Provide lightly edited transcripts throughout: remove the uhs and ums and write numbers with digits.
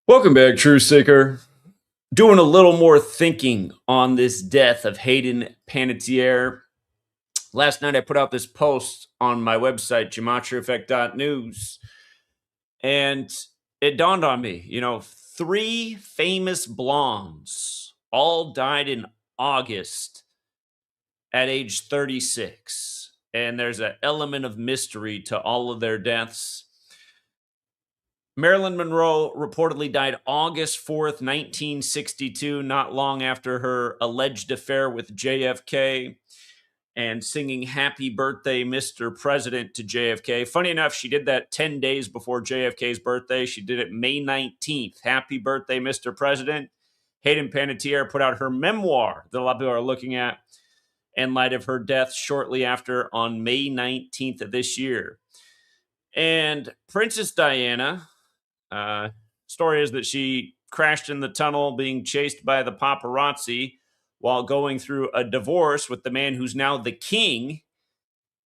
Welcome back, Truth Seeker. Doing a little more thinking on this death of Hayden Panettiere. Last night I put out this post on my website, GematriaEffectNews, and it dawned on me, three famous blondes all died in August at age 36. And there's an element of mystery to all of their deaths. Marilyn Monroe reportedly died August 4th, 1962, not long after her alleged affair with JFK and singing Happy Birthday, Mr. President to JFK. Funny enough, she did that 10 days before JFK's birthday. She did it May 19th. Happy Birthday, Mr. President. Hayden Panettiere put out her memoir that a lot of people are looking at in light of her death shortly after on May 19th of this year. And Princess Diana... story is that she crashed in the tunnel being chased by the paparazzi while going through a divorce with the man who's now the king,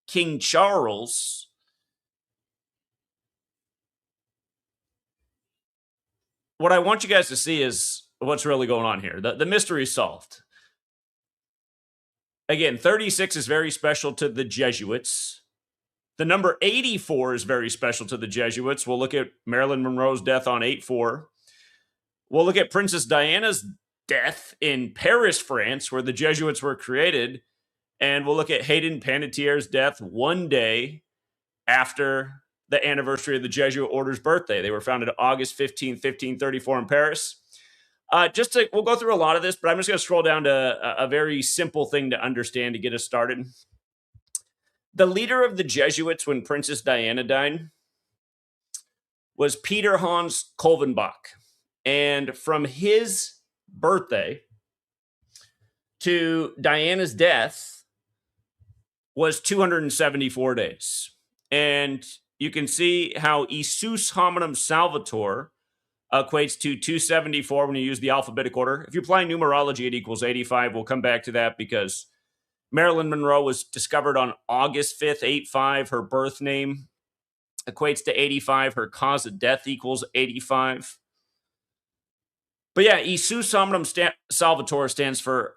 King Charles. What I want you guys to see is what's really going on here. The mystery is solved. Again, 36 is very special to the Jesuits. The number 84 is very special to the Jesuits. We'll look at Marilyn Monroe's death on 8/4. We'll look at Princess Diana's death in Paris, France, where the Jesuits were created. And we'll look at Hayden Panettiere's death one day after the anniversary of the Jesuit Order's birthday. They were founded August 15th, 1534 in Paris. We'll go through a lot of this, but I'm just going to scroll down to a very simple thing to understand to get us started. The leader of the Jesuits when Princess Diana died was Peter Hans Kolvenbach. And from his birthday to Diana's death was 274 days. And you can see how Isus hominum salvator equates to 274 when you use the alphabetic order. If you apply numerology, it equals 85. We'll come back to that because Marilyn Monroe was discovered on August 5th, 85. Her birth name equates to 85. Her cause of death equals 85. But yeah, Isus hominum salvator stands for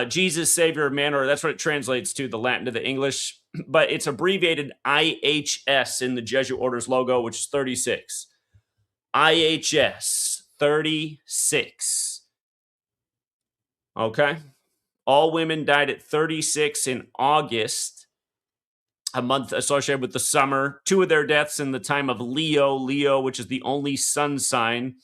Jesus, Savior of man, or that's what it translates to, the Latin to the English. But it's abbreviated IHS in the Jesuit Order's logo, which is 36. IHS, 36. Okay? All women died at 36 in August, a month associated with the summer. Two of their deaths in the time of Leo, which is the only sun sign.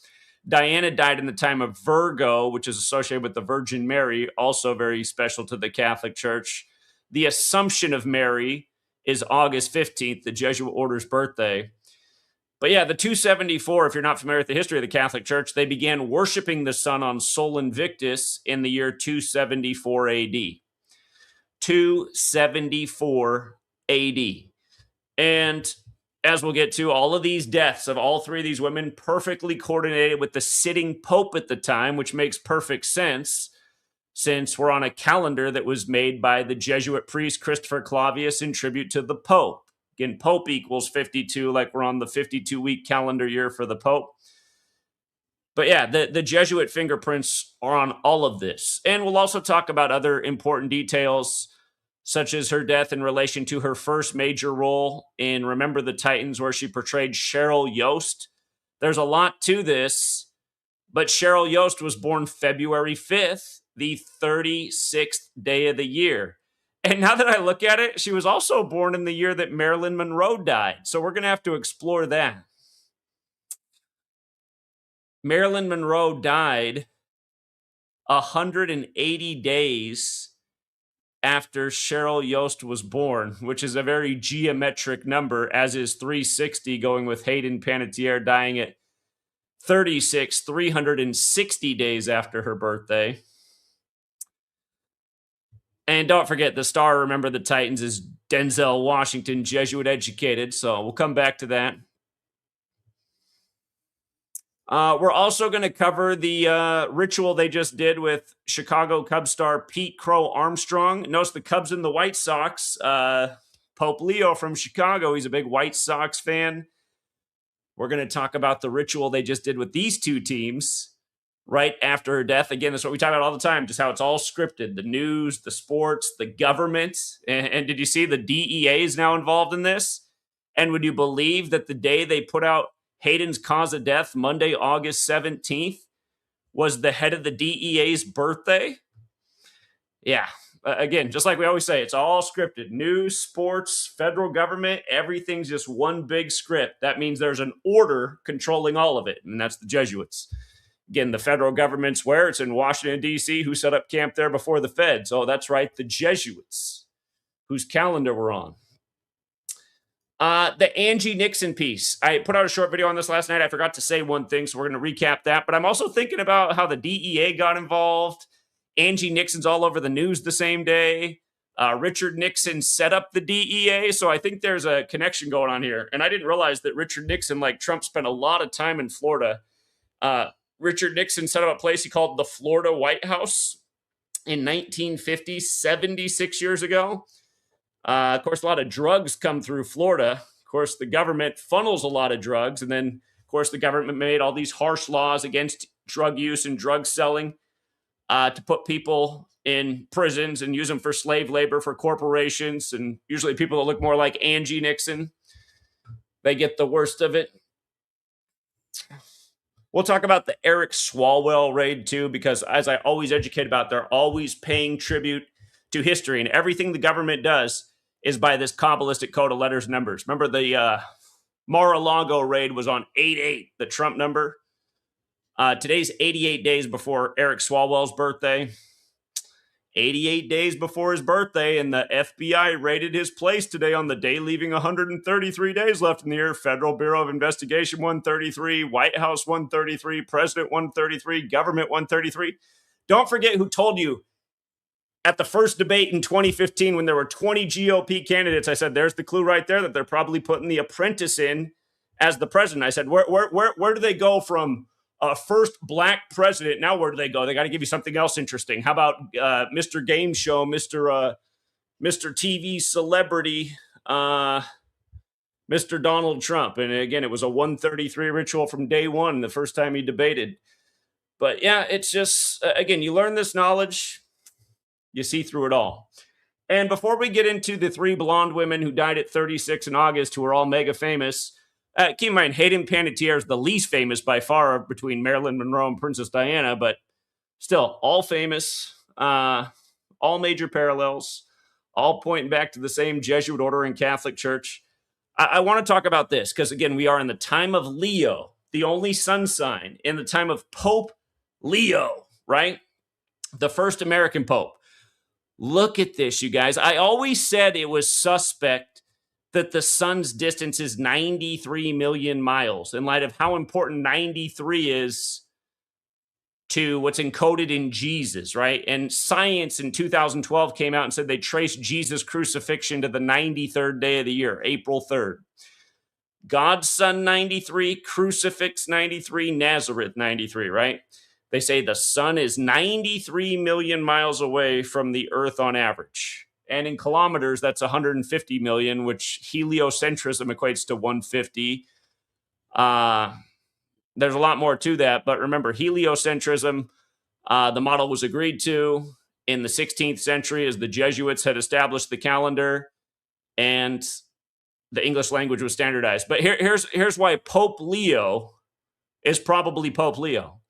Diana died in the time of Virgo, which is associated with the Virgin Mary, also very special to the Catholic Church. The Assumption of Mary is August 15th, the Jesuit Order's birthday. But yeah, the 274, if you're not familiar with the history of the Catholic Church, they began worshiping the sun on Sol Invictus in the year 274 AD. 274 AD. And as we'll get to, all of these deaths of all three of these women perfectly coordinated with the sitting pope at the time, which makes perfect sense since we're on a calendar that was made by the Jesuit priest Christopher Clavius in tribute to the pope. Again, pope equals 52, like we're on the 52-week calendar year for the pope. But yeah, the Jesuit fingerprints are on all of this. And we'll also talk about other important details, such as her death in relation to her first major role in Remember the Titans, where she portrayed Cheryl Yost. There's a lot to this, but Cheryl Yost was born February 5th, the 36th day of the year. And now that I look at it, she was also born in the year that Marilyn Monroe died. So we're going to have to explore that. Marilyn Monroe died 180 days after Cheryl Yost was born, which is a very geometric number, as is 360, going with Hayden Panettiere dying at 36, 360 days after her birthday. And don't forget, the star, Remember the Titans, is Denzel Washington, Jesuit educated, so we'll come back to that. We're also going to cover the ritual they just did with Chicago Cubs star Pete Crow Armstrong. Notice the Cubs and the White Sox. Pope Leo from Chicago, he's a big White Sox fan. We're going to talk about the ritual they just did with these two teams right after her death. Again, that's what we talk about all the time, just how it's all scripted. The news, the sports, the government. And did you see the DEA is now involved in this? And would you believe that the day they put out Hayden's cause of death, Monday, August 17th, was the head of the DEA's birthday? Yeah. Again, just like we always say, it's all scripted. News, sports, federal government, everything's just one big script. That means there's an order controlling all of it, and that's the Jesuits. Again, the federal government's where? It's in Washington, D.C. Who set up camp there before the feds? Oh, that's right, the Jesuits, whose calendar we're on. The Angie Nixon piece. I put out a short video on this last night. I forgot to say one thing, so we're going to recap that. But I'm also thinking about how the DEA got involved. Angie Nixon's all over the news the same day. Richard Nixon set up the DEA, so I think there's a connection going on here. And I didn't realize that Richard Nixon, like Trump, spent a lot of time in Florida. Richard Nixon set up a place he called the Florida White House in 1950, 76 years ago. Of course, a lot of drugs come through Florida. Of course, the government funnels a lot of drugs. And then, of course, the government made all these harsh laws against drug use and drug selling to put people in prisons and use them for slave labor for corporations. And usually people that look more like Angie Nixon, they get the worst of it. We'll talk about the Eric Swalwell raid too, because as I always educate about, they're always paying tribute to history, and everything the government does is by this Kabbalistic code of letters and numbers. Remember the Mar-a-Lago raid was on 8/8, the Trump number. Today's 88 days before Eric Swalwell's birthday. 88 days before his birthday, and the FBI raided his place today on the day, leaving 133 days left in the year. Federal Bureau of Investigation 133, White House 133, President 133, Government 133. Don't forget who told you at the first debate in 2015 when there were 20 GOP candidates. I said, there's the clue right there that they're probably putting the apprentice in as the president. I said, where do they go from first black president? Now where do they go? They got to give you something else interesting. How about Mr. Game Show, Mr. TV celebrity, Mr. Donald Trump? And again, it was a 133 ritual from day one, the first time he debated. But yeah, it's just, again, you learn this knowledge, you see through it all. And before we get into the three blonde women who died at 36 in August, who are all mega famous, keep in mind, Hayden Panettiere is the least famous by far between Marilyn Monroe and Princess Diana, but still, all famous, all major parallels, all pointing back to the same Jesuit order and Catholic Church. I want to talk about this because, again, we are in the time of Leo, the only sun sign, in the time of Pope Leo, right? The first American Pope. Look at this, you guys. I always said it was suspect that the sun's distance is 93 million miles in light of how important 93 is to what's encoded in Jesus, right? And science in 2012 came out and said they traced Jesus' crucifixion to the 93rd day of the year, April 3rd. God's son 93, crucifix 93, Nazareth 93, right? They say the sun is 93 million miles away from the earth on average. And in kilometers, that's 150 million, which heliocentrism equates to 150. There's a lot more to that, but remember, heliocentrism, the model was agreed to in the 16th century as the Jesuits had established the calendar and the English language was standardized. But here's why Pope Leo is probably Pope Leo.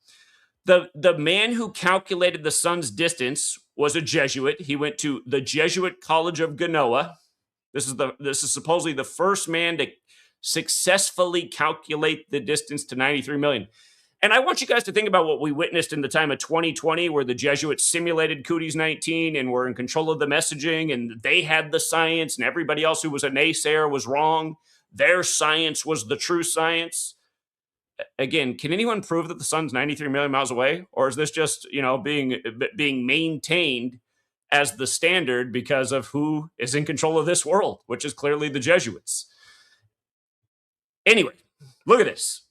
The man who calculated the sun's distance was a Jesuit. He went to the Jesuit College of Genoa. This is supposedly the first man to successfully calculate the distance to 93 million. And I want you guys to think about what we witnessed in the time of 2020, where the Jesuits simulated Cooties 19 and were in control of the messaging, and they had the science, and everybody else who was a naysayer was wrong. Their science was the true science. Again, can anyone prove that the sun's 93 million miles away? Or is this just, being maintained as the standard because of who is in control of this world, which is clearly the Jesuits? Anyway, look at this.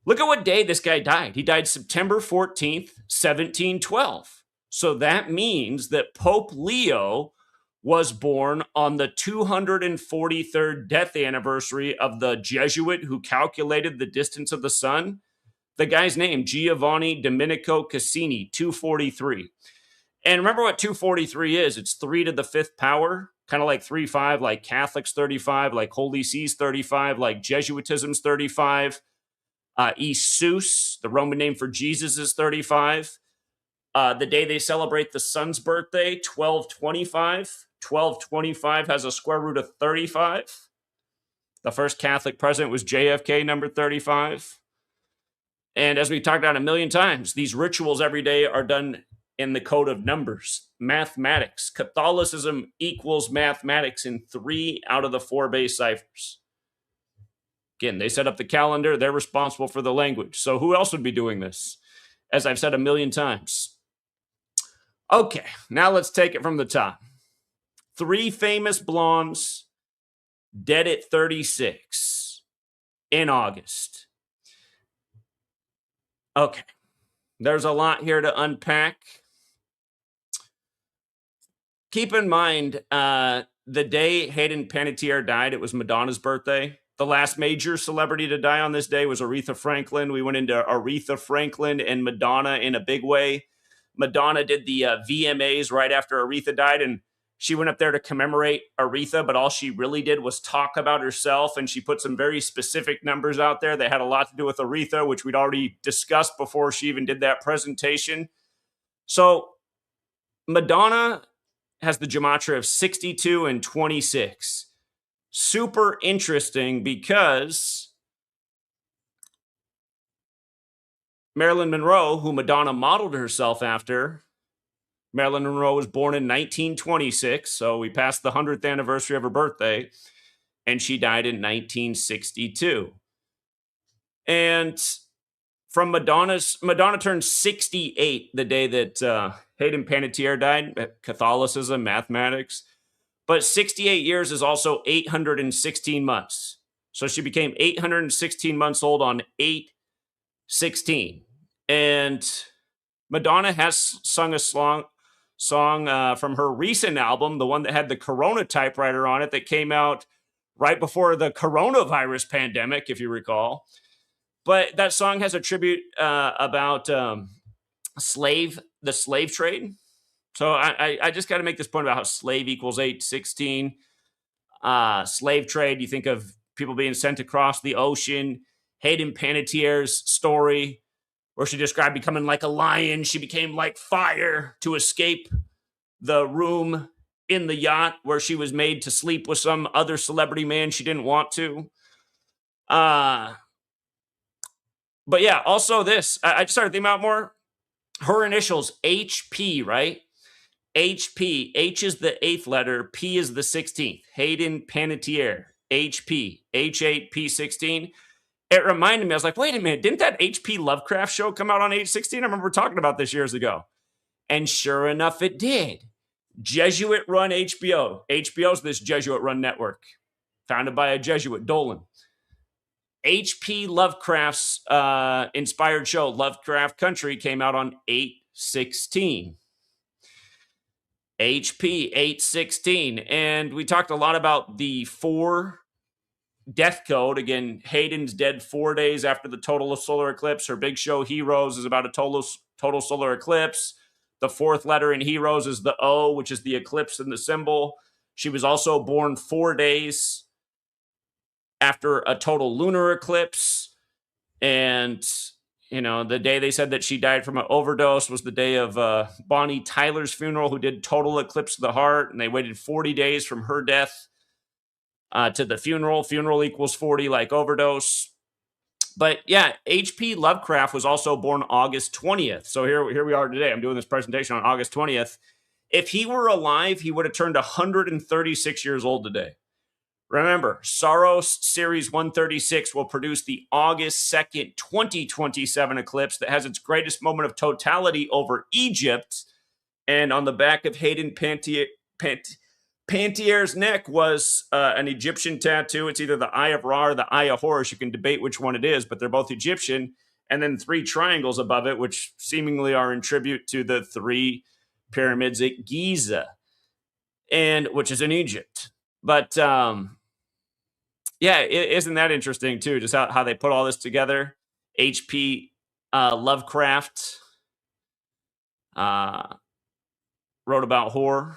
Look at what day this guy died. He died September 14th, 1712. So that means that Pope Leo was born on the 243rd death anniversary of the Jesuit who calculated the distance of the sun. The guy's name, Giovanni Domenico Cassini, 243. And remember what 243 is. It's 3 to the 5th power, kind of like 3-5, like Catholics 35, like Holy See's 35, like Jesuitism's 35. Isus, the Roman name for Jesus, is 35. The day they celebrate the sun's birthday, 1225. 1225 has a square root of 35. The first Catholic president was JFK, number 35. And as we talked about a million times, these rituals every day are done in the code of numbers, mathematics. Catholicism equals mathematics in 3 out of the 4 base ciphers. Again, they set up the calendar. They're responsible for the language. So who else would be doing this? As I've said a million times. Okay, now let's take it from the top. 3 famous blondes dead at 36 in August. Okay, there's a lot here to unpack. Keep in mind, the day Hayden Panettiere died, it was Madonna's birthday. The last major celebrity to die on this day was Aretha Franklin. We went into Aretha Franklin and Madonna in a big way. Madonna did the VMAs right after Aretha died, and she went up there to commemorate Aretha, but all she really did was talk about herself, and she put some very specific numbers out there that had a lot to do with Aretha, which we'd already discussed before she even did that presentation. So Madonna has the gematria of 62 and 26. Super interesting because Marilyn Monroe, who Madonna modeled herself after, Marilyn Monroe was born in 1926, so we passed the 100th anniversary of her birthday, and she died in 1962. And from Madonna turned 68 the day that Hayden Panettiere died, Catholicism, mathematics. But 68 years is also 816 months. So she became 816 months old on 8/16. And Madonna has sung a song from her recent album, the one that had the Corona typewriter on it that came out right before the coronavirus pandemic, if you recall. But that song has a tribute about the slave trade. So I just got to make this point about how slave equals 8/16. Slave trade, you think of people being sent across the ocean. Hayden Panettiere's story, where she described becoming like a lion. She became like fire to escape the room in the yacht where she was made to sleep with some other celebrity man she didn't want to. But yeah, also this. I just started thinking about more. Her initials, HP, right? HP. H is the 8th letter. P is the 16th. Hayden Panettiere. HP. H8, P16. It reminded me, I was like, wait a minute, didn't that H.P. Lovecraft show come out on age 16? I remember talking about this years ago. And sure enough, it did. Jesuit-run HBO. HBO's this Jesuit-run network, founded by a Jesuit, Dolan. H.P. Lovecraft's inspired show, Lovecraft Country, came out on 8/16. HP, 8/16. And we talked a lot about the 4 death code. Again, Hayden's dead 4 days after the total solar eclipse. Her big show, Heroes, is about a total solar eclipse. The 4th letter in Heroes is the O, which is the eclipse in the symbol. She was also born 4 days after a total lunar eclipse. And, you know, the day they said that she died from an overdose was the day of Bonnie Tyler's funeral, who did total eclipse of the heart. And they waited 40 days from her death to the funeral. Funeral equals 40, like overdose. But yeah, H.P. Lovecraft was also born August 20th. So here we are today. I'm doing this presentation on August 20th. If he were alive, he would have turned 136 years old today. Remember, Saros Series 136 will produce the August 2nd, 2027 eclipse that has its greatest moment of totality over Egypt. And on the back of Hayden Panttiere's neck was an Egyptian tattoo. It's either the Eye of Ra or the Eye of Horus. You can debate which one it is, but they're both Egyptian. And then 3 triangles above it, which seemingly are in tribute to the 3 pyramids at Giza. and which is in Egypt. But yeah, isn't that interesting too? Just how they put all this together. H.P. Lovecraft wrote about horror.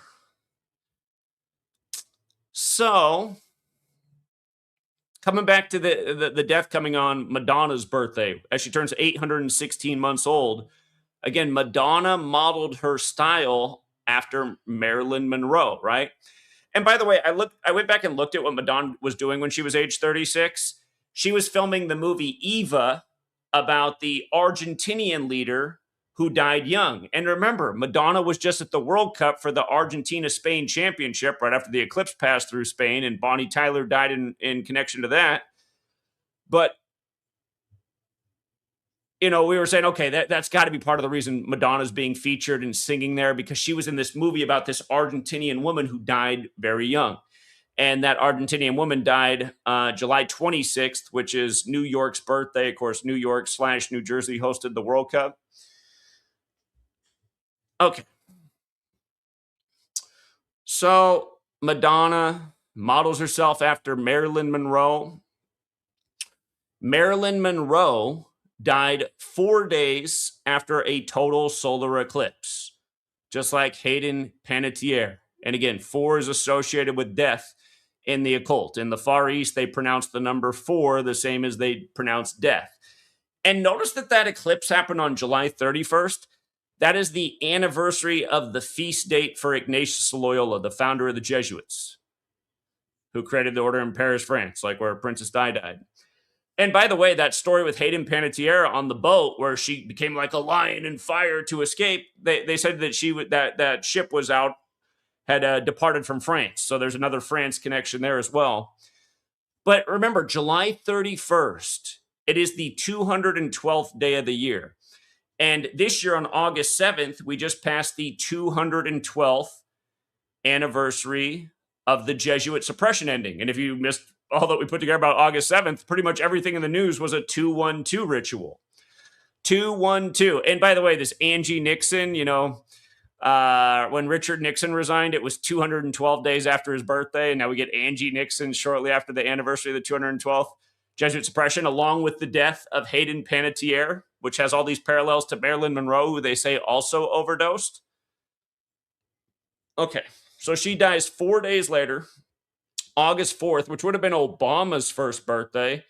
So coming back to the death coming on Madonna's birthday, as she turns 816 months old. Again, Madonna modeled her style after Marilyn Monroe, right? And by the way, I went back and looked at what Madonna was doing when she was age 36. She was filming the movie Eva about the Argentinian leader who died young. And remember, Madonna was just at the World Cup for the Argentina-Spain championship right after the eclipse passed through Spain, and Bonnie Tyler died in connection to that. But we were saying, okay, that's got to be part of the reason Madonna's being featured and singing there, because she was in this movie about this Argentinian woman who died very young. And that Argentinian woman died July 26th, which is New York's birthday. Of course, New York / New Jersey hosted the World Cup. Okay. So Madonna models herself after Marilyn Monroe. Marilyn Monroe died 4 days after a total solar eclipse, just like Hayden Panettiere. And again, 4 is associated with death in the occult. In the Far East, they pronounce the number 4 the same as they pronounce death. And notice that eclipse happened on July 31st. That is the anniversary of the feast date for Ignatius Loyola, the founder of the Jesuits, who created the order in Paris, France, like where Princess Di died. And by the way, that story with Hayden Panettiere on the boat where she became like a lion in fire to escape, they said that that ship was out, had departed from France. So there's another France connection there as well. But remember, July 31st, it is the 212th day of the year. And this year on August 7th, we just passed the 212th anniversary of the Jesuit suppression ending. And if you missed all that we put together about August 7th, pretty much everything in the news was a 212 ritual. 212. And by the way, this Angie Nixon, when Richard Nixon resigned, it was 212 days after his birthday. And now we get Angie Nixon shortly after the anniversary of the 212th Jesuit suppression, along with the death of Hayden Panettiere, which has all these parallels to Marilyn Monroe, who they say also overdosed. Okay, so she dies 4 days later, August 4th, which would have been Obama's first birthday.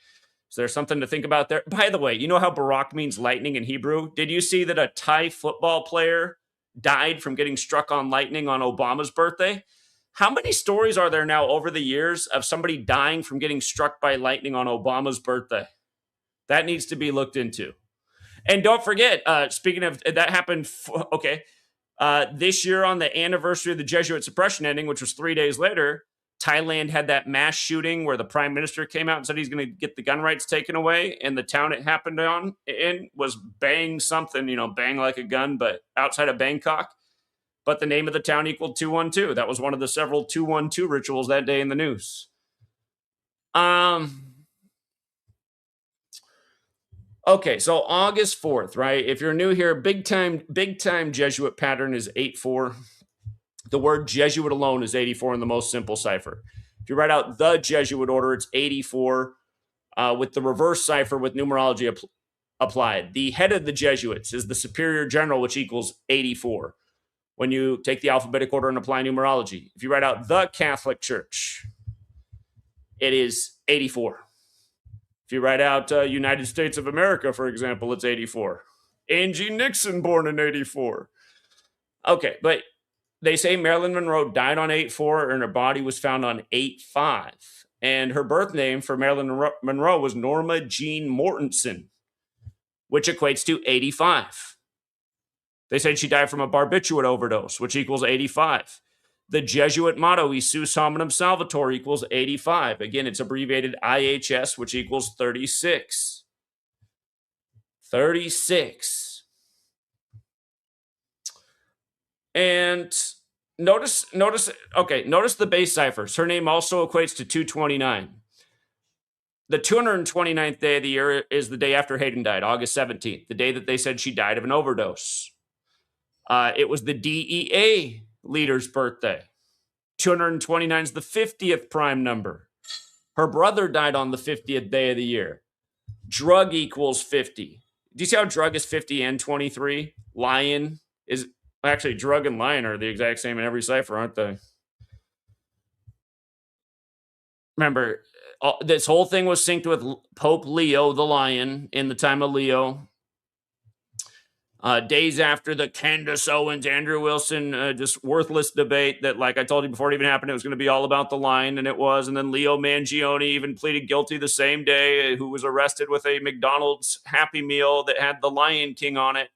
So there's something to think about there. By the way, you know how Barak means lightning in Hebrew? Did you see that a Thai football player died from getting struck on lightning on Obama's birthday? How many stories are there now over the years of somebody dying from getting struck by lightning on Obama's birthday? That needs to be looked into. And don't forget, speaking of, that happened, this year on the anniversary of the Jesuit suppression ending, which was 3 days later, Thailand had that mass shooting where the prime minister came out and said he's going to get the gun rights taken away. And the town it happened in was Bang something, bang like a gun, but outside of Bangkok. But the name of the town equaled 212. That was one of the several 212 rituals that day in the news. Okay, so August 4th, right? If you're new here, big time Jesuit pattern is 8-4. The word Jesuit alone is 84 in the most simple cipher. If you write out the Jesuit order, it's 84 with the reverse cipher with numerology applied. The head of the Jesuits is the superior general, which equals 84. When you take the alphabetic order and apply numerology. If you write out the Catholic Church, it is 84. If you write out United States of America, for example, it's 84. Angie Nixon, born in 84. Okay, but they say Marilyn Monroe died on 8-4 and her body was found on 8-5. And her birth name for Marilyn Monroe was Norma Jean Mortensen, which equates to 85. They said she died from a barbiturate overdose, which equals 85. The Jesuit motto, Isus Hominum Salvator, equals 85. Again, it's abbreviated IHS, which equals 36. 36. And notice the base ciphers. Her name also equates to 229. The 229th day of the year is the day after Hayden died, August 17th, the day that they said she died of an overdose. It was the DEA leader's birthday, 229 is the 50th prime number. Her brother died on the 50th day of the year. Drug equals 50. Do you see how drug is 50 and 23? Lion is actually drug and lion are the exact same in every cipher, aren't they? Remember, this whole thing was synced with Pope Leo the Lion in the time of Leo. Days after the Candace Owens, Andrew Wilson, just worthless debate that, like I told you before it even happened, it was going to be all about the lion, and it was. And then Leo Mangione even pleaded guilty the same day, who was arrested with a McDonald's Happy Meal that had the Lion King on it.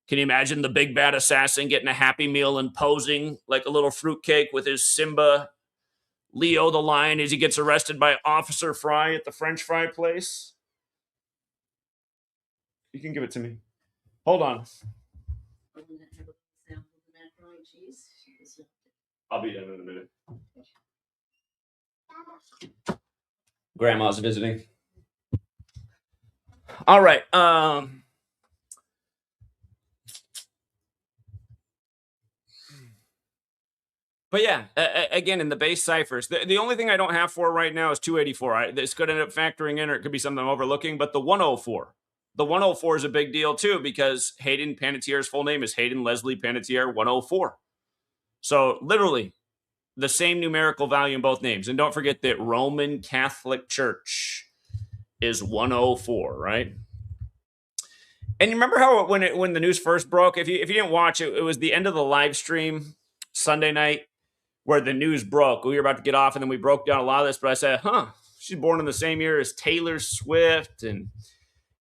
Can you imagine the big bad assassin getting a Happy Meal and posing like a little fruitcake with his Simba, Leo the Lion, as he gets arrested by Officer Fry at the French fry place? You can give it to me. Hold on. I'll be done in a minute. Grandma's visiting. All right. But yeah, again, in the base ciphers, the only thing I don't have for right now is 284. This could end up factoring in, or it could be something I'm overlooking, but the 104. The 104 is a big deal, too, because Hayden Panettiere's full name is Hayden Leslie Panettiere 104. So, literally, the same numerical value in both names. And don't forget that Roman Catholic Church is 104, right? And you remember how when the news first broke, if you didn't watch it, it was the end of the live stream Sunday night where the news broke. We were about to get off, and then we broke down a lot of this, but I said, she's born in the same year as Taylor Swift, and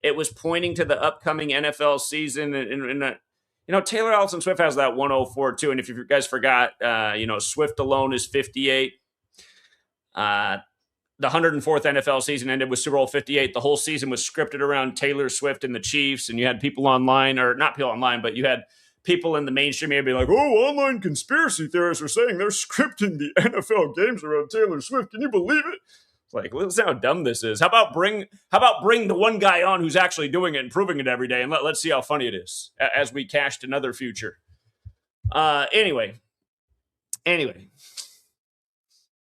it was pointing to the upcoming NFL season. And Taylor Allison Swift has that 104 too. And if you guys forgot, Swift alone is 58. The 104th NFL season ended with Super Bowl 58. The whole season was scripted around Taylor Swift and the Chiefs. And you had people online, or not people online, but you had people in the mainstream media be like, oh, online conspiracy theorists are saying they're scripting the NFL games around Taylor Swift. Can you believe it? Like, listen how dumb this is. How about bring the one guy on who's actually doing it and proving it every day, and let's see how funny it is as we cashed another future. Anyway.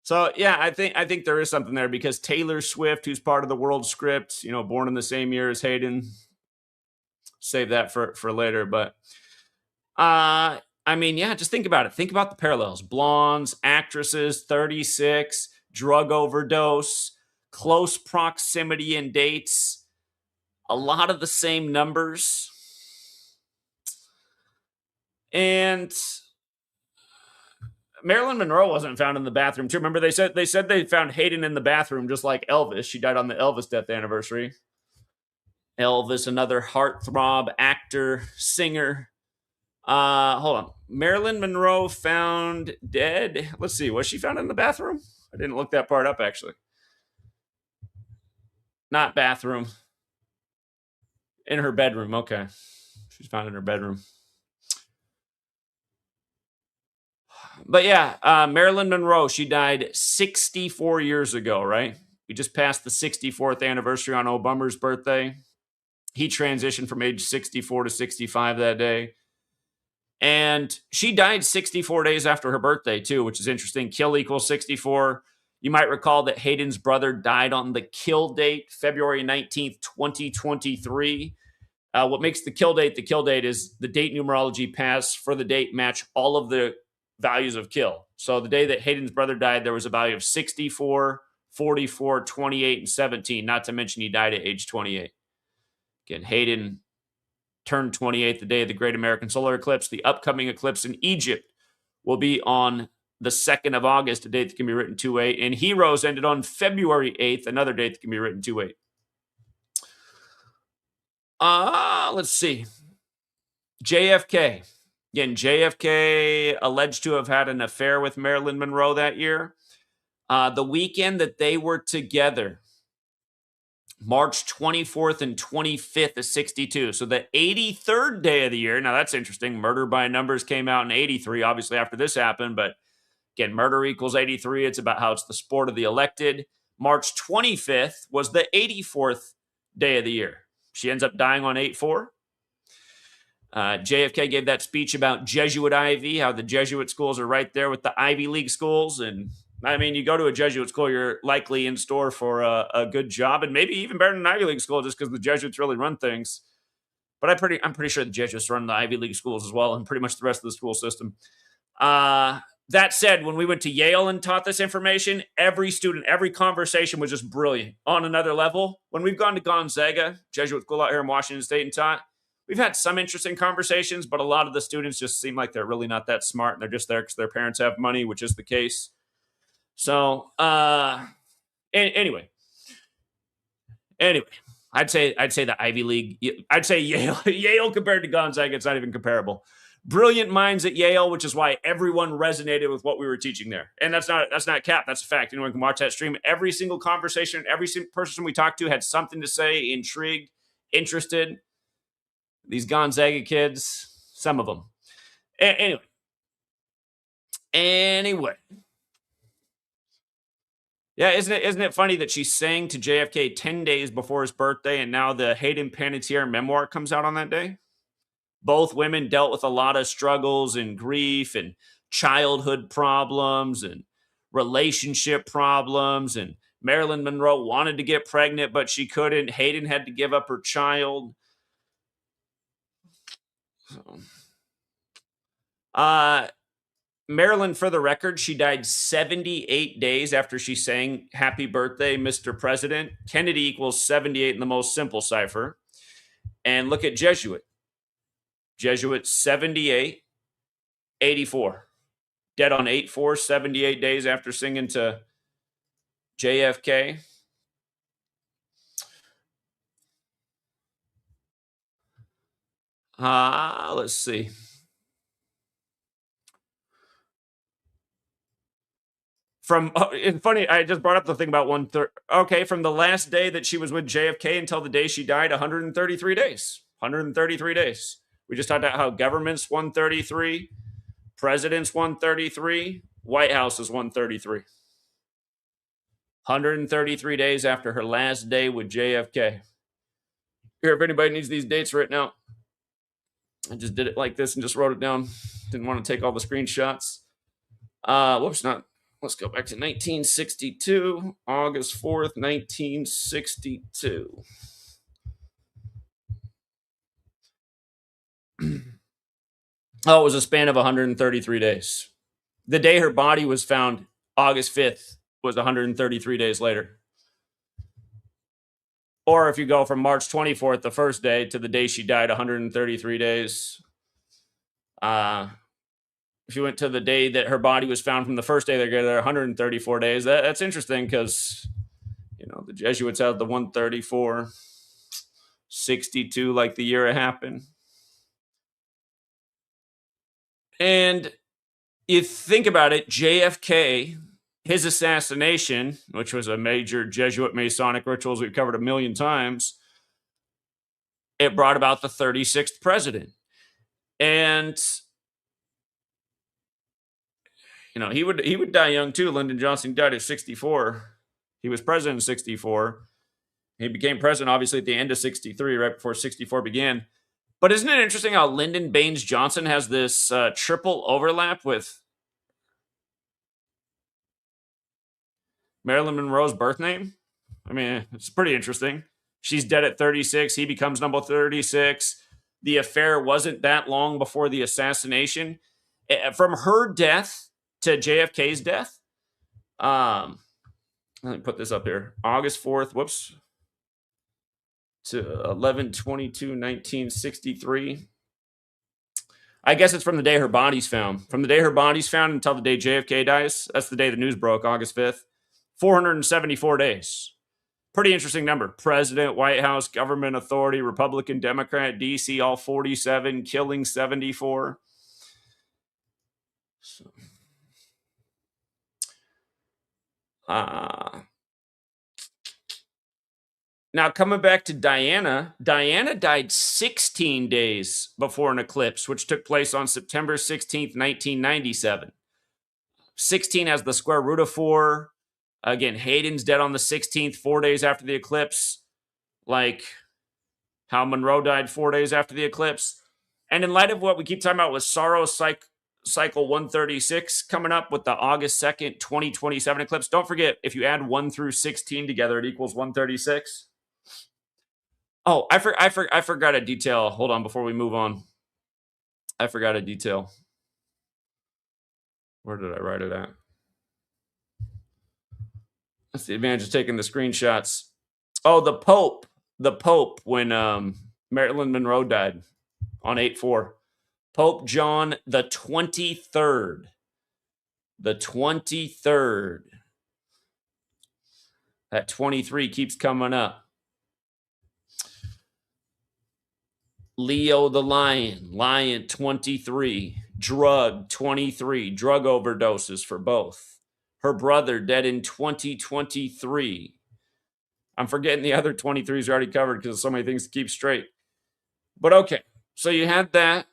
So yeah, I think there is something there, because Taylor Swift, who's part of the world script, born in the same year as Hayden. Save that for later, but just think about it. Think about the parallels. Blondes, actresses, 36. Drug overdose, close proximity in dates, a lot of the same numbers. And Marilyn Monroe wasn't found in the bathroom too. Remember they said they found Hayden in the bathroom just like Elvis. She died on the Elvis death anniversary. Elvis, another heartthrob, actor, singer. Hold on. Marilyn Monroe found dead. Let's see. Was she found in the bathroom? I didn't look that part up, actually. Not bathroom. In her bedroom. Okay. She's found in her bedroom. But yeah, Marilyn Monroe, she died 64 years ago, right? We just passed the 64th anniversary on Obama's birthday. He transitioned from age 64 to 65 that day. And she died 64 days after her birthday, too, which is interesting. Kill equals 64. You might recall that Hayden's brother died on the kill date, February 19th, 2023. What makes the kill date is the date numerology pass for the date match all of the values of kill. So the day that Hayden's brother died, there was a value of 64, 44, 28, and 17, not to mention he died at age 28. Again, Hayden turned 28 the day of the Great American Solar Eclipse. The upcoming eclipse in Egypt will be on the 2nd of August, a date that can be written 2-8. And Heroes ended on February 8th, another date that can be written 2-8. Let's see. JFK. Again, JFK alleged to have had an affair with Marilyn Monroe that year. The weekend that they were together, March 24th and 25th of 62. So the 83rd day of the year. Now that's interesting. Murder by Numbers came out in 83, obviously after this happened. But again, murder equals 83. It's about how it's the sport of the elected. March 25th was the 84th day of the year. She ends up dying on 8-4. JFK gave that speech about Jesuit Ivy, how the Jesuit schools are right there with the Ivy League schools. And I mean, you go to a Jesuit school, you're likely in store for a good job, and maybe even better than an Ivy League school, just because the Jesuits really run things. But I'm pretty sure the Jesuits run the Ivy League schools as well, and pretty much the rest of the school system. That said, when we went to Yale and taught this information, every student, every conversation was just brilliant on another level. When we've gone to Gonzaga, Jesuit school out here in Washington State, and taught, we've had some interesting conversations, but a lot of the students just seem like they're really not that smart, and they're just there because their parents have money, which is the case. So, anyway, I'd say the Ivy League. I'd say Yale compared to Gonzaga, it's not even comparable. Brilliant minds at Yale, which is why everyone resonated with what we were teaching there. And that's not cap. That's a fact. Anyone can watch that stream. Every single conversation, every single person we talked to had something to say, intrigued, interested. These Gonzaga kids, some of them. Anyway. Yeah, isn't it funny that she sang to JFK 10 days before his birthday, and now the Hayden Panettiere memoir comes out on that day? Both women dealt with a lot of struggles and grief and childhood problems and relationship problems. And Marilyn Monroe wanted to get pregnant, but she couldn't. Hayden had to give up her child. Marilyn, for the record, she died 78 days after she sang Happy Birthday, Mr. President. Kennedy equals 78 in the most simple cipher. And look at Jesuit. Jesuit, 78, 84. Dead on 8/4, 78 days after singing to JFK. Let's see. It's funny, I just brought up the thing about 1/3. Okay, from the last day that she was with JFK until the day she died, 133 days. 133 days. We just talked about how government's 133, president's 133, White House is 133. 133 days after her last day with JFK. Here, if anybody needs these dates written out, I just did it like this and just wrote it down. Didn't want to take all the screenshots. Let's go back to 1962, August 4th, 1962. Oh, it was a span of 133 days. The day her body was found, August 5th, was 133 days later. Or if you go from March 24th, the first day, to the day she died, 133 days. If you went to the day that her body was found from the first day, they're there 134 days. That's interesting because, the Jesuits had the 134, 62, like the year it happened. And you think about it, JFK, his assassination, which was a major Jesuit Masonic rituals we've covered a million times, it brought about the 36th president. And he would die young too. Lyndon Johnson died at 64. He was president in 64. He became president, obviously, at the end of 63, right before 64 began. But isn't it interesting how Lyndon Baines Johnson has this triple overlap with Marilyn Monroe's birth name? I mean, it's pretty interesting. She's dead at 36. He becomes number 36. The affair wasn't that long before the assassination. From her death to JFK's death, let me put this up here. August 4th, to 11/22/1963. I guess it's from the day her body's found. From the day her body's found until the day JFK dies, that's the day the news broke, August 5th. 474 days. Pretty interesting number. President, White House, government authority, Republican, Democrat, DC, all 47, killing 74. So, now, coming back to Diana died 16 days before an eclipse, which took place on September 16th, 1997. 16 as the square root of 4. Again, Hayden's dead on the 16th, 4 days after the eclipse, like how Monroe died 4 days after the eclipse. And in light of what we keep talking about with Sorrow Cycle 136 coming up with the August 2nd, 2027 eclipse, don't forget, if you add 1 through 16 together, it equals 136. Oh, I forgot a detail. Hold on, before we move on. I forgot a detail. Where did I write it at? That's the advantage of taking the screenshots. Oh, the Pope. The Pope, when Marilyn Monroe died on 8/4. Pope John the 23rd. The 23rd. That 23 keeps coming up. Leo the Lion 23. Drug 23. Drug overdoses for both. Her brother dead in 2023. I'm forgetting the other 23s are already covered because there's so many things to keep straight. But okay, so you had that.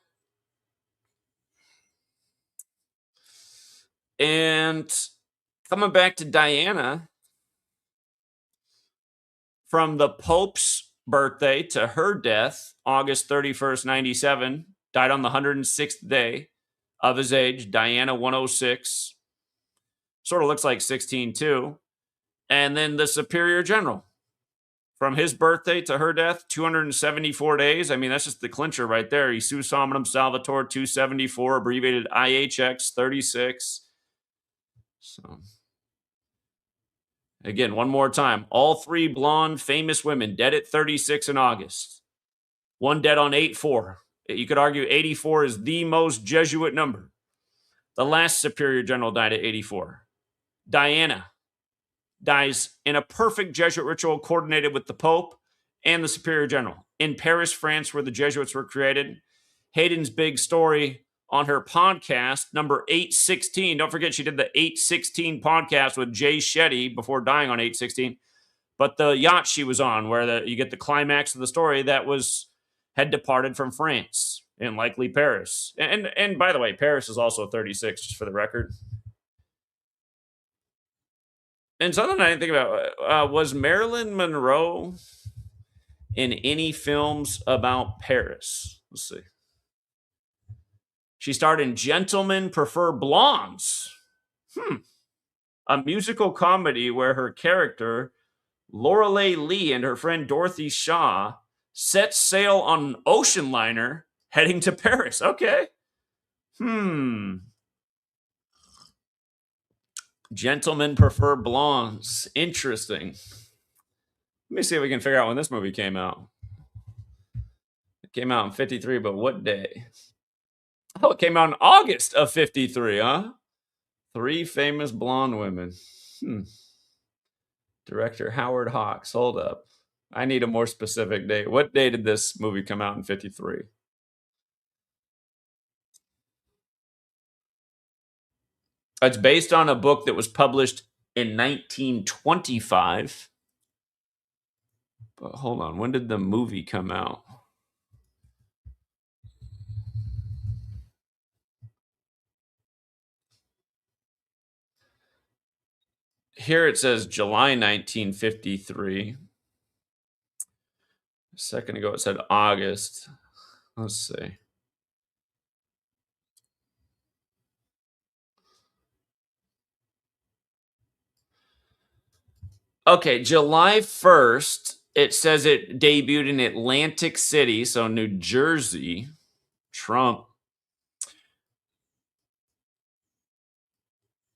And coming back to Diana, from the Pope's birthday to her death, August 31st, 97, died on the 106th day of his age, Diana 106. Sort of looks like 16 too. And then the Superior General, from his birthday to her death, 274 days. I mean, that's just the clincher right there. Jesus Hominum Salvator, 274, abbreviated IHX, 36. So, again, one more time. All three blonde, famous women dead at 36 in August. One dead on 8/4. You could argue 84 is the most Jesuit number. The last Superior General died at 84. Diana dies in a perfect Jesuit ritual coordinated with the Pope and the Superior General in Paris, France, where the Jesuits were created. Hayden's big story on her podcast, number 816. Don't forget, she did the 816 podcast with Jay Shetty before dying on 816. But the yacht she was on, where you get the climax of the story, had departed from France and likely Paris. And by the way, Paris is also 36, just for the record. And something I didn't think about, was Marilyn Monroe in any films about Paris? Let's see. She starred in Gentlemen Prefer Blondes. A musical comedy where her character, Lorelei Lee, and her friend Dorothy Shaw set sail on an ocean liner heading to Paris. Okay. Gentlemen Prefer Blondes. Interesting. Let me see if we can figure out when this movie came out. It came out in 53, but what day? Oh, it came out in August of 53, huh? Three famous blonde women. Director Howard Hawks. Hold up. I need a more specific date. What day did this movie come out in 53? It's based on a book that was published in 1925. But hold on. When did the movie come out? Here it says July 1953. A second ago it said August. Let's see. Okay, July 1st, it says it debuted in Atlantic City, so New Jersey. Trump.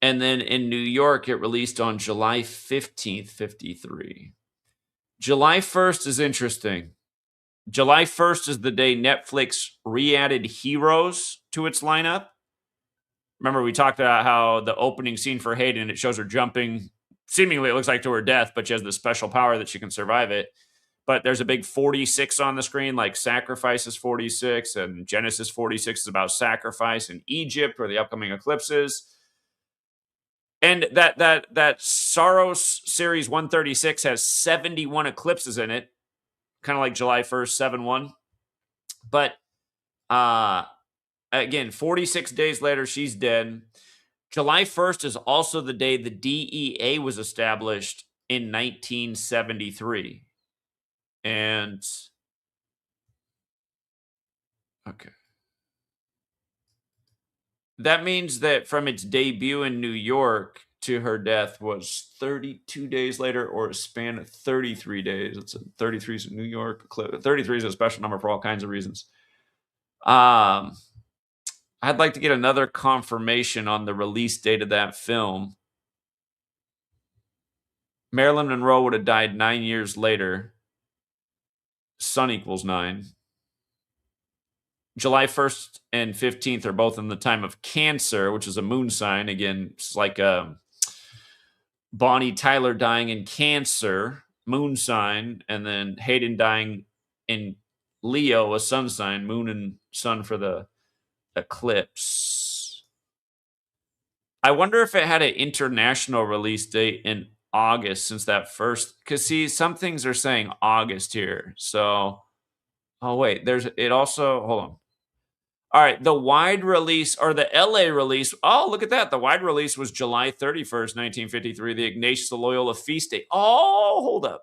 And then in New York, it released on July 15th, 53. July 1st is interesting. July 1st is the day Netflix re-added Heroes to its lineup. Remember, we talked about how the opening scene for Hayden, it shows her jumping. Seemingly, it looks like to her death, but she has the special power that she can survive it. But there's a big 46 on the screen, like Sacrifice is 46, and Genesis 46 is about sacrifice in Egypt, where the upcoming eclipse is. And that Saros Series 136 has 71 eclipses in it, kind of like July 1st, 7-1. But again, 46 days later, she's dead. July 1st is also the day the DEA was established in 1973. And okay. That means that from its debut in New York to her death was 32 days later, or a span of 33 days. It's 33 is in New York. 33 is a special number for all kinds of reasons. I'd like to get another confirmation on the release date of that film. Marilyn Monroe would have died 9 years later. Sun equals 9. July 1st and 15th are both in the time of Cancer, which is a moon sign. Again, it's like Bonnie Tyler dying in Cancer, moon sign, and then Hayden dying in Leo, a sun sign, moon and sun for the eclipse. I wonder if it had an international release date in August since that first, because see, some things are saying August here. So, oh wait, it also, hold on. All right, the wide release or the LA release. Oh, look at that. The wide release was July 31st, 1953, the Ignatius of Loyola feast day. Oh, hold up.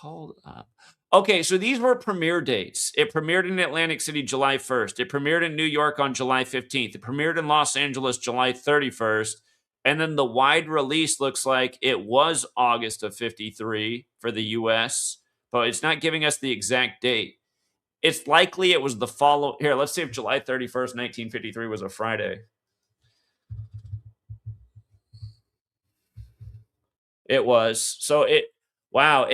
Hold up. Okay, so these were premiere dates. It premiered in Atlantic City July 1st. It premiered in New York on July 15th. It premiered in Los Angeles July 31st. And then the wide release looks like it was August of 53 for the US, but it's not giving us the exact date. It's likely it was the follow. Here, let's see if July 31st, 1953 was a Friday. It was. So the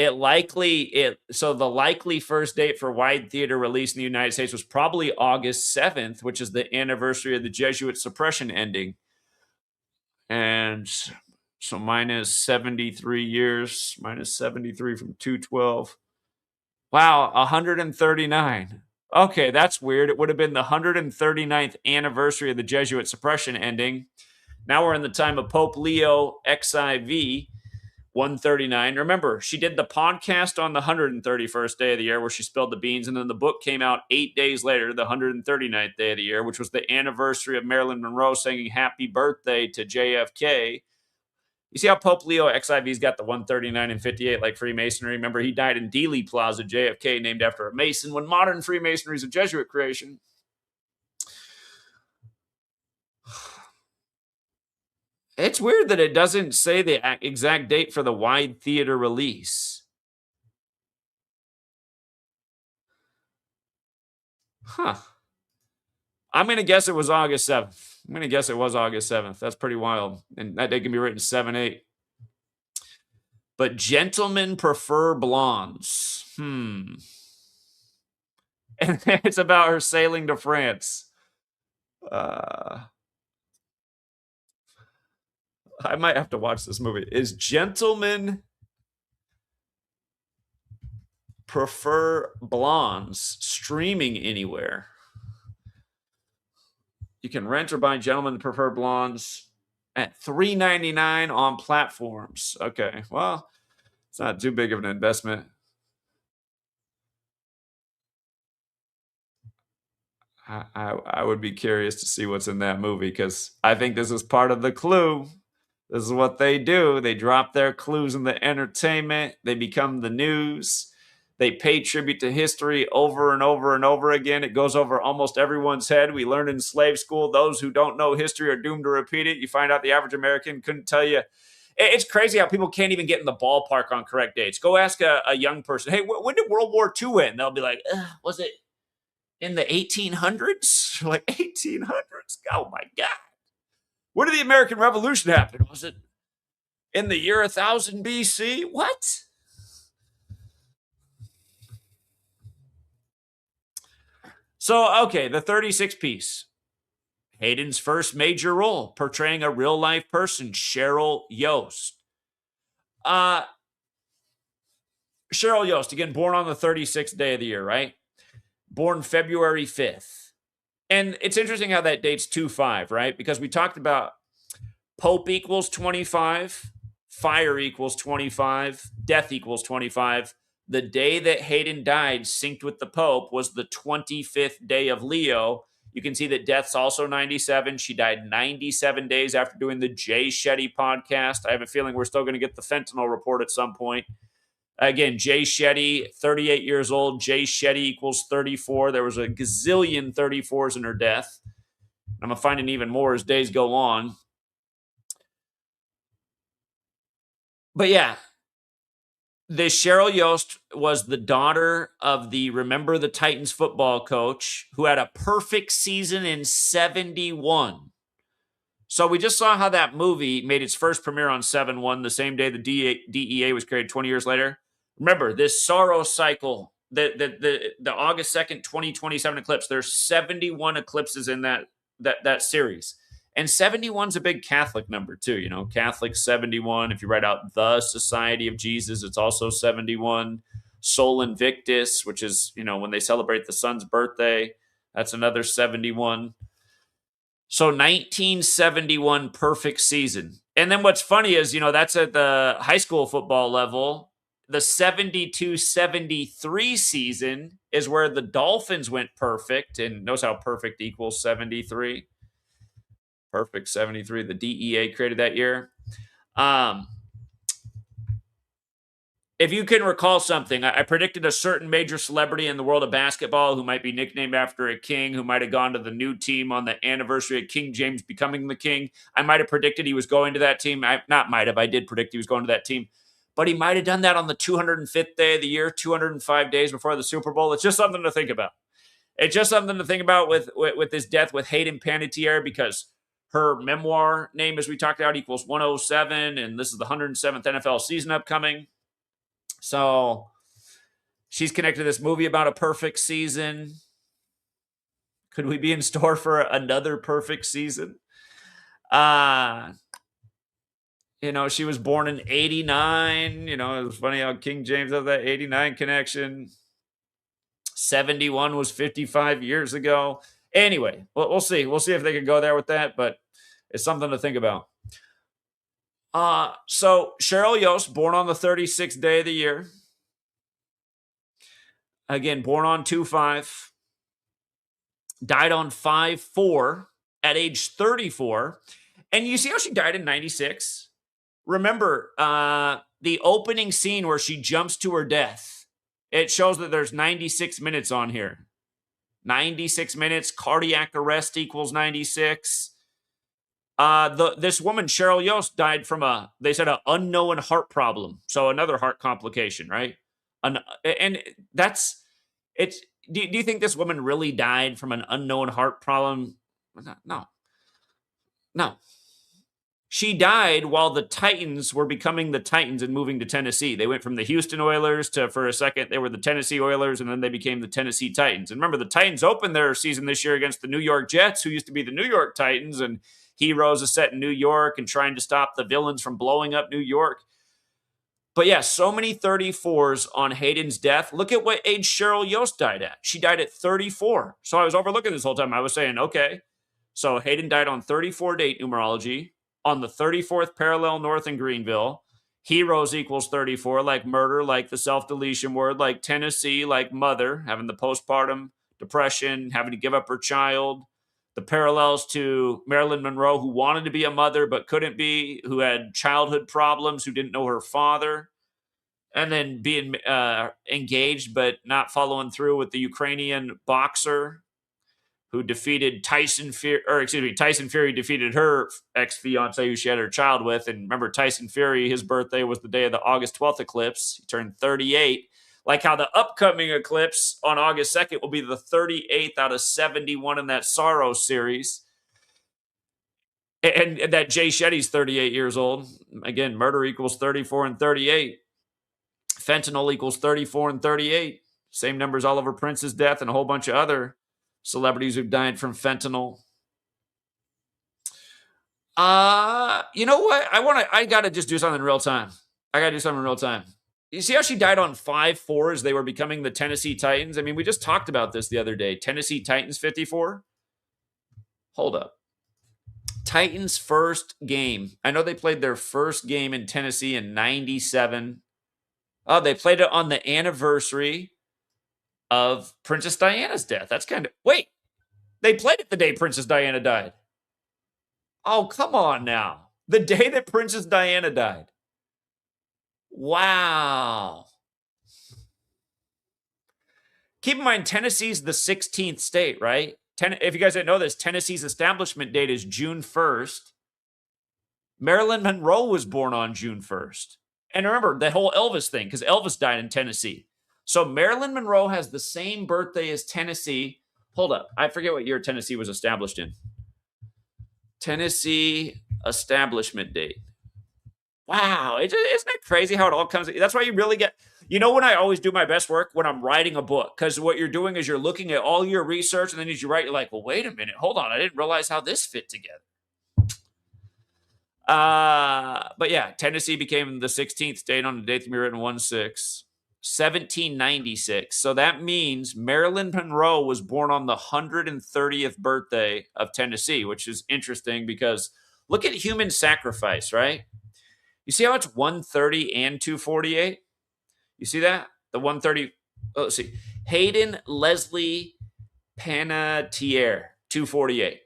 likely first date for wide theater release in the United States was probably August 7th, which is the anniversary of the Jesuit suppression ending. And so minus 73 years, minus 73 from 212. Wow, 139. Okay, that's weird. It would have been the 139th anniversary of the Jesuit suppression ending. Now we're in the time of Pope Leo XIV, 139. Remember, she did the podcast on the 131st day of the year where she spilled the beans, and then the book came out 8 days later, the 139th day of the year, which was the anniversary of Marilyn Monroe singing happy birthday to JFK. You see how Pope Leo XIV's got the 139 and 58 like Freemasonry? Remember, he died in Dealey Plaza, JFK, named after a Mason, when modern Freemasonry is a Jesuit creation. It's weird that it doesn't say the exact date for the wide theater release. Huh. I'm going to guess it was August 7th. That's pretty wild. And that day can be written 7-8. But gentlemen prefer blondes. And it's about her sailing to France. I might have to watch this movie. Is gentlemen prefer blondes streaming anywhere? You can rent or buy Gentlemen Prefer Blondes at $3.99 on platforms. Okay, well, it's not too big of an investment. I would be curious to see what's in that movie because I think this is part of the clue. This is what they do. They drop their clues in the entertainment. They become the news. They pay tribute to history over and over and over again. It goes over almost everyone's head. We learned in slave school, those who don't know history are doomed to repeat it. You find out the average American couldn't tell you. It's crazy how people can't even get in the ballpark on correct dates. Go ask a young person, hey, when did World War II end? They'll be like, was it in the 1800s? Like 1800s? Oh, my God. When did the American Revolution happen? Was it in the year 1000 BC? What? So, okay, the 36 piece. Hayden's first major role, portraying a real-life person, Cheryl Yost. Cheryl Yost, again, born on the 36th day of the year, right? Born February 5th. And it's interesting how that dates 2-5, right? Because we talked about Pope equals 25, fire equals 25, death equals 25. The day that Hayden died, synced with the Pope, was the 25th day of Leo. You can see that death's also 97. She died 97 days after doing the Jay Shetty podcast. I have a feeling we're still going to get the fentanyl report at some point. Again, Jay Shetty, 38 years old. Jay Shetty equals 34. There was a gazillion 34s in her death. I'm going to find even more as days go on. But yeah, this Cheryl Yost was the daughter of the Remember the Titans football coach who had a perfect season in 71. So we just saw how that movie made its first premiere on 7/1, the same day the DEA was created 20 years later. Remember, this sorrow cycle, the August 2nd, 2027 eclipse, there's 71 eclipses in that series. And 71 is a big Catholic number, too. You know, Catholic 71. If you write out the Society of Jesus, it's also 71. Sol Invictus, which is, you know, when they celebrate the son's birthday, that's another 71. So 1971 perfect season. And then what's funny is, you know, that's at the high school football level. The 72-73 season is where the Dolphins went perfect. And notice how perfect equals 73. Perfect 73. The DEA created that year. If you can recall something, I predicted a certain major celebrity in the world of basketball who might be nicknamed after a king, who might have gone to the new team on the anniversary of King James becoming the king. I might have predicted he was going to that team. I did predict he was going to that team. But he might have done that on the 205th day of the year, 205 days before the Super Bowl. It's just something to think about. It's just something to think about with this death with Hayden Panettiere, because her memoir name, as we talked about, equals 107, and this is the 107th NFL season upcoming. So she's connected to this movie about a perfect season. Could we be in store for another perfect season? You know, she was born in 89. You know, it was funny how King James has that 89 connection. 71 was 55 years ago. Anyway, we'll see. We'll see if they can go there with that, but it's something to think about. So Cheryl Yost, born on the 36th day of the year. Again, born on 2/5. Died on 5/4 at age 34. And you see how she died in 96? Remember, the opening scene where she jumps to her death. It shows that there's 96 minutes on here. 96 minutes. Cardiac arrest equals 96. This woman, Cheryl Yost, died from an unknown heart problem. So another heart complication, right? And that's, it's, do you think this woman really died from an unknown heart problem? No. She died while the Titans were becoming the Titans and moving to Tennessee. They went from the Houston Oilers to, for a second, they were the Tennessee Oilers, and then they became the Tennessee Titans. And remember, the Titans opened their season this year against the New York Jets, who used to be the New York Titans, and Heroes is set in New York and trying to stop the villains from blowing up New York. But yeah, so many 34s on Hayden's death. Look at what age Cheryl Yost died at. She died at 34. So I was overlooking this whole time. I was saying, okay, so Hayden died on 34 date numerology, on the 34th parallel north in Greenville. Heroes equals 34, like murder, like the self-deletion word, like Tennessee, like mother, having the postpartum depression, having to give up her child. The parallels to Marilyn Monroe, who wanted to be a mother but couldn't be, who had childhood problems, who didn't know her father, and then being engaged but not following through with the Ukrainian boxer who defeated Tyson Fury. Tyson Fury defeated her ex-fiance who she had her child with. And remember, Tyson Fury, his birthday was the day of the August 12th eclipse. He turned 38. Like how the upcoming eclipse on August 2nd will be the 38th out of 71 in that Sorrow series. And that Jay Shetty's 38 years old. Again, murder equals 34 and 38. Fentanyl equals 34 and 38. Same numbers Oliver Prince's death and a whole bunch of other celebrities who've died from fentanyl. You know what? I gotta just do something in real time. You see how she died on 5/4 as they were becoming the Tennessee Titans? I mean, we just talked about this the other day. Tennessee Titans 54. Hold up. Titans' first game. I know they played their first game in Tennessee in 97. Oh, they played it on the anniversary of Princess Diana's death. That's kind of... Wait. They played it the day Princess Diana died. Oh, come on now. The day that Princess Diana died. Wow. Keep in mind, Tennessee's the 16th state, right? If you guys didn't know this, Tennessee's establishment date is June 1st. Marilyn Monroe was born on June 1st. And remember, the whole Elvis thing, because Elvis died in Tennessee. So Marilyn Monroe has the same birthday as Tennessee. Hold up. I forget what year Tennessee was established in. Tennessee establishment date. Wow. Isn't it crazy how it all comes? That's why you really get, when I always do my best work? When I'm writing a book. Because what you're doing is you're looking at all your research, and then as you write, you're like, well, wait a minute. Hold on. I didn't realize how this fit together. But yeah, Tennessee became the 16th state on the date to be written 1796. So that means Marilyn Monroe was born on the 130th birthday of Tennessee, which is interesting because look at human sacrifice, right? You see how it's 130 and 248? You see that? The 130. Oh, let's see. Hayden Leslie Panettiere, 248.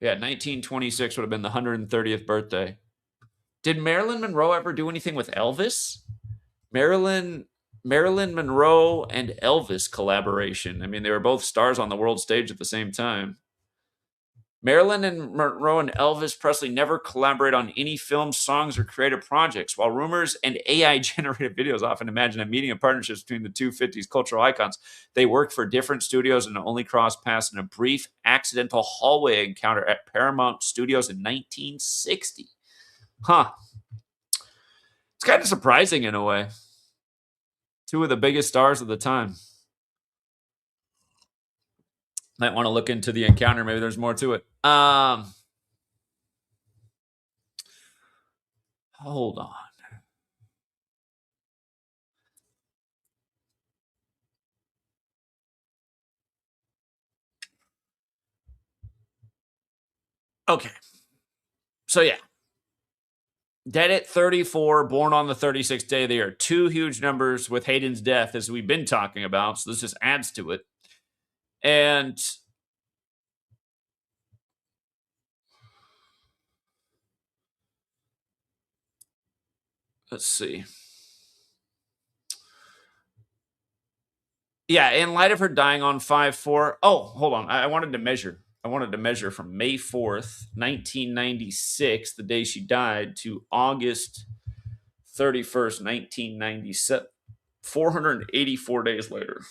Yeah, 1926 would have been the 130th birthday. Did Marilyn Monroe ever do anything with Elvis? Marilyn Monroe and Elvis collaboration. I mean, they were both stars on the world stage at the same time. Marilyn and Monroe and Elvis Presley never collaborate on any films, songs, or creative projects. While rumors and AI-generated videos often imagine a meeting of partnerships between the two 50s cultural icons, they worked for different studios and only crossed paths in a brief, accidental hallway encounter at Paramount Studios in 1960. Huh. It's kind of surprising in a way. Two of the biggest stars of the time. Might want to look into the encounter. Maybe there's more to it. Hold on. Okay. So yeah. Dead at 34, born on the 36th day of the year. Two huge numbers with Hayden's death, as we've been talking about. So this just adds to it. And let's see. Yeah, in light of her dying on 5/4. Oh, hold on. I wanted to measure. I wanted to measure from May 4th, 1996, the day she died, to August 31st, 1997. 484 days later.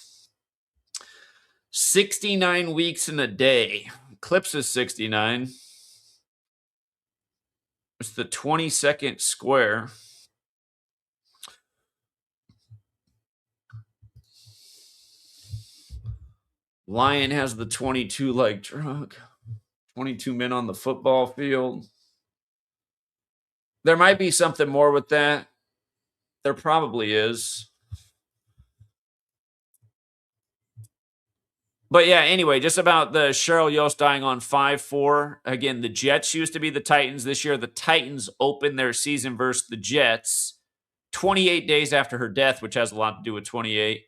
69 weeks in a day. Eclipse is 69. It's the 22nd square. Lion has the 22-leg drug. 22 men on the football field. There might be something more with that. There probably is. But yeah, anyway, just about the Cheryl Yost dying on 5/4. Again, the Jets used to be the Titans. This year, the Titans opened their season versus the Jets 28 days after her death, which has a lot to do with 28.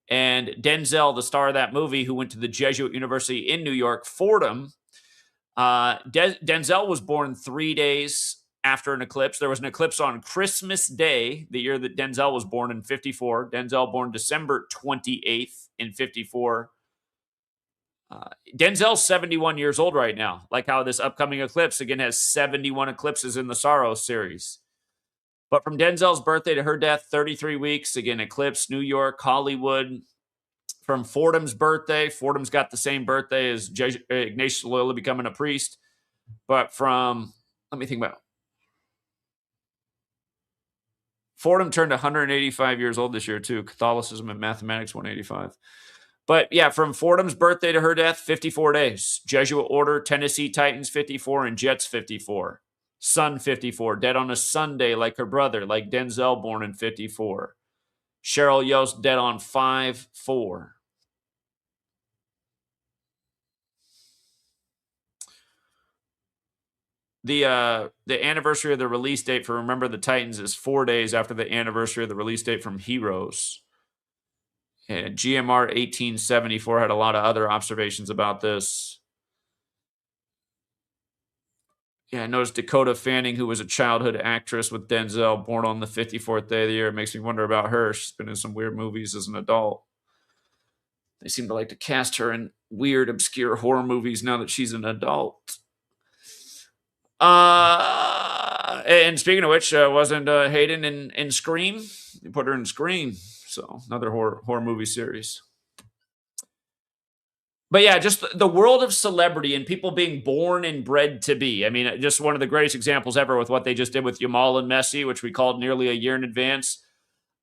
And Denzel, the star of that movie, who went to the Jesuit University in New York, Fordham. Denzel was born 3 days after an eclipse. There was an eclipse on Christmas Day, the year that Denzel was born in 54. Denzel born December 28th in 54. Denzel's 71 years old right now, like how this upcoming eclipse, again, has 71 eclipses in the Sorrow series. But from Denzel's birthday to her death, 33 weeks, again, eclipse, New York, Hollywood. From Fordham's birthday, Fordham's got the same birthday as Ignatius Loyola becoming a priest. But from, let me think about it. Fordham turned 185 years old this year, too. Catholicism and mathematics, 185. But yeah, from Fordham's birthday to her death, 54 days. Jesuit Order, Tennessee Titans, 54, and Jets, 54. Son, 54. Dead on a Sunday like her brother, like Denzel, born in 54. Cheryl Yost, dead on 5/4. The anniversary of the release date for Remember the Titans is 4 days after the anniversary of the release date from Heroes. And GMR 1874 had a lot of other observations about this. Yeah, I noticed Dakota Fanning, who was a childhood actress with Denzel, born on the 54th day of the year. It makes me wonder about her. She's been in some weird movies as an adult. They seem to like to cast her in weird, obscure horror movies now that she's an adult. And speaking of which, wasn't Hayden in Scream? They put her in Scream, so another horror movie series. But yeah, just the world of celebrity and people being born and bred to be. I mean, just one of the greatest examples ever with what they just did with Yamal and Messi, which we called nearly a year in advance.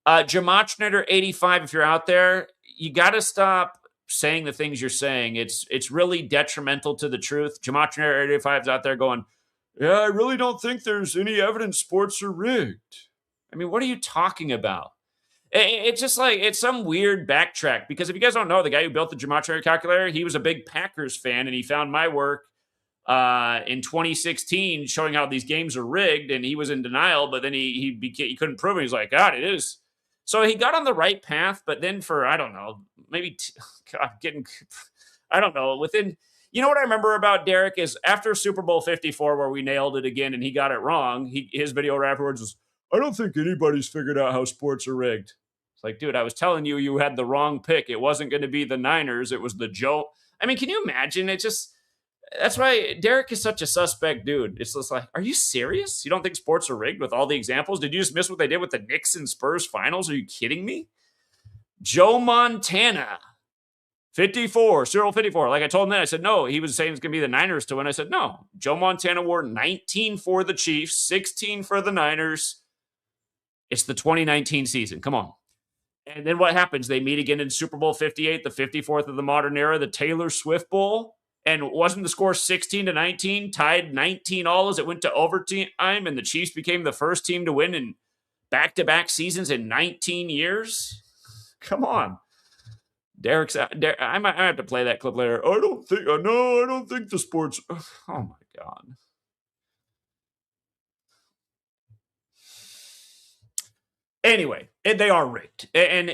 GematriaEffectNews, if you're out there, you got to stop saying the things you're saying. It's really detrimental to the truth. GematriaEffectNews is out there going, yeah, I really don't think there's any evidence sports are rigged. I mean, what are you talking about? It's just like, it's some weird backtrack, because if you guys don't know, the guy who built the Gematria calculator, he was a big Packers fan, and he found my work in 2016 showing how these games are rigged, and he was in denial, but then he couldn't prove it. He's like, God, it is. So he got on the right path, but then for, I don't know, maybe, I don't know, within, you know what I remember about Derek is after Super Bowl 54, where we nailed it again and he got it wrong, his video afterwards was, I don't think anybody's figured out how sports are rigged. It's like, dude, I was telling you, you had the wrong pick. It wasn't going to be the Niners. It was the Joe. I mean, can you imagine? That's why Derek is such a suspect dude. It's just like, are you serious? You don't think sports are rigged with all the examples? Did you just miss what they did with the Knicks and Spurs finals? Are you kidding me? Joe Montana, 54, Cyril 54. Like I told him that, I said, no, he was saying it's going to be the Niners to win. I said, no, Joe Montana wore 19 for the Chiefs, 16 for the Niners. It's the 2019 season. Come on. And then what happens? They meet again in Super Bowl 58, the 54th of the modern era, the Taylor Swift Bowl. And wasn't the score 16-19, tied 19 all as it went to overtime, and the Chiefs became the first team to win in back-to-back seasons in 19 years? Come on. Derek's out. I might have to play that clip later. I don't think the sports. Oh my God. Anyway, they are rigged. And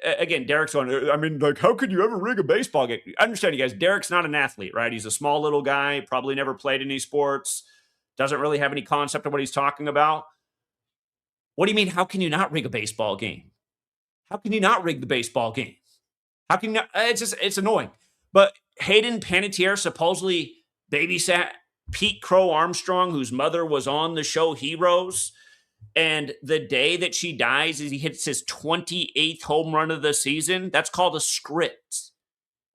again, Derek's on, I mean, like, how could you ever rig a baseball game? I understand, you guys, Derek's not an athlete, right? He's a small little guy, probably never played any sports, doesn't really have any concept of what he's talking about. What do you mean, how can you not rig a baseball game? How can you not rig the baseball game? How can you not? It's annoying. But Hayden Panettiere supposedly babysat Pete Crow Armstrong, whose mother was on the show Heroes. And the day that she dies is he hits his 28th home run of the season. That's called a script.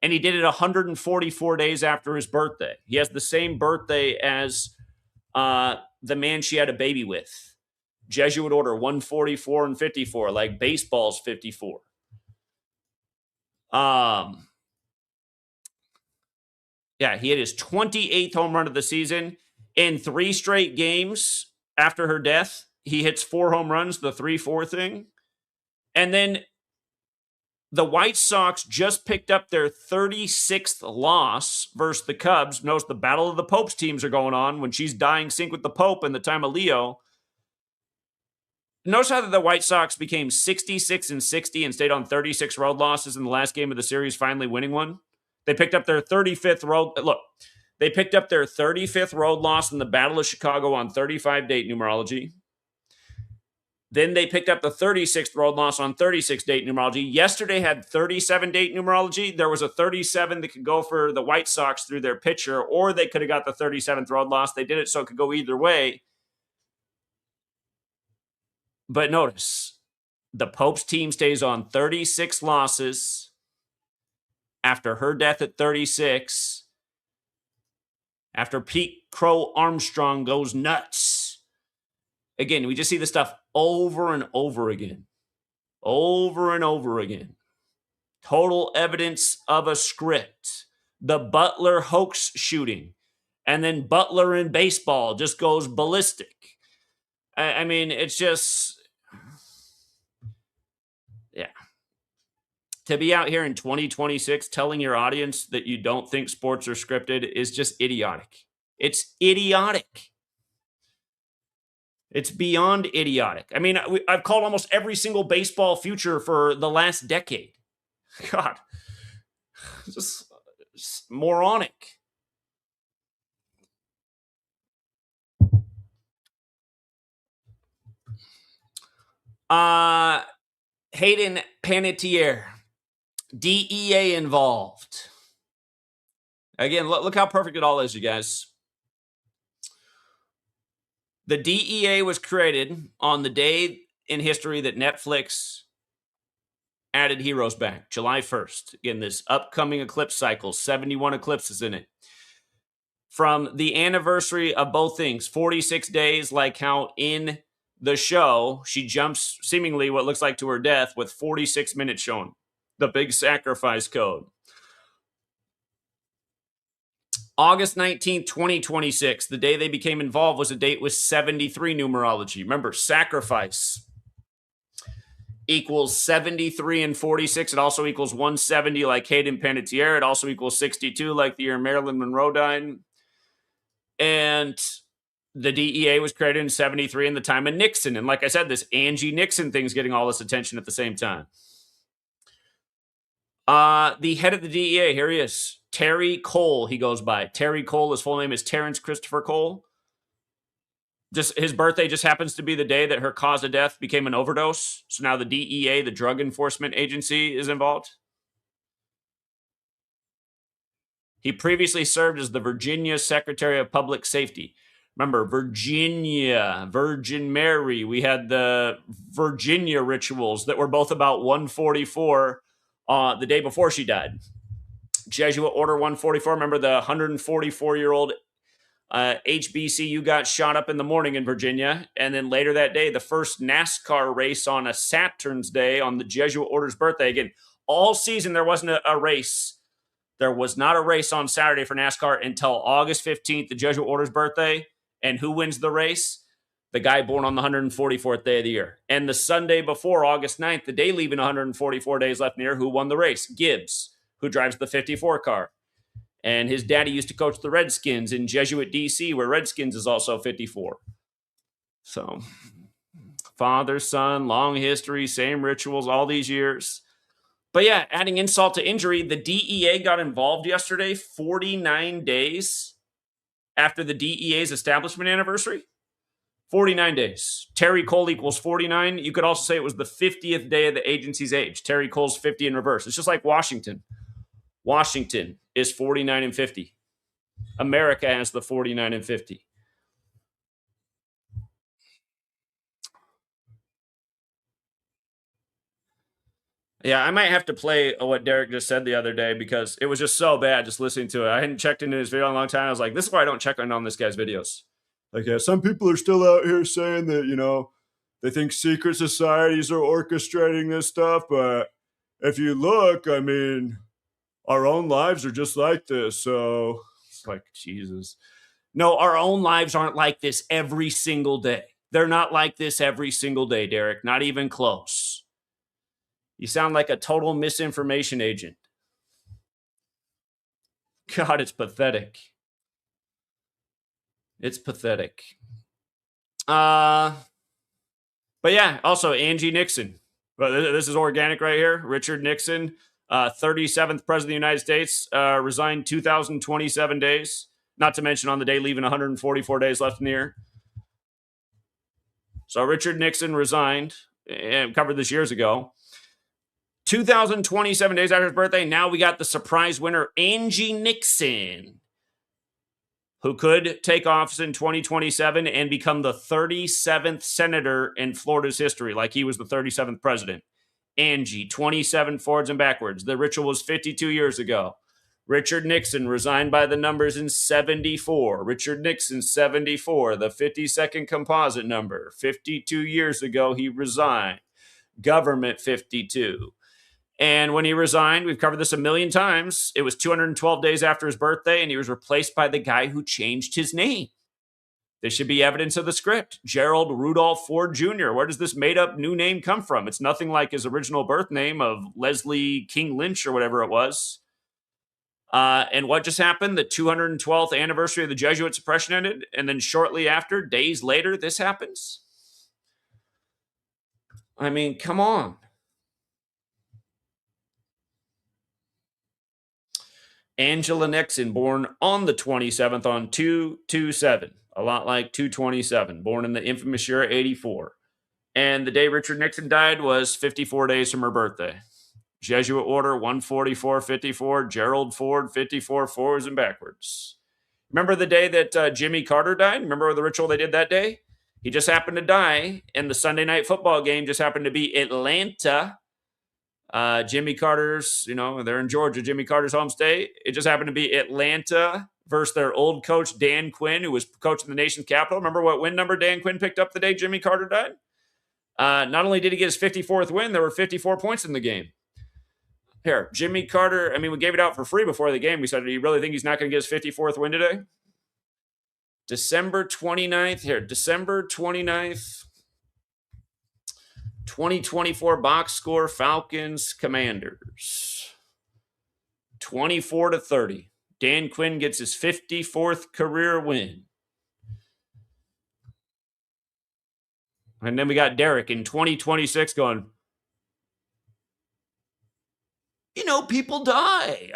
And he did it 144 days after his birthday. He has the same birthday as the man she had a baby with. Jesuit order 144 and 54, like baseball's 54. Yeah, he hit his 28th home run of the season in 3 straight games after her death. He hits 4 home runs, the 3-4 thing. And then the White Sox just picked up their 36th loss versus the Cubs. Notice the Battle of the Popes teams are going on when she's dying sync with the Pope in the time of Leo. Notice how the White Sox became 66-60 and stayed on 36 road losses in the last game of the series, finally winning one. They picked up their 35th road. Look, they picked up their 35th road loss in the Battle of Chicago on 35 date numerology. Then they picked up the 36th road loss on 36 date numerology. Yesterday had 37 date numerology. There was a 37 that could go for the White Sox through their pitcher, or they could have got the 37th road loss. They did it so it could go either way. But notice, the Pope's team stays on 36 losses after her death at 36, after Pete Crow Armstrong goes nuts. Again, we just see this stuff over and over again. Over and over again. Total evidence of a script. The Butler hoax shooting. And then Butler in baseball just goes ballistic. I mean, it's just... Yeah. To be out here in 2026 telling your audience that you don't think sports are scripted is just idiotic. It's idiotic. It's beyond idiotic. I mean, I've called almost every single baseball future for the last decade. God, just moronic. Hayden Panettiere, DEA involved. Again, look how perfect it all is, you guys. The DEA was created on the day in history that Netflix added Heroes back, July 1st. Again, this upcoming eclipse cycle, 71 eclipses in it. From the anniversary of both things, 46 days, like how in the show, she jumps seemingly what looks like to her death with 46 minutes shown. The big sacrifice code. August 19th, 2026, the day they became involved was a date with 73 numerology. Remember, sacrifice equals 73 and 46. It also equals 170 like Hayden Panettiere. It also equals 62 like the year Marilyn Monroe died. And the DEA was created in 73 in the time of Nixon. And like I said, this Angie Nixon thing's getting all this attention at the same time. The head of the DEA, here he is. Terry Cole, he goes by. Terry Cole, his full name is Terrence Christopher Cole. Just his birthday just happens to be the day that her cause of death became an overdose. So now the DEA, the Drug Enforcement Agency, is involved. He previously served as the Virginia Secretary of Public Safety. Remember, Virginia, Virgin Mary. We had the Virginia rituals that were both about 144 the day before she died. Jesuit Order 144. Remember the 144-year-old HBCU got shot up in the morning in Virginia. And then later that day, the first NASCAR race on a Saturn's Day on the Jesuit Order's birthday. Again, all season there wasn't a race. There was not a race on Saturday for NASCAR until August 15th, the Jesuit Order's birthday. And who wins the race? The guy born on the 144th day of the year. And the Sunday before, August 9th, the day leaving 144 days left in the year, who won the race? Gibbs, who drives the 54 car. And his daddy used to coach the Redskins in Jesuit, D.C., where Redskins is also 54. So, father, son, long history, same rituals, all these years. But yeah, adding insult to injury, the DEA got involved yesterday, 49 days after the DEA's establishment anniversary. 49 days. Terry Cole equals 49. You could also say it was the 50th day of the agency's age. Terry Cole's 50 in reverse. It's just like Washington. Washington is 49 and 50. America has the 49 and 50. Yeah, I might have to play what Derek just said the other day because it was just so bad just listening to it. I hadn't checked into his video in a long time. I was like, this is why I don't check on this guy's videos. Like, yeah, some people are still out here saying that, you know, they think secret societies are orchestrating this stuff. But if you look, I mean, our own lives are just like this. So it's like, Jesus. No, our own lives aren't like this every single day. They're not like this every single day, Derek. Not even close. You sound like a total misinformation agent. God, it's pathetic. It's pathetic. But yeah, also Angie Nixon. But this is organic right here. Richard Nixon, 37th president of the United States, resigned 2,027 days. Not to mention on the day leaving 144 days left in the year. So Richard Nixon resigned, and covered this years ago. 2,027 days after his birthday, now we got the surprise winner, Angie Nixon, who could take office in 2027 and become the 37th senator in Florida's history, like he was the 37th president. Angie, 27 forwards and backwards. The ritual was 52 years ago. Richard Nixon resigned by the numbers in 74. Richard Nixon, 74, the 52nd composite number. 52 years ago, he resigned. Government, 52. And when he resigned, we've covered this a million times, it was 212 days after his birthday, and he was replaced by the guy who changed his name. This should be evidence of the script. Gerald Rudolph Ford Jr. Where does this made-up new name come from? It's nothing like his original birth name of Leslie King Lynch or whatever it was. And what just happened? The 212th anniversary of the Jesuit suppression ended, and then shortly after, days later, this happens? I mean, come on. Angela Nixon, born on the 27th on 2/27, a lot like 2/27, born in the infamous year 84. And the day Richard Nixon died was 54 days from her birthday. Jesuit order 14454, Gerald Ford 54 forwards and backwards. Remember the day that Jimmy Carter died? Remember the ritual they did that day? He just happened to die, and the Sunday night football game just happened to be Atlanta. Jimmy Carter's, they're in Georgia, Jimmy Carter's home state. It just happened to be Atlanta versus their old coach, Dan Quinn, who was coaching the nation's capital. Remember what win number Dan Quinn picked up the day Jimmy Carter died? Not only did he get his 54th win, there were 54 points in the game. Here, Jimmy Carter, we gave it out for free before the game. We said, do you really think he's not going to get his 54th win today? December 29th, 2024 box score, Falcons, Commanders. 24-30. Dan Quinn gets his 54th career win. And then we got Derek in 2026 going, people die.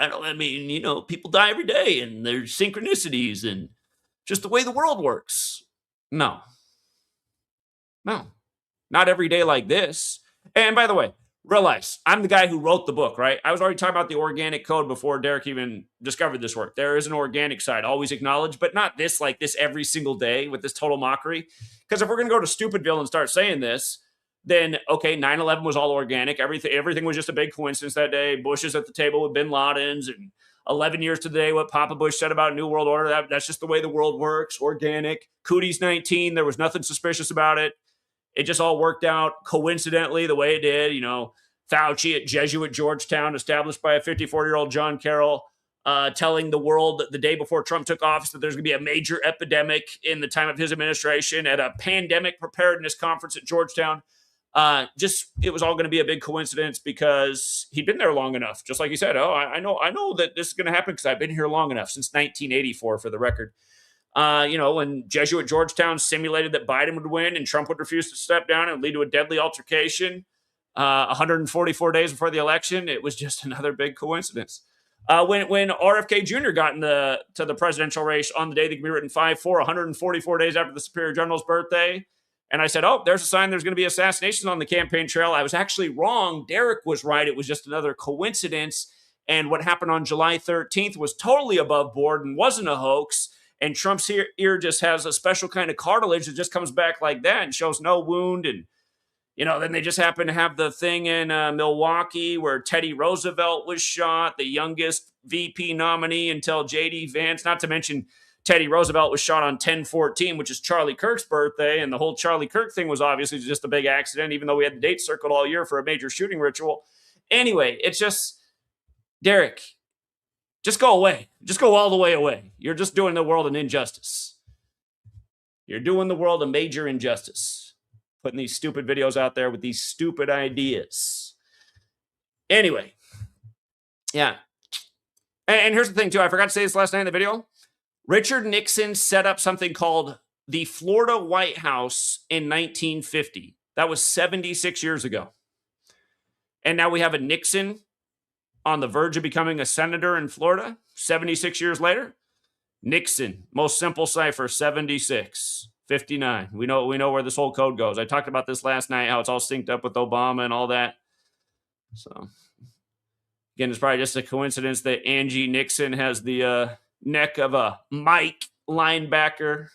People die every day, and there's synchronicities and just the way the world works. No. Not every day like this. And by the way, realize I'm the guy who wrote the book, right? I was already talking about the organic code before Derek even discovered this work. There is an organic side, always acknowledged, but not this like this every single day with this total mockery. Because if we're going to go to Stupidville and start saying this, then, okay, 9/11 was all organic. Everything was just a big coincidence that day. Bush is at the table with bin Laden's, and 11 years to the day what Papa Bush said about New World Order. That's just the way the world works, organic. Cooties 19, there was nothing suspicious about it. It just all worked out coincidentally the way it did. Fauci at Jesuit Georgetown, established by a 54-year-old John Carroll, telling the world the day before Trump took office that there's going to be a major epidemic in the time of his administration at a pandemic preparedness conference at Georgetown. It was all going to be a big coincidence because he'd been there long enough. Just like he said, I know that this is going to happen because I've been here long enough, since 1984 for the record. When Jesuit Georgetown simulated that Biden would win and Trump would refuse to step down and lead to a deadly altercation 144 days before the election, it was just another big coincidence. When RFK Jr. got to the presidential race on the day that can be written 5-4, 144 days after the Superior General's birthday, and I said, there's a sign there's going to be assassinations on the campaign trail. I was actually wrong. Derek was right. It was just another coincidence. And what happened on July 13th was totally above board and wasn't a hoax. And Trump's ear just has a special kind of cartilage that just comes back like that and shows no wound. And, then they just happen to have the thing in Milwaukee where Teddy Roosevelt was shot, the youngest VP nominee until J.D. Vance, not to mention Teddy Roosevelt was shot on 10/14, which is Charlie Kirk's birthday. And the whole Charlie Kirk thing was obviously just a big accident, even though we had the date circled all year for a major shooting ritual. Anyway, it's just, Derek, just go away. Just go all the way away. You're just doing the world an injustice. You're doing the world a major injustice. Putting these stupid videos out there with these stupid ideas. Anyway. Yeah. And here's the thing, too. I forgot to say this last night in the video. Richard Nixon set up something called the Florida White House in 1950. That was 76 years ago. And now we have a Nixon on the verge of becoming a senator in Florida 76 years later. Nixon, most simple cipher, 76, 59. We know where this whole code goes. I talked about this last night, how it's all synced up with Obama and all that. So, again, it's probably just a coincidence that Angie Nixon has the neck of a Mike linebacker.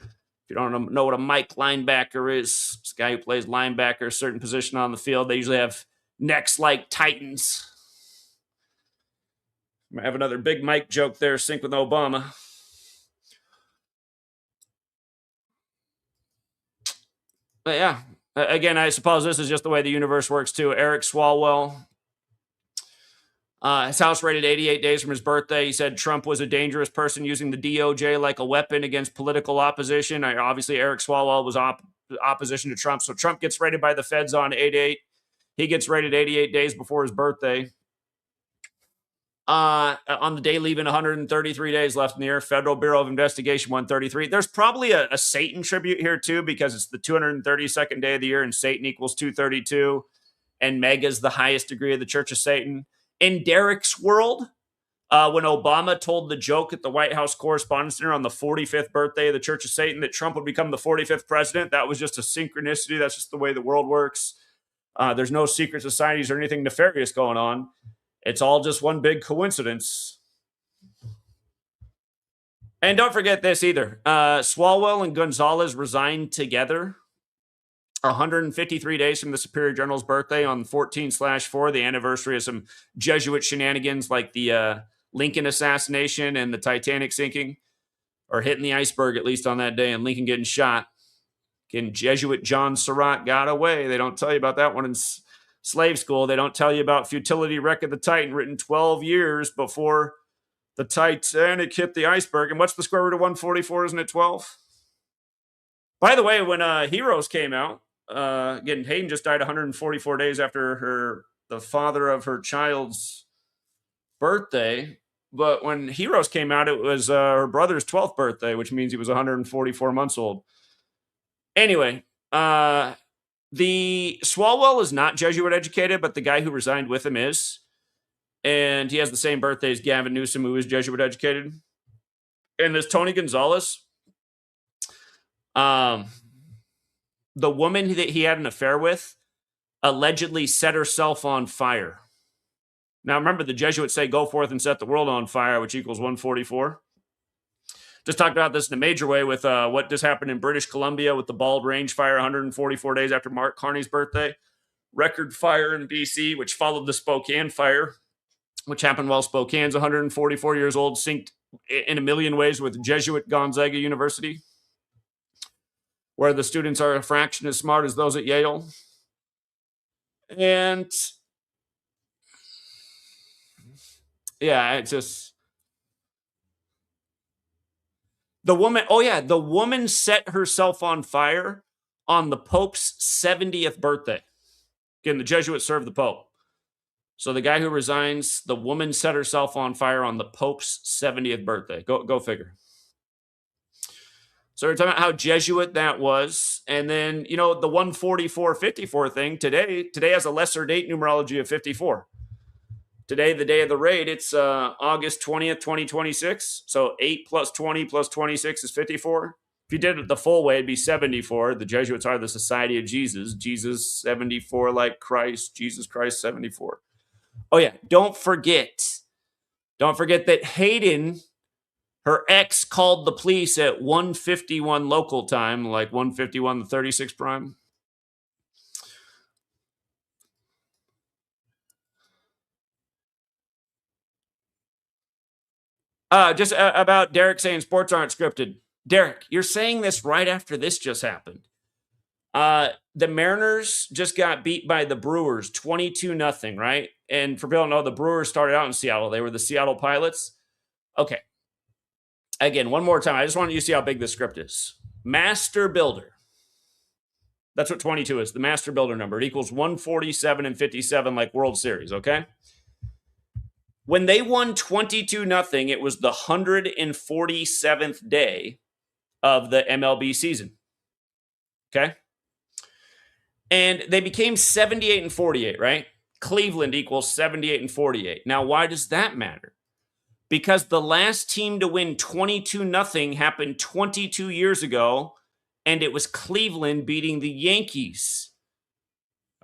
If you don't know what a Mike linebacker is, it's a guy who plays linebacker, a certain position on the field. They usually have necks like Titans. I have another big Mike joke there, sync with Obama. But yeah, again, I suppose this is just the way the universe works too. Eric Swalwell, his house raided 88 days from his birthday. He said Trump was a dangerous person using the DOJ like a weapon against political opposition. Obviously, Eric Swalwell was opposition to Trump. So Trump gets raided by the feds on 8/8. He gets raided 88 days before his birthday. On the day leaving 133 days left in the year, Federal Bureau of Investigation 133. There's probably a Satan tribute here too, because it's the 232nd day of the year and Satan equals 232 and Mega's the highest degree of the Church of Satan. In Derek's world, when Obama told the joke at the White House Correspondents' Dinner on the 45th birthday of the Church of Satan that Trump would become the 45th president, that was just a synchronicity. That's just the way the world works. There's no secret societies or anything nefarious going on. It's all just one big coincidence. And don't forget this either. Swalwell and Gonzalez resigned together 153 days from the Superior General's birthday on 14/4, the anniversary of some Jesuit shenanigans like the Lincoln assassination and the Titanic sinking, or hitting the iceberg at least on that day, and Lincoln getting shot. Again, Jesuit John Surratt got away. They don't tell you about that one in slave school. They don't tell you about Futility Wreck of the Titan, written 12 years before the Titanic hit the iceberg. And what's the square root of 144? Isn't it 12? By the way, when Heroes came out, again, Hayden just died 144 days after the father of her child's birthday. But when Heroes came out, it was her brother's 12th birthday, which means he was 144 months old. Anyway, the Swalwell is not Jesuit educated, but the guy who resigned with him is. And he has the same birthday as Gavin Newsom, who is Jesuit educated. And this Tony Gonzalez, the woman that he had an affair with allegedly set herself on fire. Now, remember, the Jesuits say, go forth and set the world on fire, which equals 144. Just talked about this in a major way with what just happened in British Columbia with the Bald Range fire 144 days after Mark Carney's birthday. Record fire in BC, which followed the Spokane fire, which happened while Spokane's 144 years old, synced in a million ways with Jesuit Gonzaga University, where the students are a fraction as smart as those at Yale. And yeah, it's just the woman set herself on fire on the Pope's 70th birthday. Again, the Jesuits served the Pope. So the guy who resigns, the woman set herself on fire on the Pope's 70th birthday. Go figure. So we're talking about how Jesuit that was. And then, the 144-54 thing, today has a lesser date numerology of 54. Today, the day of the raid, it's August 20th, 2026. So 8 plus 20 plus 26 is 54. If you did it the full way, it'd be 74. The Jesuits are the Society of Jesus. Jesus 74 like Christ. Jesus Christ 74. Oh, yeah. Don't forget that Hayden, her ex, called the police at 1:51 local time, like 1:51 the 36 prime. Just about Derek saying sports aren't scripted. Derek, you're saying this right after this just happened. The Mariners just got beat by the Brewers 22-0, right? And for people who don't know, the Brewers started out in Seattle. They were the Seattle Pilots. Okay. Again, one more time. I just want you to see how big this script is. Master Builder. That's what 22 is, the Master Builder number. It equals 147 and 57 like World Series, okay? When they won 22-0, it was the 147th day of the MLB season. Okay? And they became 78 and 48, right? Cleveland equals 78 and 48. Now, why does that matter? Because the last team to win 22-0 happened 22 years ago, and it was Cleveland beating the Yankees.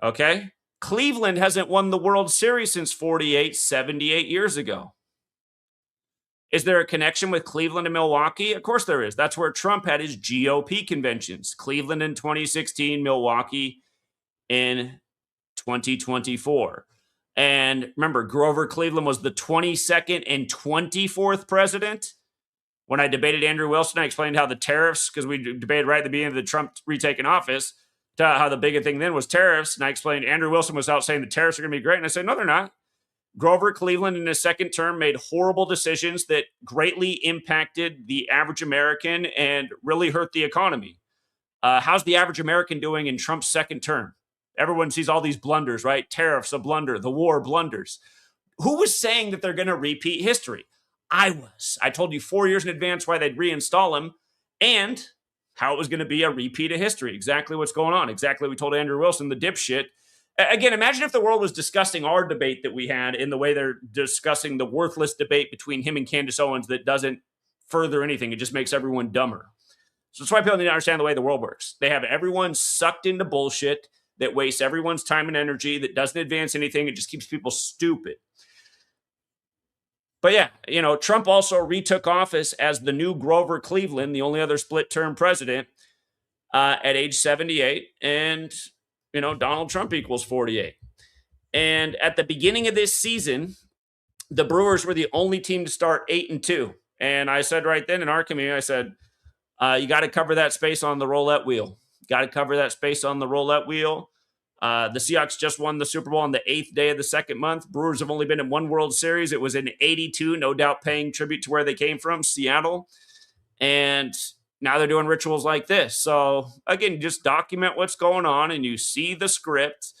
Okay? Cleveland hasn't won the World Series since 78 years ago. Is there a connection with Cleveland and Milwaukee? Of course there is. That's where Trump had his GOP conventions. Cleveland in 2016, Milwaukee in 2024. And remember, Grover Cleveland was the 22nd and 24th president. When I debated Andrew Wilson, I explained how the tariffs, because we debated right at the beginning of the Trump retaking office, how the big thing then was tariffs. And I explained Andrew Wilson was out saying the tariffs are going to be great. And I said, no, they're not. Grover Cleveland in his second term made horrible decisions that greatly impacted the average American and really hurt the economy. How's the average American doing in Trump's second term? Everyone sees all these blunders, right? Tariffs, a blunder. The war, blunders. Who was saying that they're going to repeat history? I was. I told you 4 years in advance why they'd reinstall him and how it was going to be a repeat of history. Exactly what's going on. Exactly what we told Andrew Wilson, the dipshit. Again, imagine if the world was discussing our debate that we had in the way they're discussing the worthless debate between him and Candace Owens that doesn't further anything. It just makes everyone dumber. So that's why people need to understand the way the world works. They have everyone sucked into bullshit. that wastes everyone's time and energy, that doesn't advance anything. It just keeps people stupid. But yeah, Trump also retook office as the new Grover Cleveland, the only other split-term president, at age 78. And, Donald Trump equals 48. And at the beginning of this season, the Brewers were the only team to start 8-2. And I said right then in our community, I said, you got to cover that space on the roulette wheel. Got to cover that space on the roulette wheel. The Seahawks just won the Super Bowl on the 8th day of the second month. Brewers have only been in one World Series. It was in 82, no doubt paying tribute to where they came from, Seattle. And now they're doing rituals like this. So, again, just document what's going on, and you see the script.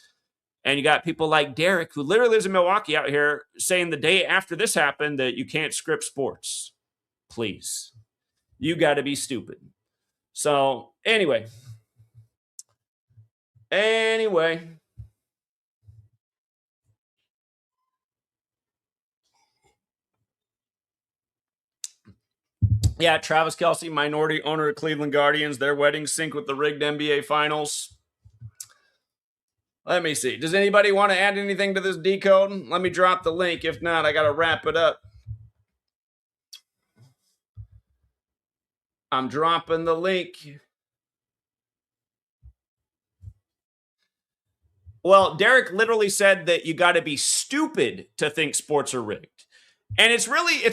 And you got people like Derek, who literally lives in Milwaukee, out here saying the day after this happened that you can't script sports. Please. You got to be stupid. So, anyway. Yeah, Travis Kelce, minority owner of Cleveland Guardians. Their wedding sync with the rigged NBA Finals. Let me see. Does anybody want to add anything to this decode? Let me drop the link. If not, I got to wrap it up. I'm dropping the link. Well, Derek literally said that you got to be stupid to think sports are rigged. And it's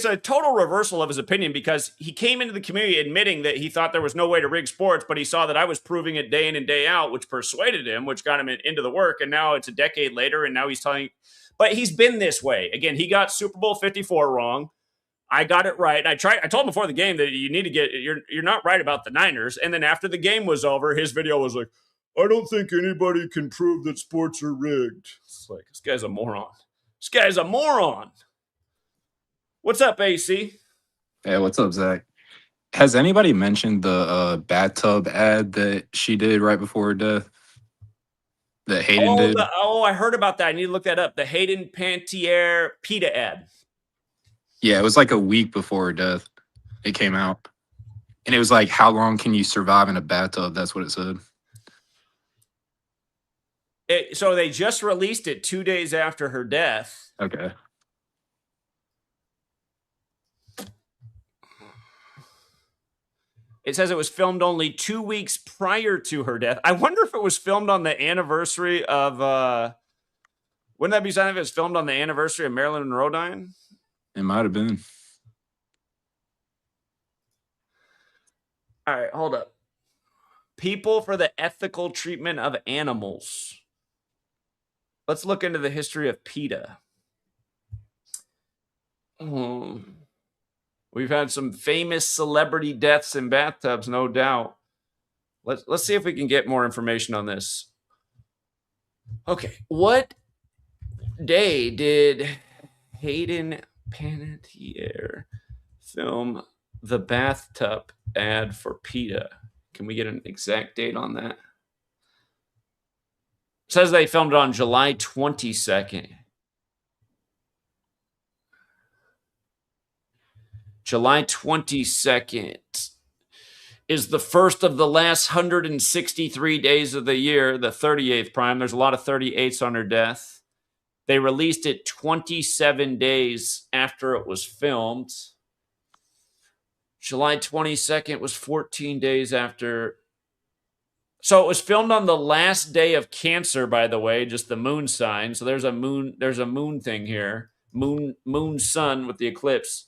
a total reversal of his opinion, because he came into the community admitting that he thought there was no way to rig sports, but he saw that I was proving it day in and day out, which persuaded him, which got him into the work. And now it's a decade later, and now he's telling, but he's been this way. Again, he got Super Bowl 54 wrong. I got it right. I told him before the game that you need to you're not right about the Niners. And then after the game was over, his video was like, I don't think anybody can prove that sports are rigged. It's like, this guy's a moron. What's up, AC? Hey, what's up, Zach? Has anybody mentioned the bathtub ad that she did right before her death? That Hayden did? I heard about that. I need to look that up. The Hayden Panettiere PETA ad. Yeah, it was like a week before her death. It came out. And it was like, how long can you survive in a bathtub? That's what it said. So they just released it 2 days after her death. Okay. It says it was filmed only 2 weeks prior to her death. I wonder if it was filmed on the anniversary of, wouldn't that be something if it was filmed on the anniversary of Marilyn Monroe dying? It might have been. All right, hold up. People for the ethical treatment of animals. Let's look into the history of PETA. We've had some famous celebrity deaths in bathtubs, no doubt. Let's see if we can get more information on this. Okay, what day did Hayden Panettiere film the bathtub ad for PETA? Can we get an exact date on that? It says they filmed it on July 22nd. July 22nd is the first of the last 163 days of the year, the 38th prime. There's a lot of 38s on her death. They released it 27 days after it was filmed. July 22nd was 14 days after. So it was filmed on the last day of Cancer, by the way, just the moon sign. So there's a moon thing here. Moon sun with the eclipse.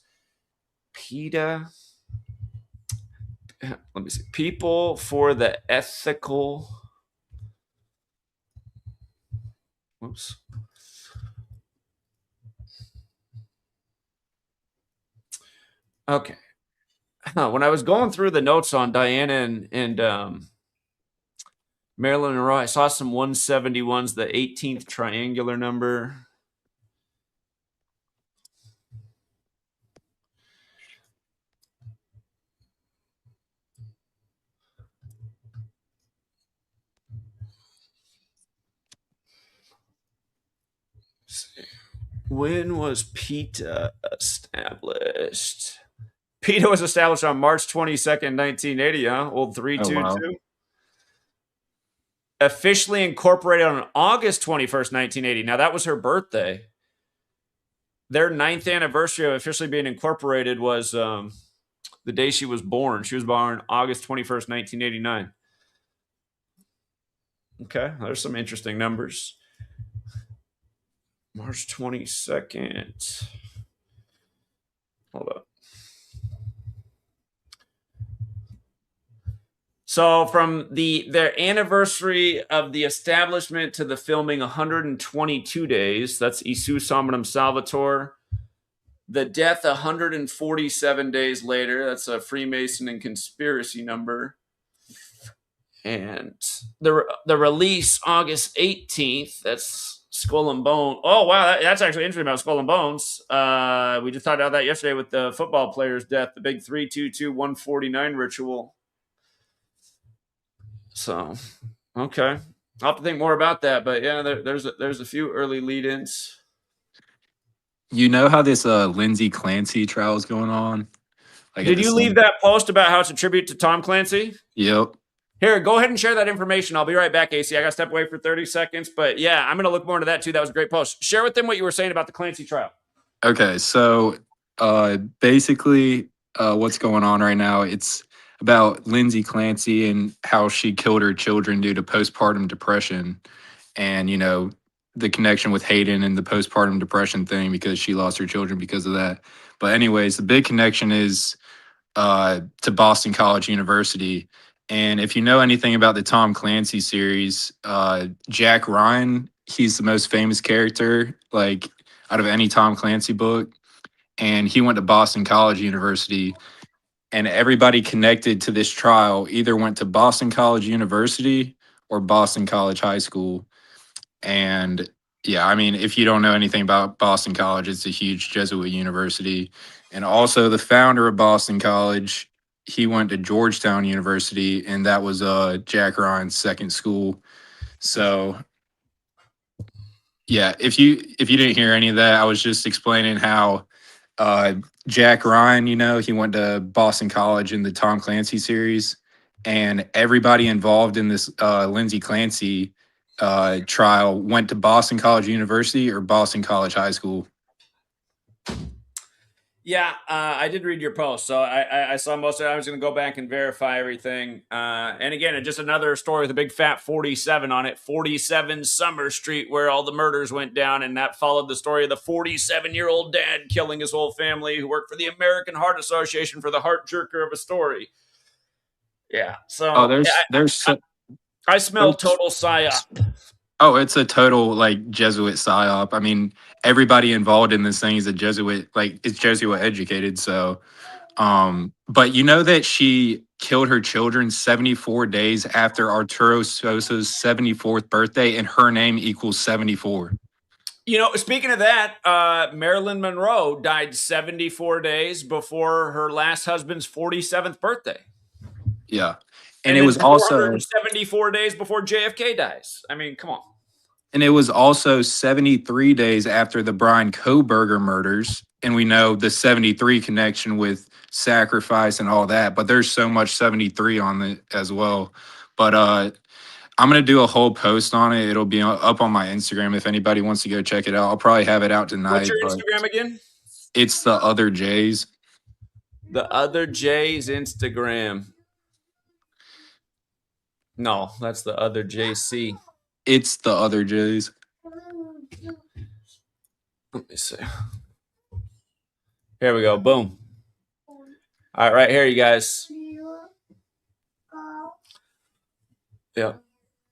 PETA. Let me see. People for the ethical. Whoops. Okay. When I was going through the notes on Diana and Marilyn Monroe, I saw some 171s, the 18th triangular number. When was PETA established? PETA was established on March 22nd, 1980, huh? Old 322. officially incorporated on August 21st, 1980. Now, that was her birthday. Their 9th anniversary of officially being incorporated was the day she was born. She was born August 21st, 1989. Okay, there's some interesting numbers. March 22nd. Hold up. So from their anniversary of the establishment to the filming, 122 days. That's Isu Salmanum Salvatore. The death, 147 days later. That's a Freemason and conspiracy number. And the release, August 18th. That's Skull and Bone. Oh, wow. That's actually interesting about Skull and Bones. We just talked about that yesterday with the football player's death, the big 3-2-2-149 ritual. So, okay. I'll have to think more about that. But yeah, there's a few early lead-ins. You know how this Lindsay Clancy trial is going on? Like Did you leave that post about how it's a tribute to Tom Clancy? Yep. Here, go ahead and share that information. I'll be right back, AC. I got to step away for 30 seconds. But yeah, I'm going to look more into that too. That was a great post. Share with them what you were saying about the Clancy trial. Okay, so basically what's going on right now, it's about Lindsay Clancy and how she killed her children due to postpartum depression. And, you know, the connection with Hayden and the postpartum depression thing because she lost her children because of that. But anyways, the big connection is to Boston College University. And if you know anything about the Tom Clancy series, Jack Ryan, he's the most famous character, like out of any Tom Clancy book. And he went to Boston College University. And everybody connected to this trial either went to Boston College University or Boston College High School. And yeah, I mean, if you don't know anything about Boston College, it's a huge Jesuit university. And also the founder of Boston College, he went to Georgetown University, and that was Jack Ryan's second school. So yeah, if you didn't hear any of that, I was just explaining how Jack Ryan, you know, he went to Boston College in the Tom Clancy series, and everybody involved in this Lindsay Clancy trial went to Boston College University or Boston College High School. Yeah, I did read your post, so I saw most of it. I was going to go back and verify everything. And again, just another story with a big fat 47 on it, 47 Summer Street, where all the murders went down, and that followed the story of the 47-year-old dad killing his whole family who worked for the American Heart Association for the heart jerker of a story. Yeah, so I smell total psyop. Oh, it's a total like Jesuit psyop. I mean, everybody involved in this thing is a Jesuit, like it's Jesuit educated. So, but you know that she killed her children 74 days after Arturo Sosa's 74th birthday, and her name equals 74. You know, speaking of that, Marilyn Monroe died 74 days before her last husband's 47th birthday. Yeah. And it was also 74 days before JFK dies. I mean, come on. And it was also 73 days after the Brian Kohberger murders. And we know the 73 connection with sacrifice and all that. But there's so much 73 on it as well. But I'm going to do a whole post on it. It'll be up on my Instagram if anybody wants to go check it out. I'll probably have it out tonight. What's your Instagram again? It's The Other Jays. The Other Jays Instagram. No, that's The Other JC. It's The Other Jays. Let me see. Here we go. Boom. All right, right here, you guys. Yep.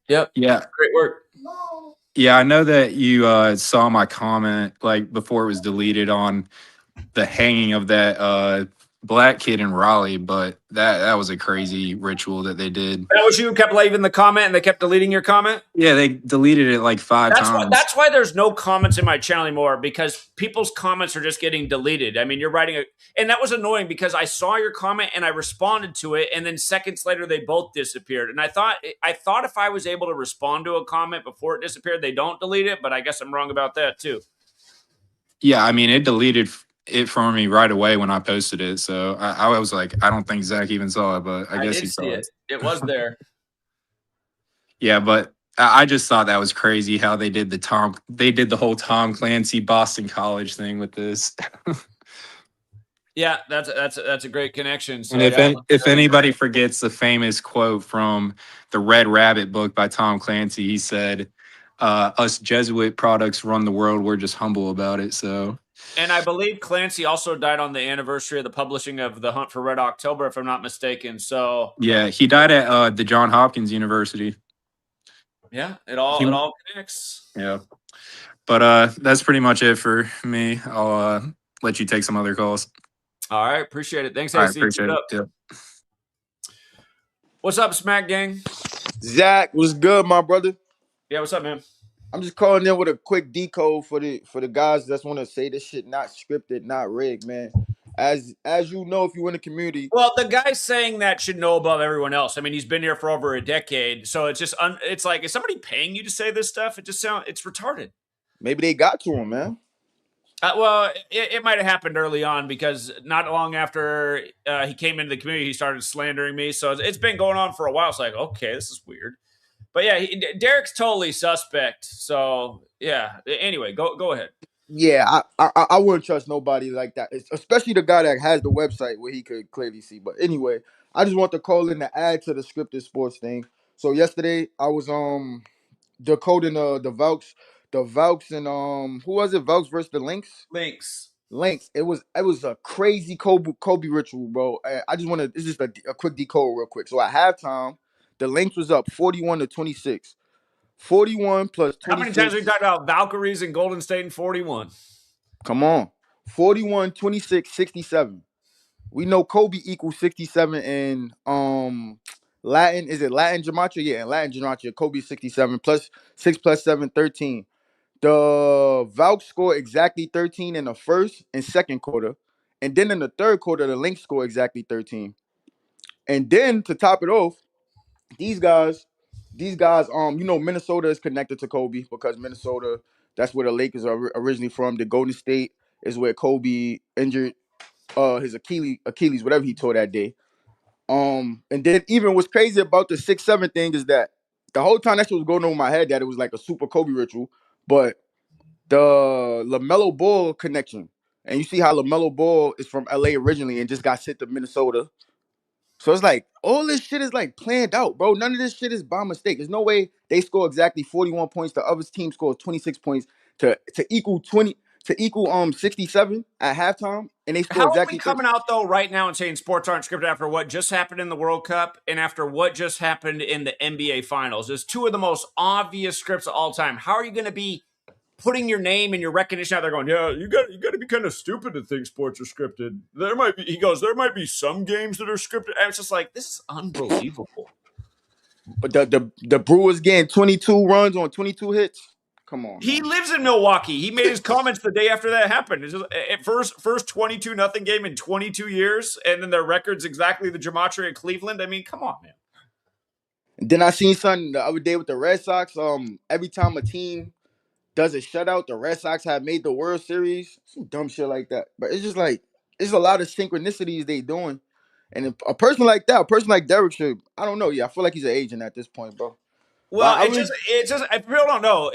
Yeah. Great work. Yeah, I know that you saw my comment like before it was deleted on the hanging of that black kid in Raleigh, but that was a crazy ritual that they did. That was you who kept leaving the comment and they kept deleting your comment? Yeah, they deleted it like 5 times. That's why there's no comments in my channel anymore, because people's comments are just getting deleted. I mean, you're writing and that was annoying because I saw your comment and I responded to it, and then seconds later they both disappeared. And I thought if I was able to respond to a comment before it disappeared, they don't delete it, but I guess I'm wrong about that too. Yeah, I mean, it deleted it for me right away when I posted it. So I was like, I don't think Zach even saw it, but I guess he saw it. It was there. Yeah, but I just thought that was crazy how they did the whole Tom Clancy Boston College thing with this. Yeah, that's a great connection. And So yeah, if anybody forgets the famous quote from the Red Rabbit book by Tom Clancy, he said, "Us Jesuit products run the world. We're just humble about it." So and I believe Clancy also died on the anniversary of the publishing of The Hunt for Red October, if I'm not mistaken. So yeah, he died at the John Hopkins University. yeah, it He, all connects. yeah, but that's pretty much it for me. I'll let you take some other calls. All right, appreciate it. Thanks, All right, AC. Keep appreciate it it. up. Yeah. What's up, Smack Gang? Zach, what's good, my brother? Yeah, what's up, man? I'm just calling in with a quick decode for the guys that want to say this shit not scripted, not rigged, man. As you know, if you in the community, Well, the guy saying that should know above everyone else. I mean, he's been here for over a decade, so it's just it's like, is somebody paying you to say this stuff? It just it's retarded. maybe they got to him, man. Well, it might have happened early on because not long after he came into the community, he started slandering me. So it's been going on for a while. It's like, okay, this is weird. But yeah, Derek's totally suspect. So yeah. Anyway, go ahead. Yeah, I wouldn't trust nobody like that, especially the guy that has the website where he could clearly see. But anyway, I just want to call in to add to the scripted sports thing. So yesterday I was decoding the Vouks and who was it? Vouks versus the Lynx. Links. Lynx. It was a crazy Kobe ritual, bro. I just want to. It's just a quick decode real quick. So at halftime, the Lynx was up 41-26. 41 plus How many times 26. have we talked about Valkyries and Golden State in 41? Come on. 41, 26, 67. We know Kobe equals 67 in Latin. Is it Latin gematria? Yeah, in Latin gematria, Kobe 67 plus 6 plus 7, 13. The Valk scored exactly 13 in the first and second quarter. And then in the third quarter, the Lynx scored exactly 13. And then to top it off, these guys, Minnesota is connected to Kobe because Minnesota, that's where the Lakers are originally from. The Golden State is where Kobe injured his Achilles, whatever he tore that day. And then even what's crazy about the 6-7 thing is that the whole time that shit was going over my head that it was like a super Kobe ritual, but the LaMelo Ball connection. And you see how LaMelo Ball is from LA originally and just got sent to Minnesota. So it's like all this shit is like planned out, bro. None of this shit is by mistake. There's no way they score exactly 41 points. The other team scores 26 points to equal 67 at halftime, and they score How are we exactly 30. coming out though right now and saying sports aren't scripted after what just happened in the World Cup and after what just happened in the NBA Finals? It's two of the most obvious scripts of all time. How are you going to be putting your name and your recognition out there going, yeah, you got to be kind of stupid to think sports are scripted. There might be, he goes, there might be some games that are scripted. And it's just like, this is unbelievable. But the Brewers getting 22 runs on 22 hits. Come on, He man. lives in Milwaukee. He made his comments the day after that happened. It's just, at first 22-0 game in 22 years, and then their record's exactly the Gematria in Cleveland. I mean, come on, man. And then I seen something the other day with the Red Sox. Every time a team does a shutout, the Red Sox have made the World Series. Some dumb shit like that. But it's just like it's a lot of synchronicities they doing. And a person like that, a person like Derek should, I don't know. Yeah, I feel like he's an agent at this point, bro. Well, But I really, it's just, if people don't know,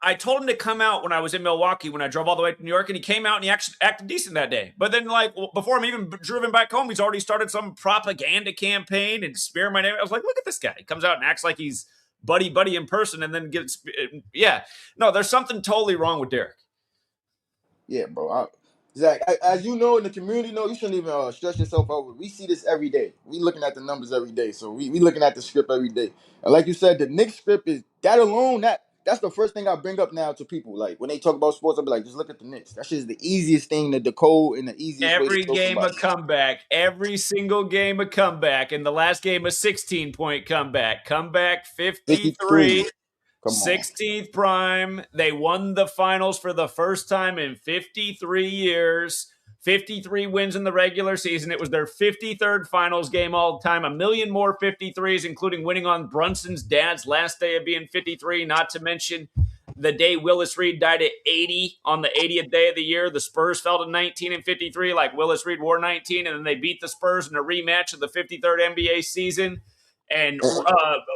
I told him to come out when I was in Milwaukee, when I drove all the way to New York, and he came out and he actually acted decent that day. But then, like, before I'm even driven back home, he's already started some propaganda campaign and smear my name. I was like, look at this guy. He comes out and acts like he's buddy in person and then gets, yeah. No, there's something totally wrong with Derek. yeah, bro. Zach, as you know in the community, you shouldn't even stress yourself over. We see this every day. We looking at the numbers every day, so we looking at the script every day. And like you said, the Knicks script is that alone. That's the first thing I bring up now to people. Like when they talk about sports, I'll be like, just look at the Knicks. That shit is the easiest thing to decode and the easiest way to Every show game a somebody. comeback. Every single game a comeback. And the last game a 16-point comeback. Comeback 53. 53. Come on. 16th prime. They won the finals for the first time in 53 years. 53 wins in the regular season. It was their 53rd finals game all time. A million more 53s, including winning on Brunson's dad's last day of being 53, not to mention the day Willis Reed died at 80 on the 80th day of the year. The Spurs fell to 19 and 53, like Willis Reed wore 19, and then they beat the Spurs in a rematch of the 53rd NBA season. And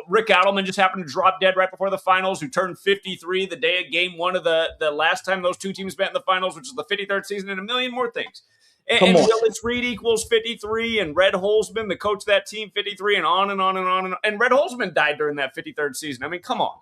Rick Adelman just happened to drop dead right before the finals, who turned 53 the day of game one of the last time those two teams met in the finals, which is the 53rd season, and a million more things. And Willis Reed equals 53, and Red Holzman, the coach of that team, 53, and on and on and on. And Red Holzman died during that 53rd season. I mean, come on.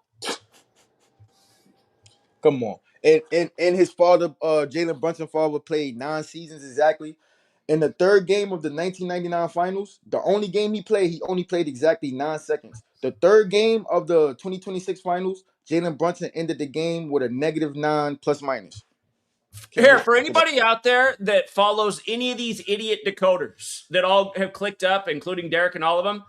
Come on. And his father, Jalen Brunson's father, played 9 seasons exactly. In the third game of the 1999 finals, the only game he only played exactly 9 seconds. The third game of the 2026 finals, Jalen Brunson ended the game with a -9 plus minus. Here, for anybody out there that follows any of these idiot decoders that all have clicked up, including Derek and all of them,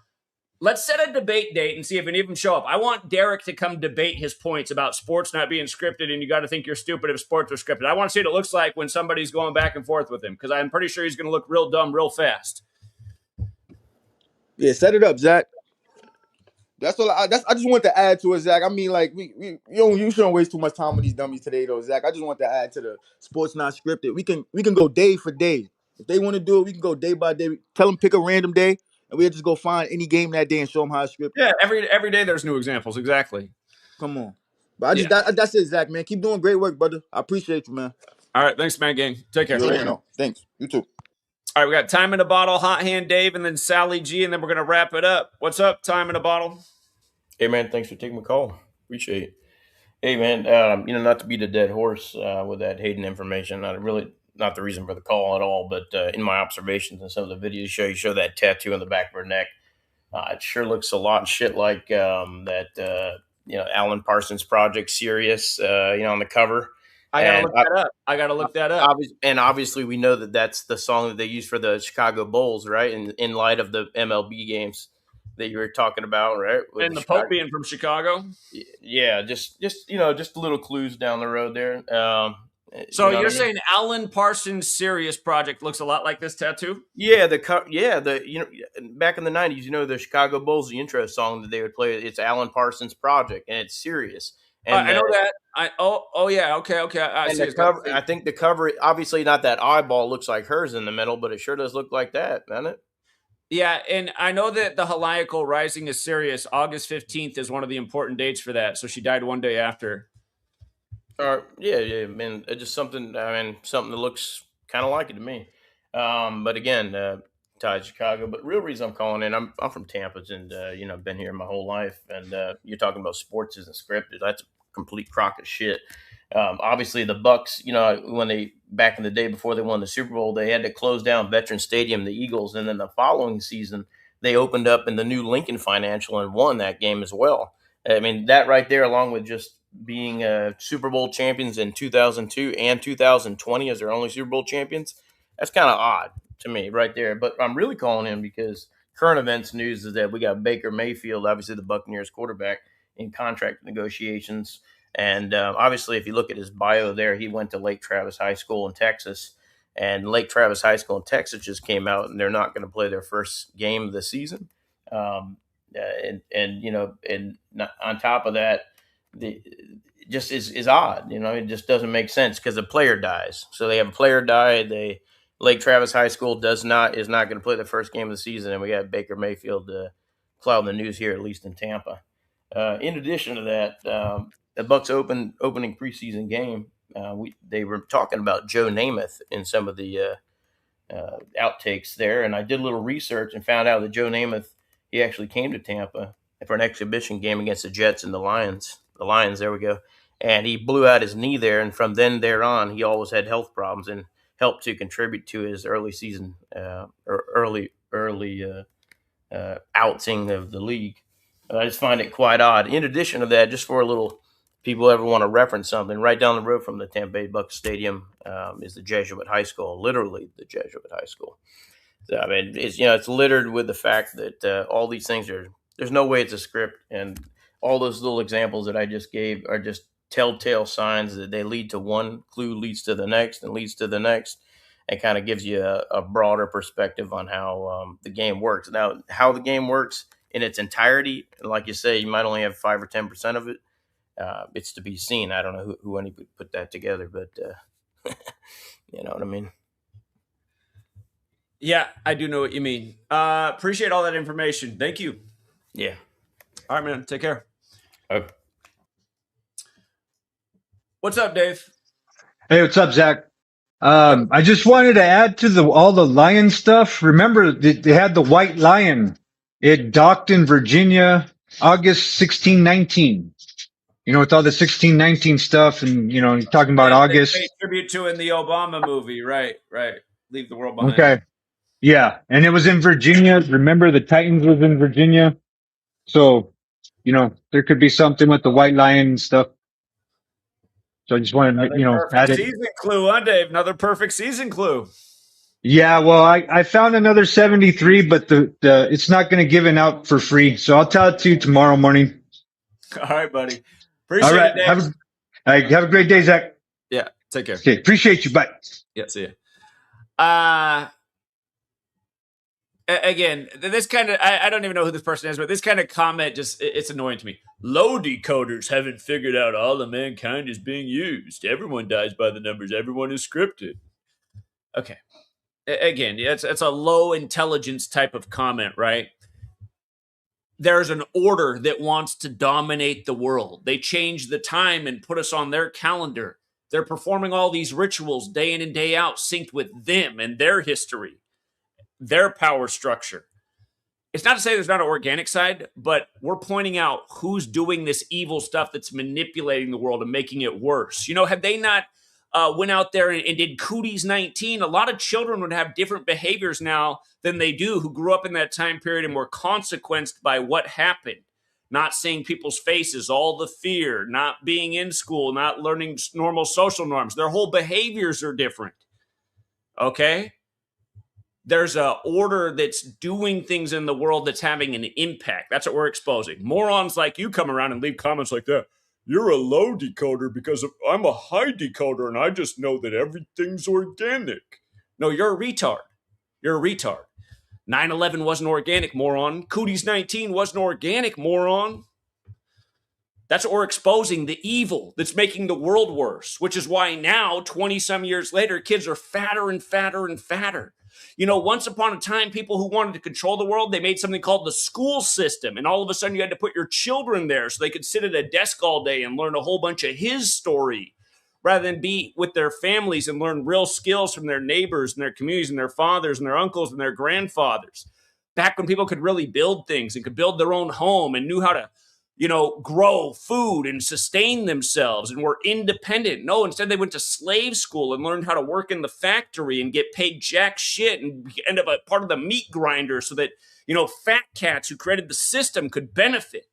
let's set a debate date and see if any of them show up. I want Derek to come debate his points about sports not being scripted, and you got to think you're stupid if sports are scripted. I want to see what it looks like when somebody's going back and forth with him, because I'm pretty sure he's going to look real dumb real fast. Yeah, set it up, Zach. That's all. I just want to add to it, Zach. I mean, like you shouldn't waste too much time on these dummies today, though, Zach. I just want to add to the sports not scripted. We can go day for day. If they want to do it, we can go day by day. Tell them pick a random day, and we'll just go find any game that day and show them how it's scripted. Yeah, every day there's new examples. Exactly. Come on, but that's it, Zach. Man, keep doing great work, brother. I appreciate you, man. All right, thanks, man, gang. Take care. Thanks. You too. All right, we got Time in a Bottle, Hot Hand Dave, and then Sally G, and then we're going to wrap it up. What's up, Time in a Bottle? Hey, man, thanks for taking my call. Appreciate it. Hey, man, not to beat a dead horse with that Hayden information, not the reason for the call at all, but in my observations and some of the videos you show that tattoo on the back of her neck. It sure looks a lot of shit like that, Alan Parsons Project Sirius, on the cover. I gotta look that up. And obviously, we know that that's the song that they use for the Chicago Bulls, right? In light of the MLB games that you were talking about, right? With and the Pope being from Chicago. Yeah, just little clues down the road there. So you're saying Alan Parsons' Sirius Project looks a lot like this tattoo? Yeah, back in the 90s, the Chicago Bulls, the intro song that they would play, it's Alan Parsons Project, and it's Sirius. And I know that. Yeah, okay. I see the cover. I think the cover, obviously not that eyeball looks like hers in the middle, but it sure does look like that, doesn't it? Yeah, and I know that the Heliacal Rising is Sirius. August 15th is one of the important dates for that, so she died one day after. Yeah, man, just something that looks kind of like it to me. But again, tied to Chicago. But real reason I'm calling in, I'm from Tampa, and been here my whole life. And you're talking about sports isn't scripted. That's a complete crock of shit. Obviously, the Bucks, when they back in the day before they won the Super Bowl, they had to close down Veterans Stadium, the Eagles, and then the following season they opened up in the new Lincoln Financial and won that game as well. I mean, that right there, along with just being Super Bowl champions in 2002 and 2020 as their only Super Bowl champions, that's kind of odd to me right there. But I'm really calling in because current events news is that we got Baker Mayfield, obviously the Buccaneers quarterback, in contract negotiations. And obviously, if you look at his bio there, he went to Lake Travis High School in Texas. And Lake Travis High School in Texas just came out, and they're not going to play their first game of the season. And on top of that, it just is odd. It just doesn't make sense because a player dies. So they have a player die. Lake Travis High School is not going to play the first game of the season, and we got Baker Mayfield clouding the news here, at least in Tampa. In addition to that, the Bucks opening preseason game, they were talking about Joe Namath in some of the outtakes there, and I did a little research and found out that Joe Namath, he actually came to Tampa for an exhibition game against the Jets and the Lions. The Lions, there we go. And he blew out his knee there, and from there on, he always had health problems and helped to contribute to his early season, early outing of the league. I just find it quite odd. In addition to that, just for a little people ever want to reference something, right down the road from the Tampa Bay Bucs Stadium is the Jesuit High School, literally the Jesuit High School. So, I mean, it's littered with the fact that all these things there's no way it's a script, and all those little examples that I just gave are just telltale signs that they lead to one clue leads to the next and leads to the next. It kind of gives you a broader perspective on how the game works. Now, how the game works in its entirety, like you say, you might only have 5 or 10% of it. It's to be seen. I don't know who anybody put that together, but you know what I mean? Yeah, I do know what you mean. Appreciate all that information. Thank you. Yeah. All right, man. Take care. Oh. What's up, Dave? Hey, what's up, Zach? I just wanted to add to all the lion stuff. Remember, they had the white lion. It docked in Virginia, August 1619. You know, with all the 1619 stuff, and you know, you're talking about August. They pay tribute to in the Obama movie, right? Leave the world behind. Okay, yeah, and it was in Virginia. Remember, the Titans was in Virginia, so you know there could be something with the white lion and stuff. So I just wanted to, add it. Season clue, huh, Dave? Another perfect season clue. Yeah, well, I found another 73, but the it's not going to give it out for free. So I'll tell it to you tomorrow morning. All right, buddy. Appreciate it, Dave. Have a great day, Zach. Yeah, take care. Okay, appreciate you. Bye. Yeah, see ya. Again, this kind of, I don't even know who this person is, but this kind of comment it's annoying to me. Low decoders haven't figured out all of mankind is being used. Everyone dies by the numbers. Everyone is scripted. Okay. Again, it's a low intelligence type of comment, right? There's an order that wants to dominate the world. They change the time and put us on their calendar. They're performing all these rituals day in and day out, synced with them and their history, their power structure. It's not to say there's not an organic side, but we're pointing out who's doing this evil stuff that's manipulating the world and making it worse. You know, had they not went out there and did Cooties 19, a lot of children would have different behaviors now than they do who grew up in that time period and were consequenced by what happened. Not seeing people's faces, all the fear, not being in school, not learning normal social norms. Their whole behaviors are different. Okay? There's an order that's doing things in the world that's having an impact. That's what we're exposing. Morons like you come around and leave comments like that. You're a low decoder because I'm a high decoder and I just know that everything's organic. No, you're a retard. You're a retard. 9/11 wasn't organic, moron. Cooties 19 wasn't organic, moron. That's what we're exposing, the evil that's making the world worse, which is why now, 20-some years later, kids are fatter and fatter and fatter. You know, once upon a time, people who wanted to control the world, they made something called the school system. And all of a sudden, you had to put your children there so they could sit at a desk all day and learn a whole bunch of his story rather than be with their families and learn real skills from their neighbors and their communities and their fathers and their uncles and their grandfathers. Back when people could really build things and could build their own home and knew how to, grow food and sustain themselves and were independent. No, instead they went to slave school and learned how to work in the factory and get paid jack shit and end up a part of the meat grinder so that, fat cats who created the system could benefit.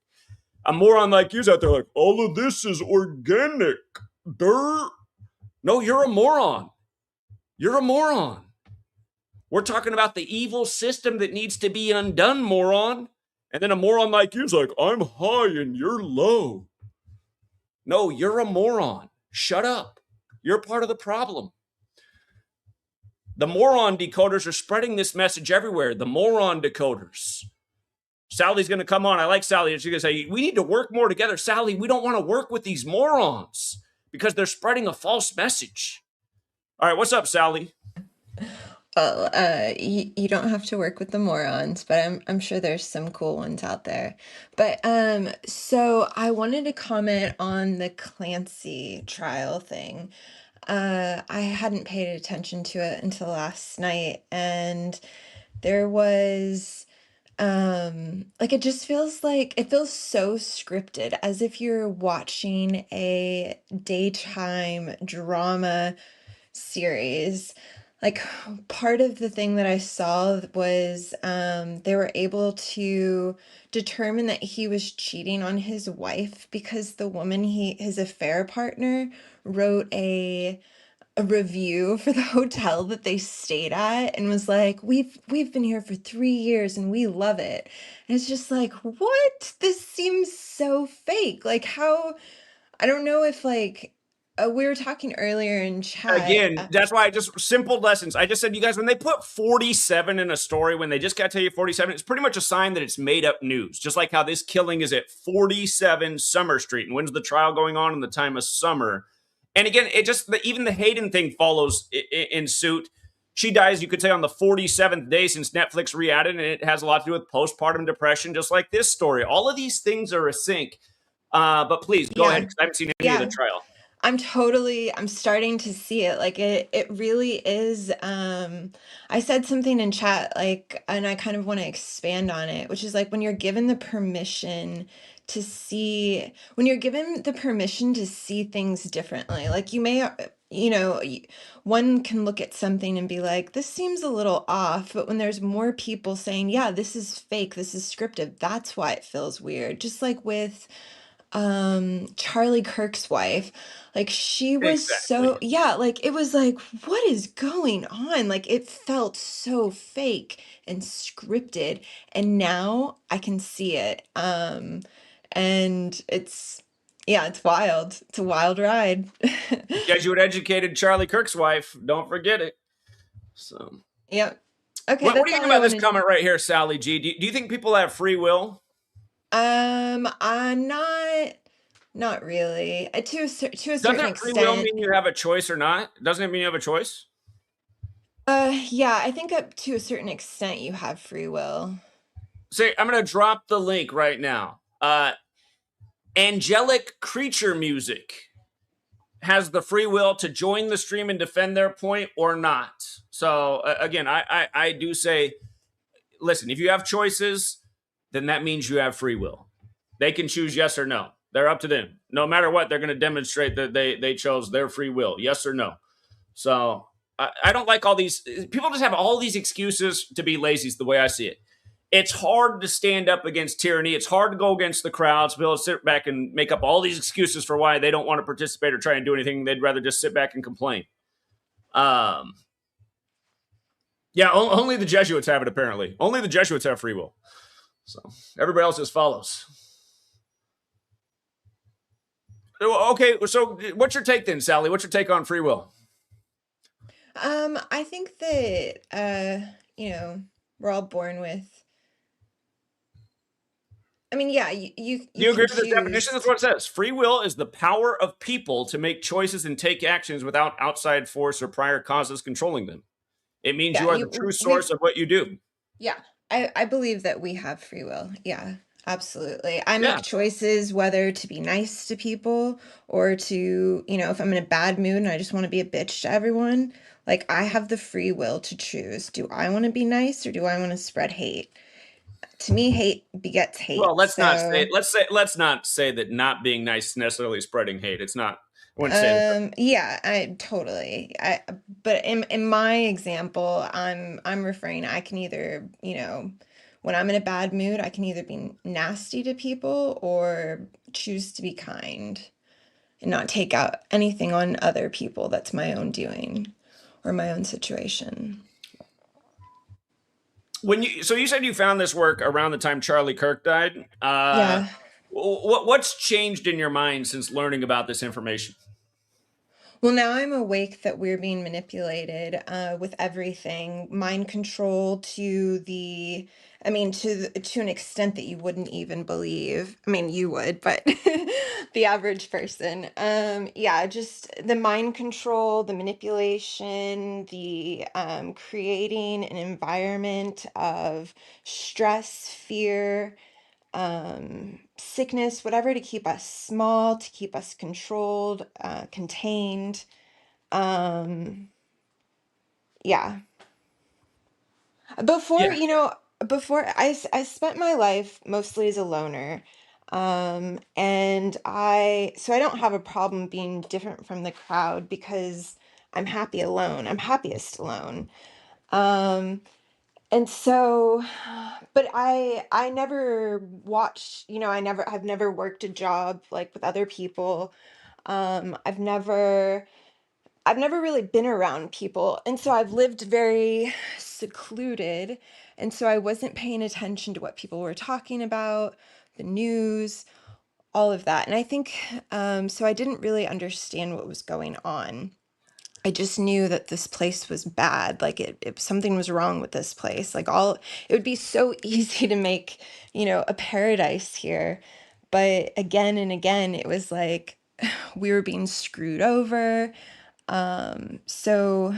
A moron like you's out there like, all of this is organic. Durr. No, you're a moron. You're a moron. We're talking about the evil system that needs to be undone, moron. And then a moron like you's like, I'm high and you're low. No, you're a moron. Shut up. You're part of the problem. The moron decoders are spreading this message everywhere. The moron decoders. Sally's going to come on. I like Sally. She's going to say, we need to work more together. Sally, we don't want to work with these morons because they're spreading a false message. All right, what's up, Sally? Well, you don't have to work with the morons, but I'm sure there's some cool ones out there. But so I wanted to comment on the Clancy trial thing. I hadn't paid attention to it until last night, and there was it just feels like it feels so scripted, as if you're watching a daytime drama series. Like, part of the thing that I saw was they were able to determine that he was cheating on his wife because the woman his affair partner wrote a review for the hotel that they stayed at and was like, we've been here for 3 years and we love it. And it's just like, what? This seems so fake. Like, how? I don't know if we were talking earlier in chat. Again, that's why simple lessons. I just said, you guys, when they put 47 in a story, when they just got to tell you 47, it's pretty much a sign that it's made up news. Just like how this killing is at 47 Summer Street. And when's the trial going on in the time of summer? And again, even the Hayden thing follows in suit She dies, you could say, on the 47th day since Netflix re-added, and it has a lot to do with postpartum depression, just like this story. All of these things are a sync. But please go ahead, because I haven't seen any of the trial. I'm starting to see it. Like it really is. I said something in chat, like, and I kind of want to expand on it, which is like when you're given the permission to see, things differently, like you may, one can look at something and be like, this seems a little off, but when there's more people saying, yeah, this is fake, this is scripted, that's why it feels weird. Just like with Charlie Kirk's wife, like she was so, like it was like, what is going on? Like it felt so fake and scripted, and now I can see it. And it's wild. It's a wild ride. Jesuit educated Charlie Kirk's wife, don't forget it. So Yep. Okay, what do that's you all think I about this wanted. comment right here, Sally G? Do you think people have free will? I'm not really. To a certain Doesn't free will mean you have a choice or not? Doesn't it mean you have a choice? Yeah, I think up to a certain extent you have free will. Say, I'm going to drop the link right now. Angelic Creature Music has the free will to join the stream and defend their point or not. So again, I do say, listen, if you have choices, then that means you have free will. They can choose yes or no. They're up to them. No matter what, they're going to demonstrate that they chose their free will, yes or no. So I don't like all these. People just have all these excuses to be lazy is the way I see it. It's hard to stand up against tyranny. It's hard to go against the crowds, be able to sit back and make up all these excuses for why they don't want to participate or try and do anything. They'd rather just sit back and complain. Yeah, only the Jesuits have it, apparently. Only the Jesuits have free will. So everybody else just follows. Okay, so what's your take then, Sally? What's your take on free will? I think that, we're all born with, I mean, yeah, you Do you agree with this choose. definition? That's what it says. Free will is the power of people to make choices and take actions without outside force or prior causes controlling them. It means you are the true source of what you do. Yeah, I believe that we have free will. Yeah, absolutely. I make choices whether to be nice to people or to, if I'm in a bad mood and I just want to be a bitch to everyone, like I have the free will to choose. Do I want to be nice or do I want to spread hate? To me, hate begets hate. Well, let's not say that not being nice is necessarily spreading hate. It's not. I wouldn't say that. Yeah, I totally. But in my example, I'm referring. I can either, when I'm in a bad mood, I can either be nasty to people or choose to be kind and not take out anything on other people that's my own doing or my own situation. So you said you found this work around the time Charlie Kirk died. Yeah. What's changed in your mind since learning about this information? Well, now I'm awake that we're being manipulated with everything, mind control to an extent that you wouldn't even believe. I mean, you would, but the average person. Yeah, just the mind control, the manipulation, the creating an environment of stress, fear, sickness, whatever, to keep us small, to keep us controlled, contained. Yeah. Before I spent my life mostly as a loner. And I don't have a problem being different from the crowd because I'm happy alone. I'm happiest alone. And so, but I never watched, I've never worked a job like with other people. I've never really been around people. And so I've lived very secluded. And so I wasn't paying attention to what people were talking about, the news, all of that. And I think, so I didn't really understand what was going on. I just knew that this place was bad. Like if something was wrong with this place, it would be so easy to make, a paradise here. But again and again, it was like we were being screwed over. So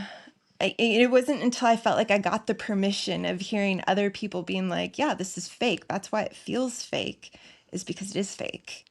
it wasn't until I felt like I got the permission of hearing other people being like, yeah, this is fake. That's why it feels fake, is because it is fake.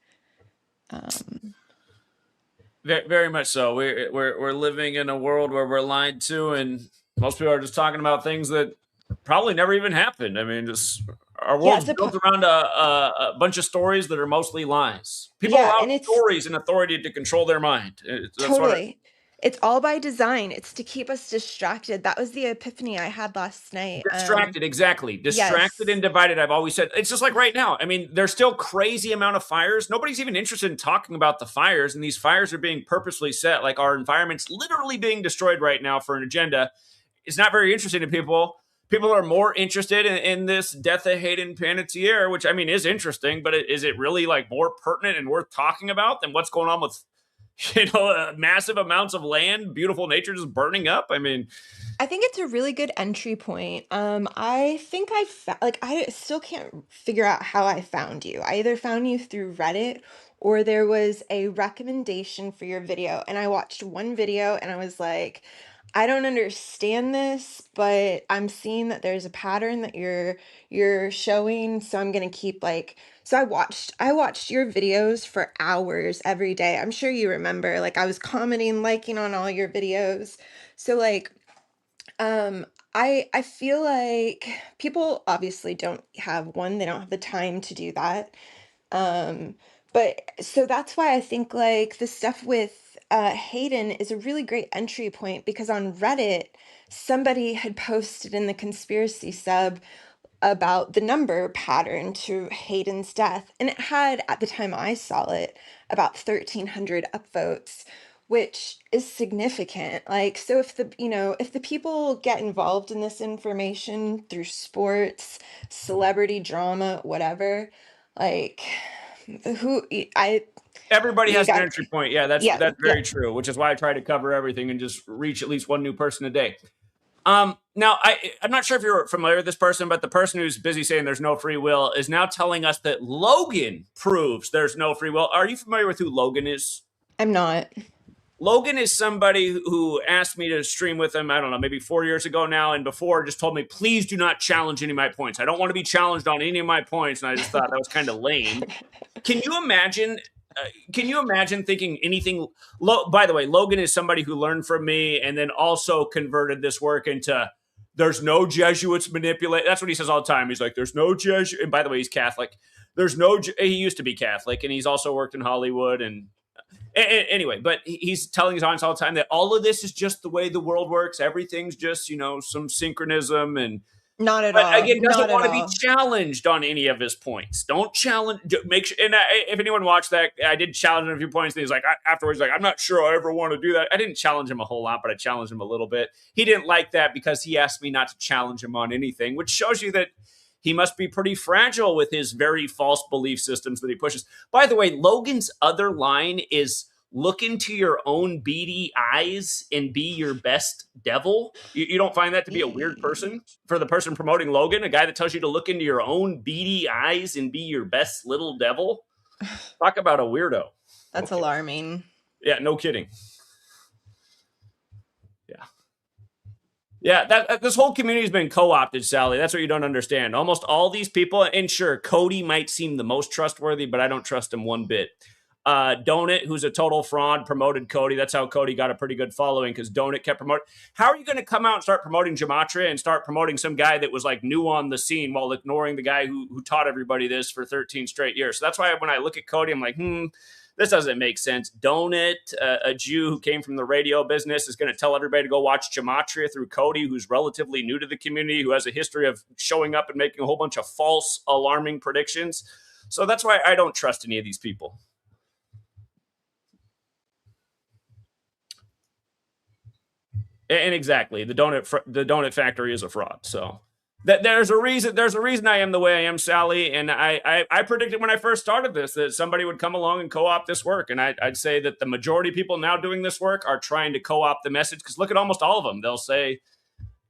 Very much so. We're living in a world where we're lied to, and most people are just talking about things that probably never even happened. I mean, just our Yeah, world's built around a bunch of stories that are mostly lies. People yeah, allow and it's stories and authority to control their mind. That's what totally. It's all by design. It's to keep us distracted. That was the epiphany I had last night. Distracted, exactly. Distracted Yes. and divided. I've always said it's just like right now. I mean, there's still crazy amount of fires. Nobody's even interested in talking about the fires, and these fires are being purposely set. Like our environment's literally being destroyed right now for an agenda. It's not very interesting to people. People are more interested in this death of Hayden Panettiere, which I mean is interesting, but is it really like more pertinent and worth talking about than what's going on with massive amounts of land, beautiful nature just burning up? I mean, I think it's a really good entry point. I think I still can't figure out how I found you. I either found you through Reddit or there was a recommendation for your video, and I watched one video and I was like, I don't understand this, but I'm seeing that there's a pattern that you're showing, so I'm gonna keep like so I watched your videos for hours every day. I'm sure you remember. Like I was commenting, liking on all your videos. So like um, I feel like people obviously don't have one, they don't have the time to do that. Um, but so that's why I think like the stuff with Hayden is a really great entry point because on Reddit, somebody had posted in the conspiracy sub about the number pattern to Hayden's death. And it had, at the time I saw it, about 1,300 upvotes, which is significant. Like, so if the people get involved in this information through sports, celebrity drama, whatever, like, who I everybody you has an got entry point. Yeah, that's yeah, very true, which is why I try to cover everything and just reach at least one new person a day. Now I'm not sure if you're familiar with this person, but the person who's busy saying there's no free will is now telling us that Logan proves there's no free will. Are you familiar with who Logan is? I'm not. Logan is somebody who asked me to stream with him, I don't know, maybe 4 years ago now, and before just told me, please do not challenge any of my points. I don't want to be challenged on any of my points, and I just thought that was kind of lame. Can you imagine? Can you imagine thinking anything? By the way, Logan is somebody who learned from me and then also converted this work into there's no Jesuits manipulate. That's what he says all the time. He's like, there's no Jesuit. And by the way, he's Catholic. He used to be Catholic, and he's also worked in Hollywood. And anyway, but he's telling his audience all the time that all of this is just the way the world works. Everything's just, some synchronism and Not at but all. again, doesn't Not want at to be all. challenged on any of his points. Don't challenge. Make sure. And if anyone watched that, I did challenge him a few points. And he's like, afterwards, like, I'm not sure I ever want to do that. I didn't challenge him a whole lot, but I challenged him a little bit. He didn't like that because he asked me not to challenge him on anything, which shows you that he must be pretty fragile with his very false belief systems that he pushes. By the way, Logan's other line is look into your own beady eyes and be your best devil. You don't find that to be a weird person for the person promoting Logan, a guy that tells you to look into your own beady eyes and be your best little devil? Talk about a weirdo. That's Okay. alarming. Yeah, no kidding. Yeah, this whole community has been co-opted, Sally. That's what you don't understand. Almost all these people, and sure, Cody might seem the most trustworthy, but I don't trust him one bit. Donut, who's a total fraud, promoted Cody. That's how Cody got a pretty good following because Donut kept promoting. How are you going to come out and start promoting Gematria and start promoting some guy that was like new on the scene while ignoring the guy who taught everybody this for 13 straight years? So that's why when I look at Cody, I'm like, this doesn't make sense. Donut, a Jew who came from the radio business, is going to tell everybody to go watch Gematria through Cody, who's relatively new to the community, who has a history of showing up and making a whole bunch of false, alarming predictions. So that's why I don't trust any of these people. And exactly, the donut factory is a fraud. So there's a reason I am the way I am, Sally. And I predicted when I first started this that somebody would come along and co-opt this work. And I'd say that the majority of people now doing this work are trying to co-opt the message. Because look at almost all of them. They'll say,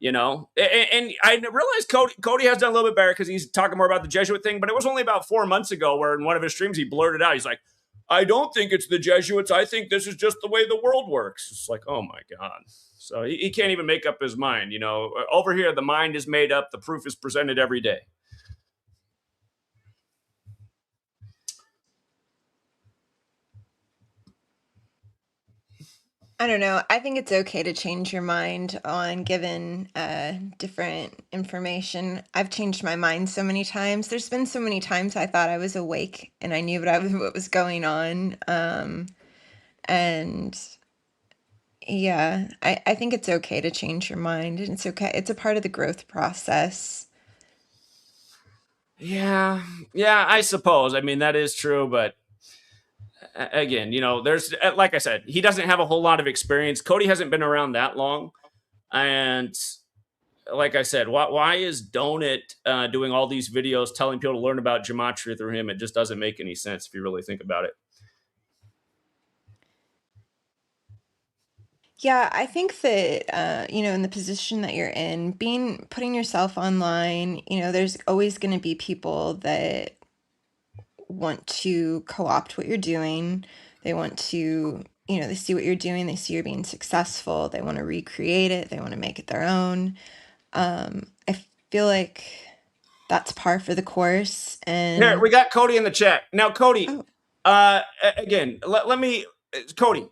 and I realized Cody has done a little bit better because he's talking more about the Jesuit thing. But it was only about 4 months ago where in one of his streams he blurted out, he's like, I don't think it's the Jesuits. I think this is just the way the world works. It's like, oh my God. So he can't even make up his mind. You know, over here, the mind is made up. The proof is presented every day. I don't know. I think it's okay to change your mind on given different information. I've changed my mind so many times. There's been so many times I thought I was awake and I knew what was going on. And yeah, I think it's okay to change your mind, and it's okay. It's a part of the growth process. Yeah, I suppose. I mean, that is true, but again, you know, there's, like I said, he doesn't have a whole lot of experience. Cody hasn't been around that long, and like I said, why is Donut doing all these videos telling people to learn about gematria through him? It just doesn't make any sense if you really think about it. Yeah, I think that in the position that you're in, putting yourself online, there's always going to be people that want to co-opt what you're doing. They want to, they see what you're doing, they see you're being successful, they want to recreate it, they want to make it their own. I feel like that's par for the course. And here, we got Cody in the chat. Now, Cody, again, let me, Cody,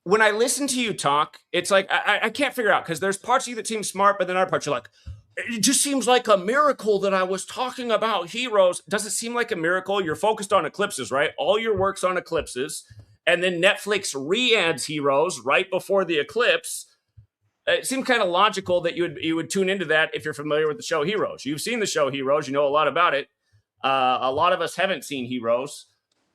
when I listen to you talk, it's like, I can't figure out, because there's parts of you that seem smart, but then other parts you're like, it just seems like a miracle that I was talking about heroes. Does it seem like a miracle? You're focused on eclipses, right? All your work's on eclipses. And then Netflix re-adds heroes right before the eclipse. It seemed kind of logical that you would tune into that if you're familiar with the show Heroes. You've seen the show Heroes. You know a lot about it. A lot of us haven't seen Heroes.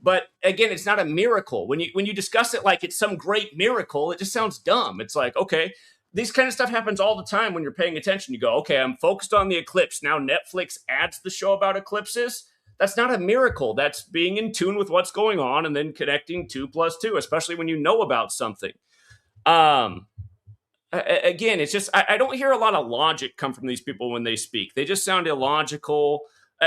But again, it's not a miracle. When you discuss it like it's some great miracle, it just sounds dumb. It's like, okay, this kind of stuff happens all the time when you're paying attention. You go, okay, I'm focused on the eclipse. Now Netflix adds the show about eclipses. That's not a miracle. That's being in tune with what's going on and then connecting 2 + 2, especially when you know about something. Again, it's just, I don't hear a lot of logic come from these people when they speak. They just sound illogical.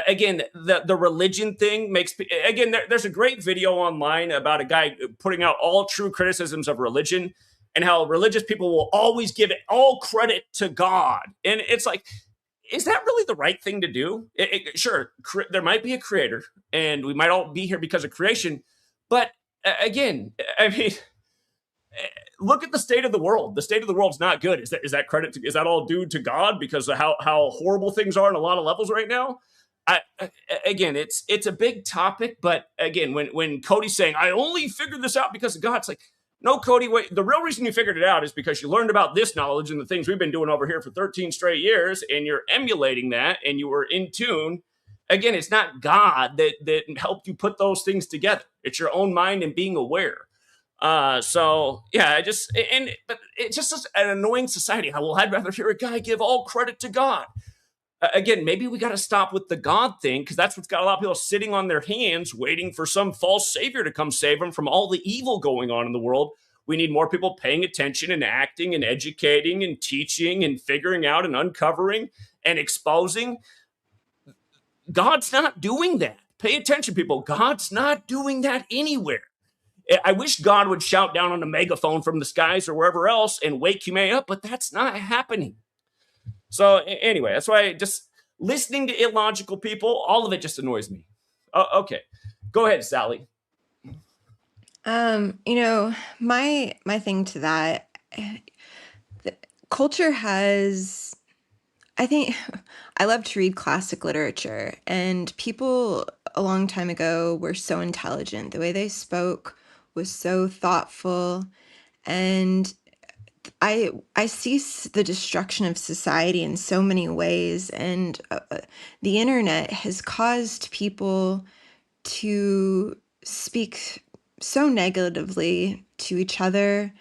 Again, the religion thing makes, again, there's a great video online about a guy putting out all true criticisms of religion and how religious people will always give it all credit to God. And it's like, is that really the right thing to do? Sure, there might be a creator and we might all be here because of creation. But again, I mean, look at the state of the world. The state of the world's not good. Is that credit? Is that all due to God because of how horrible things are on a lot of levels right now? Again, it's a big topic, but again, when Cody's saying I only figured this out because of God, it's like, no, Cody, wait. The real reason you figured it out is because you learned about this knowledge and the things we've been doing over here for 13 straight years, and you're emulating that, and you were in tune. Again, it's not God that helped you put those things together. It's your own mind and being aware. So yeah, but it's just an annoying society. I'd rather hear a guy give all credit to God. Again, maybe we got to stop with the God thing, because that's what's got a lot of people sitting on their hands waiting for some false savior to come save them from all the evil going on in the world. We need more people paying attention and acting and educating and teaching and figuring out and uncovering and exposing. God's not doing that. Pay attention, people. God's not doing that anywhere. I wish God would shout down on a megaphone from the skies or wherever else and wake humanity up, but that's not happening. So anyway, that's why just listening to illogical people, all of it just annoys me. Okay, go ahead, Sally. My thing to that, culture has, I think, I love to read classic literature, and people a long time ago were so intelligent. The way they spoke was so thoughtful, and I see the destruction of society in so many ways, and the internet has caused people to speak so negatively to each other.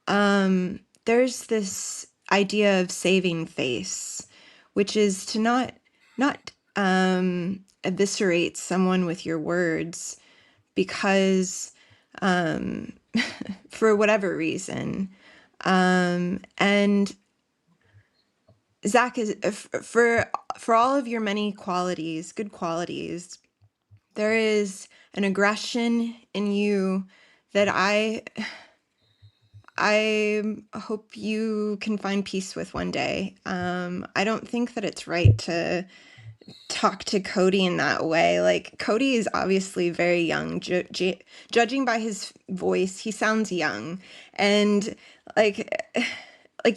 There's this idea of saving face, which is to not eviscerate someone with your words because for whatever reason. And Zach, is for all of your many qualities, good qualities, there is an aggression in you that I hope you can find peace with one day. I don't think that it's right to talk to Cody in that way. Like, Cody is obviously very young. Judging by his voice, he sounds young. And like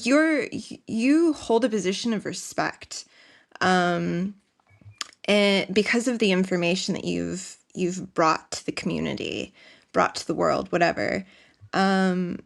you hold a position of respect. And because of the information that you've brought to the community, brought to the world, whatever. And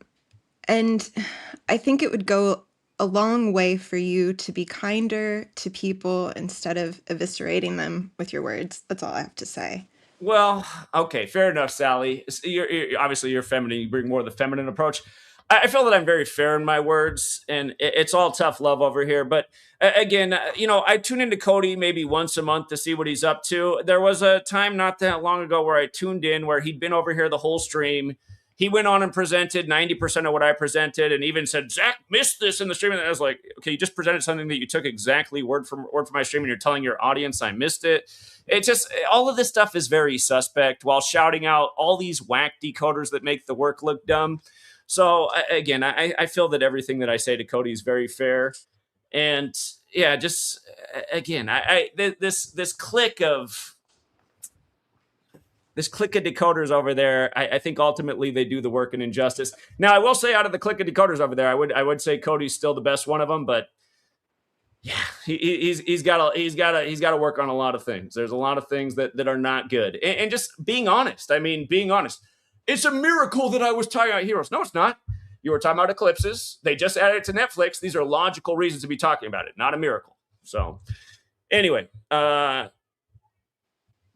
I think it would go a long way for you to be kinder to people instead of eviscerating them with your words. That's all I have to say. Well, okay, fair enough, Sally. You're obviously you're feminine. You bring more of the feminine approach. I feel that I'm very fair in my words, and it's all tough love over here. But again, I tune into Cody maybe once a month to see what he's up to. There was a time not that long ago where I tuned in where he'd been over here the whole stream. He went on and presented 90% of what I presented, and even said, "Zach missed this in the stream." And I was like, "Okay, you just presented something that you took exactly word for my stream, and you're telling your audience I missed it." It just, all of this stuff is very suspect, while shouting out all these whack decoders that make the work look dumb. So again, I feel that everything that I say to Cody is very fair, and yeah, just again, this clique of decoders over there, I think ultimately they do the work in injustice. Now, I will say, out of the clique of decoders over there, I would say Cody's still the best one of them, but yeah, he's got to work on a lot of things. There's a lot of things that are not good, and just being honest. I mean, being honest. It's a miracle that I was talking about heroes. No, it's not. You were talking about eclipses. They just added it to Netflix. These are logical reasons to be talking about it, not a miracle. So, anyway,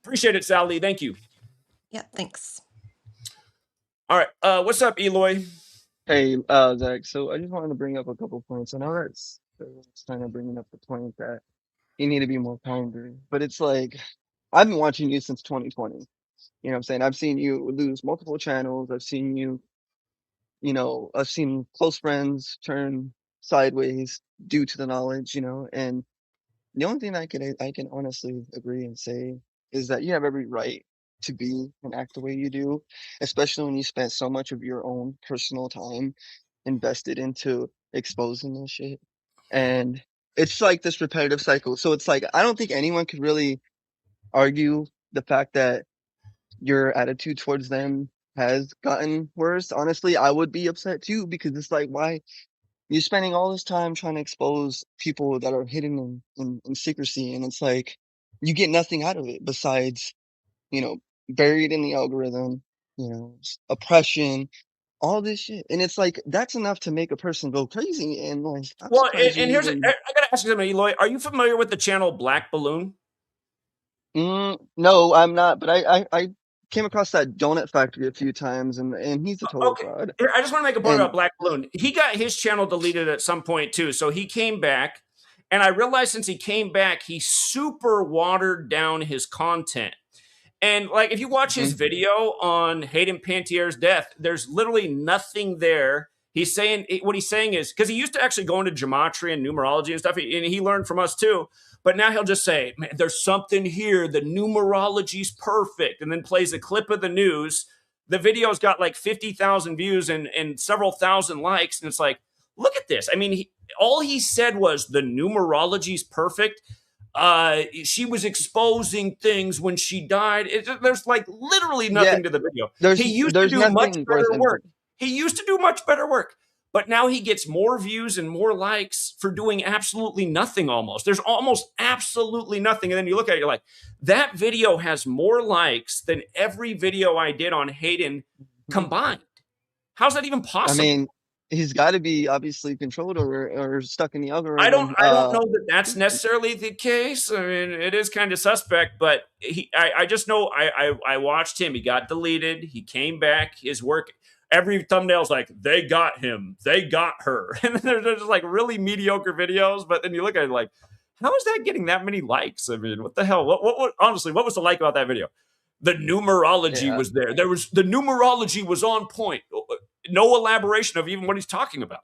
appreciate it, Sally. Thank you. Yeah, thanks. All right, what's up, Eloy? Hey, Zach. So I just wanted to bring up a couple points. I know that's kind of bringing up the point that you need to be more kinder, but it's like I've been watching you since 2020. You know what I'm saying? I've seen you lose multiple channels. I've seen you, I've seen close friends turn sideways due to the knowledge, and the only thing I can honestly agree and say is that you have every right to be and act the way you do, especially when you spent so much of your own personal time invested into exposing this shit. And it's like this repetitive cycle. So it's like I don't think anyone could really argue the fact that your attitude towards them has gotten worse. Honestly, I would be upset too, because it's like, why you're spending all this time trying to expose people that are hidden in secrecy, and it's like you get nothing out of it besides, buried in the algorithm, oppression, all this shit. And it's like that's enough to make a person go crazy. And like, well, and here's I gotta ask you something, Eloy. Are you familiar with the channel Black Balloon? No, I'm not, but I came across that Donut Factory a few times, and he's a total fraud. Here, I just want to make a point about Black Balloon. He got his channel deleted at some point too, so he came back, and I realized since he came back, he super watered down his content. And like, if you watch his video on Hayden Panettiere death, there's literally nothing there. He's saying, what he's saying is, because he used to actually go into gematria and numerology and stuff, and he learned from us too. But now he'll just say, man, there's something here. The numerology's perfect. And then plays a clip of the news. The video's got like 50,000 views and several thousand likes. And it's like, look at this. I mean, all he said was the numerology's perfect. She was exposing things when she died. There's like literally nothing to the video. He used to do much better work. He used to do much better work. But now he gets more views and more likes for doing absolutely nothing almost. There's almost absolutely nothing. And then you look at it, you're like, that video has more likes than every video I did on Hayden combined. How's that even possible? I mean, he's got to be obviously controlled or stuck in the algorithm. I don't know that that's necessarily the case. I mean, it is kind of suspect, but I just know I watched him. He got deleted. He came back. His work... Every thumbnail's like, they got him, they got her. And then there's just like really mediocre videos. But then you look at it like, how is that getting that many likes? I mean, what the hell? What honestly, what was the like about that video? The numerology was there. The numerology was on point. No elaboration of even what he's talking about.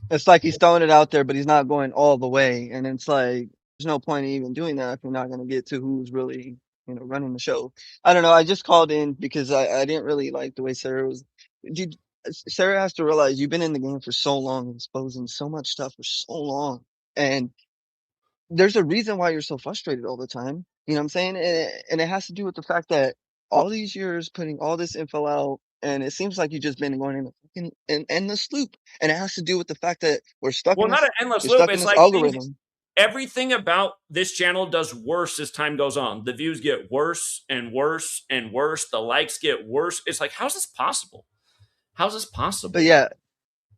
It's like he's throwing it out there, but he's not going all the way. And it's like, there's no point in even doing that if you're not going to get to who's really, running the show. I don't know. I just called in because I didn't really like the way Sarah was. Dude, Sarah has to realize you've been in the game for so long, exposing so much stuff for so long, and there's a reason why you're so frustrated all the time. You know what I'm saying? And it has to do with the fact that all these years putting all this info out, and it seems like you've just been going in a fucking an endless loop. And it has to do with the fact that we're stuck Well, in not this, an endless you're loop. stuck in It's this like algorithm. everything about this channel does worse as time goes on. The views get worse and worse and worse. The likes get worse. It's like, how's this possible? How's this possible? But yeah,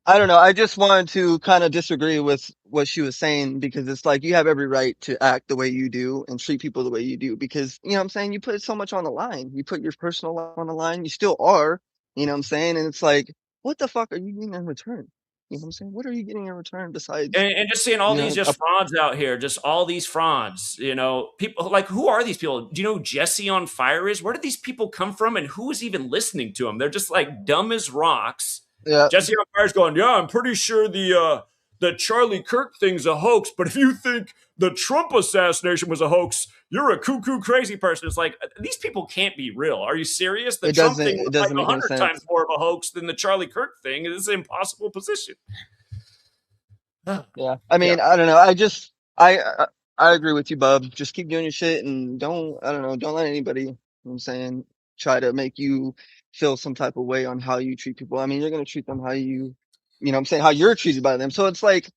I don't know. I just wanted to kind of disagree with what she was saying because it's like you have every right to act the way you do and treat people the way you do because, you know what I'm saying? You put so much on the line. You put your personal life on the line. You still are, you know what I'm saying? And it's like, what the fuck are you getting in return? You know what I'm saying? What are you getting in return besides, And just seeing all you these know, just frauds out here, just all these frauds, people like, who are these people? Do you know who Jesse on Fire is? Where did these people come from? And who is even listening to them? They're just like dumb as rocks. yeah, Jesse on Fire's going, yeah, I'm pretty sure the Charlie Kirk thing's a hoax, but if you think the Trump assassination was a hoax, you're a cuckoo crazy person. It's like, these people can't be real. Are you serious? The Trump thing it was like doesn't make any 100 times sense. more of a hoax than the Charlie Kirk thing. It's an impossible position. Yeah. I mean, I don't know. I agree with you, Bub. Just keep doing your shit and I don't know, don't let anybody, you know what I'm saying, try to make you feel some type of way on how you treat people. I mean, you're going to treat them how you know what I'm saying, how you're treated by them. So it's like,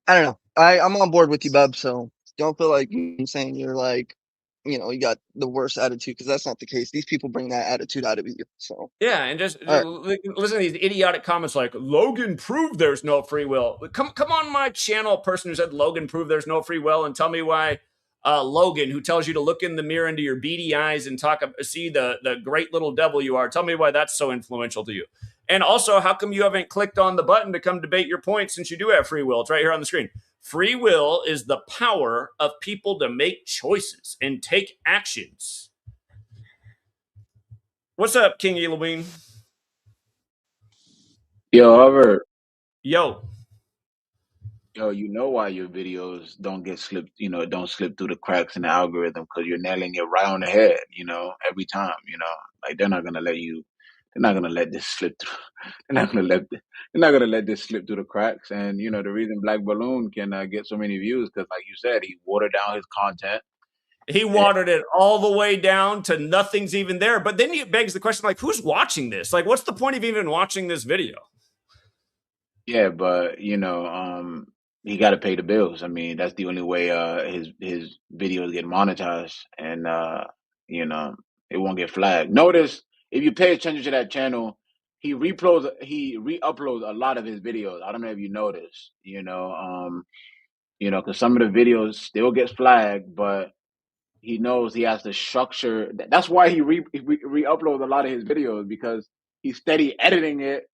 I don't know. I'm on board with you, Bub. So don't feel like I'm saying you're like, you got the worst attitude because that's not the case. These people bring that attitude out of you. So, Yeah, and just all right. listen to these idiotic comments like Logan proved there's no free will. Come on my channel, person who said Logan proved there's no free will, and tell me why Logan, who tells you to look in the mirror into your beady eyes and see the great little devil you are. Tell me why that's so influential to you. And also, how come you haven't clicked on the button to come debate your point since you do have free will? It's right here on the screen. Free will is the power of people to make choices and take actions. What's up, King Elween? Yo, Hubbard. Yo, You know why your videos don't get slipped, don't slip through the cracks in the algorithm because you're nailing it right on the head, every time, like they're not gonna let this slip through. They're not gonna let this slip through the cracks. And the reason Black Balloon can get so many views because, like you said, he watered down his content. he watered it all the way down to nothing's even there. But then it begs the question, like, who's watching this? Like, what's the point of even watching this video? Yeah, but he got to pay the bills. I mean, that's the only way his videos get monetized, and it won't get flagged. Notice if you pay attention to that channel, he re-uploads a lot of his videos. I don't know if you noticed, because some of the videos still get flagged, but he knows he has to structure. That's why he re-uploads a lot of his videos because he's steady editing it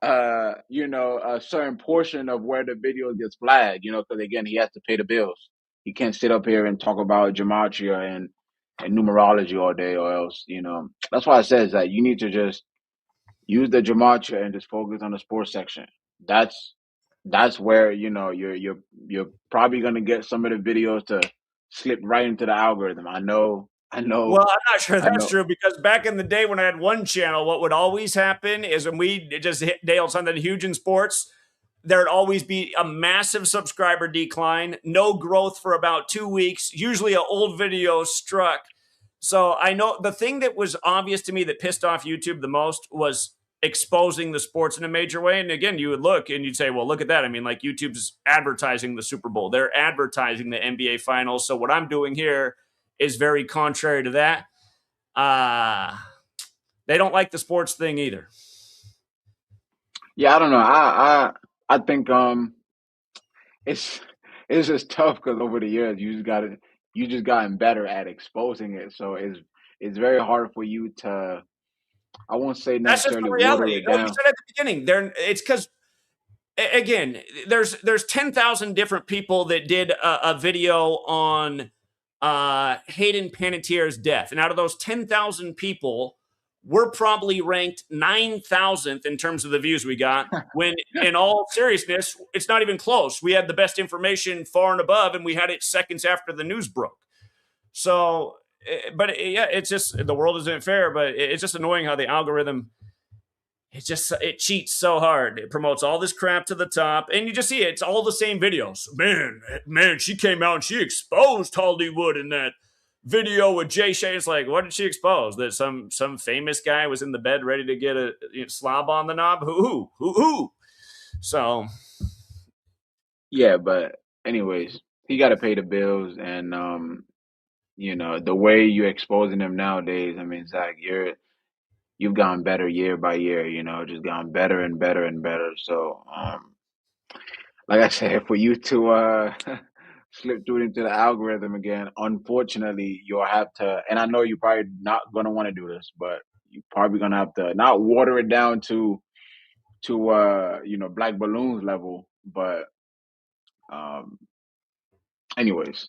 a certain portion of where the video gets flagged, because again, he has to pay the bills. He can't sit up here and talk about gematria and numerology all day, or else, that's why it says that you need to just use the gematria and just focus on the sports section. That's where you're probably gonna get some of the videos to slip right into the algorithm. I know. Well, I'm not sure I that's know. true because back in the day when I had one channel, what would always happen is when we just nailed something huge in sports, there'd always be a massive subscriber decline, no growth for about 2 weeks. Usually an old video struck. So I know the thing that was obvious to me that pissed off YouTube the most was exposing the sports in a major way. And again, you would look and you'd say, well, look at that. I mean, like YouTube's advertising the Super Bowl. They're advertising the NBA Finals. So what I'm doing here is very contrary to that. They don't like the sports thing either. Yeah, I don't know. I think it's just tough because over the years you just gotten better at exposing it. So it's very hard for you to, I won't say That's just the necessarily water reality. it No, you down. said at the beginning. It's because again, there's 10,000 different people that did a video on Hayden Panettiere's death, and out of those 10,000 people, we're probably ranked 9,000th in terms of the views we got. When, in all seriousness, it's not even close. We had the best information far and above, and we had it seconds after the news broke. So yeah, it's just the world isn't fair. But it's just annoying how the algorithm it cheats so hard. It promotes all this crap to the top, and you just see it's all the same videos. Man, she came out and she exposed Hollywood in that video with Jay Shay. It's like, what did she expose? That some famous guy was in the bed ready to get a slob on the knob? Who? So Yeah, but anyways, he got to pay the bills, and you know the way you're exposing him nowadays. I mean, Zach, you've gone better year by year. You know, just gone better and better and better. So, like I said, for you to slip through into the algorithm again, unfortunately, you'll have to. And I know you're probably not gonna want to do this, but you're probably gonna have to not water it down to you know, black balloons level, but um, anyways.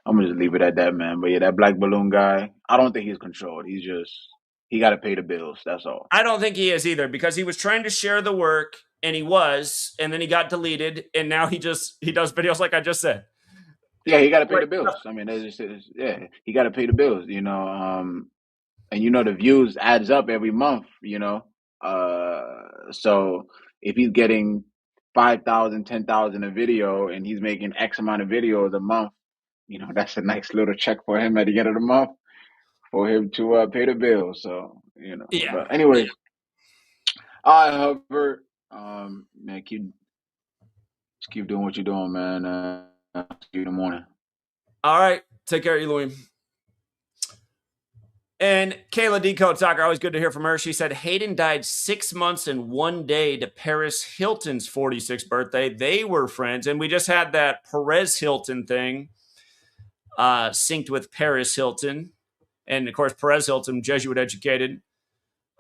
I'm gonna just leave it at that, man. But yeah, that black balloon guy, I don't think he's controlled. He got to pay the bills. That's all. I don't think he is either, because he was trying to share the work and he was, and then he got deleted, and now he does videos like I just said. Yeah, he got to pay the bills. I mean, yeah, he got to pay the bills. You know, and you know the views adds up every month. You know, so if he's getting 5,000, 10,000 a video, and he's making X amount of videos a month, you know, that's a nice little check for him at the end of the month for him to pay the bills. So you know, Yeah. but anyways. All right, Hubbard. Man, keep doing what you're doing, man. See you in the morning. All right. Take care, Elohim. And Kayla Decode Talker, always good to hear from her. She said Hayden died 6 months and 1 day to Paris Hilton's 46th birthday. They were friends, and we just had that Perez Hilton thing synced with Paris Hilton. And, of course, Perez Hilton, Jesuit educated.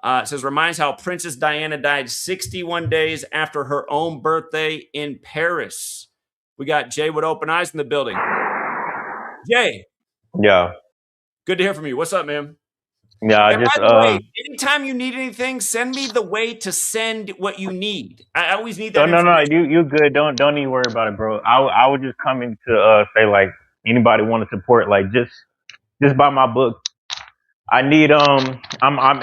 It says, reminds how Princess Diana died 61 days after her own birthday in Paris. We got Jay with open eyes in the building. Jay. Yeah. Good to hear from you. What's up, man? Yeah, And by the way, anytime you need anything, send me the way to send what you need. I always need that. No, you good. Don't even worry about it, bro. I was just coming to say, like, anybody want to support, like, just buy my book. I need I'm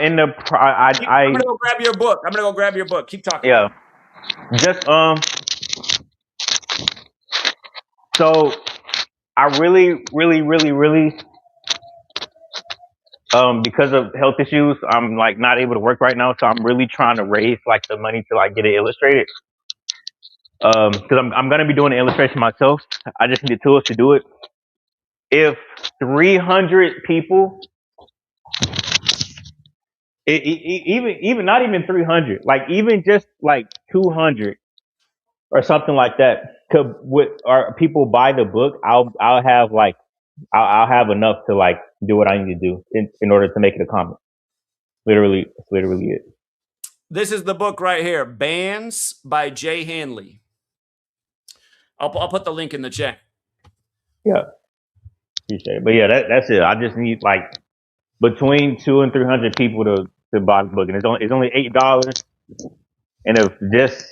in the I'm gonna go grab your book. Keep talking. Yeah. Just so I really because of health issues, I'm like not able to work right now, so I'm really trying to raise like the money to like get it illustrated. Because I'm gonna be doing the illustration myself. I just need the tools to do it. If 300 people, even not even 300, like even just like 200 or something like that, could or people buy the book, I'll have like I'll have enough to like do what I need to do in order to make it a comic. Literally, it's literally it. This is the book right here, Bands by Jay Hanley. I'll put the link in the chat. Yeah, appreciate it. But yeah, that's it. I just need like between 200 and 300 people to buy the book, and it's only $8. And if just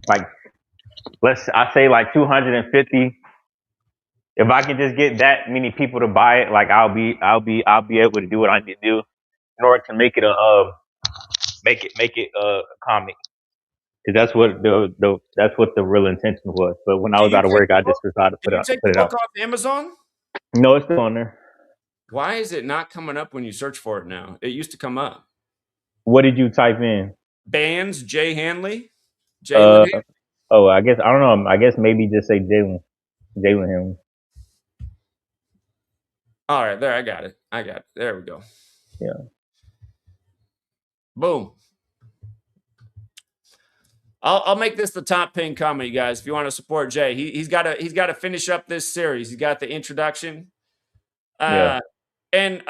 like I say like 250, if I can just get that many people to buy it, like I'll be able to do what I need to do in order to make it a comic. Because that's what the real intention was. But when I was out of work, I just decided to put it out. Did you take the book off Amazon? No, it's still on there. Why is it not coming up when you search for it now? It used to come up. What did you type in? Bands, Jay Hanley? Oh, I guess, I don't know. I guess maybe just say Jalen Hanley. All right, there, I got it. There we go. Yeah. Boom. I'll make this the top pin comment, you guys. If you want to support Jay, he's got to finish up this series. He's got the introduction. Yeah. And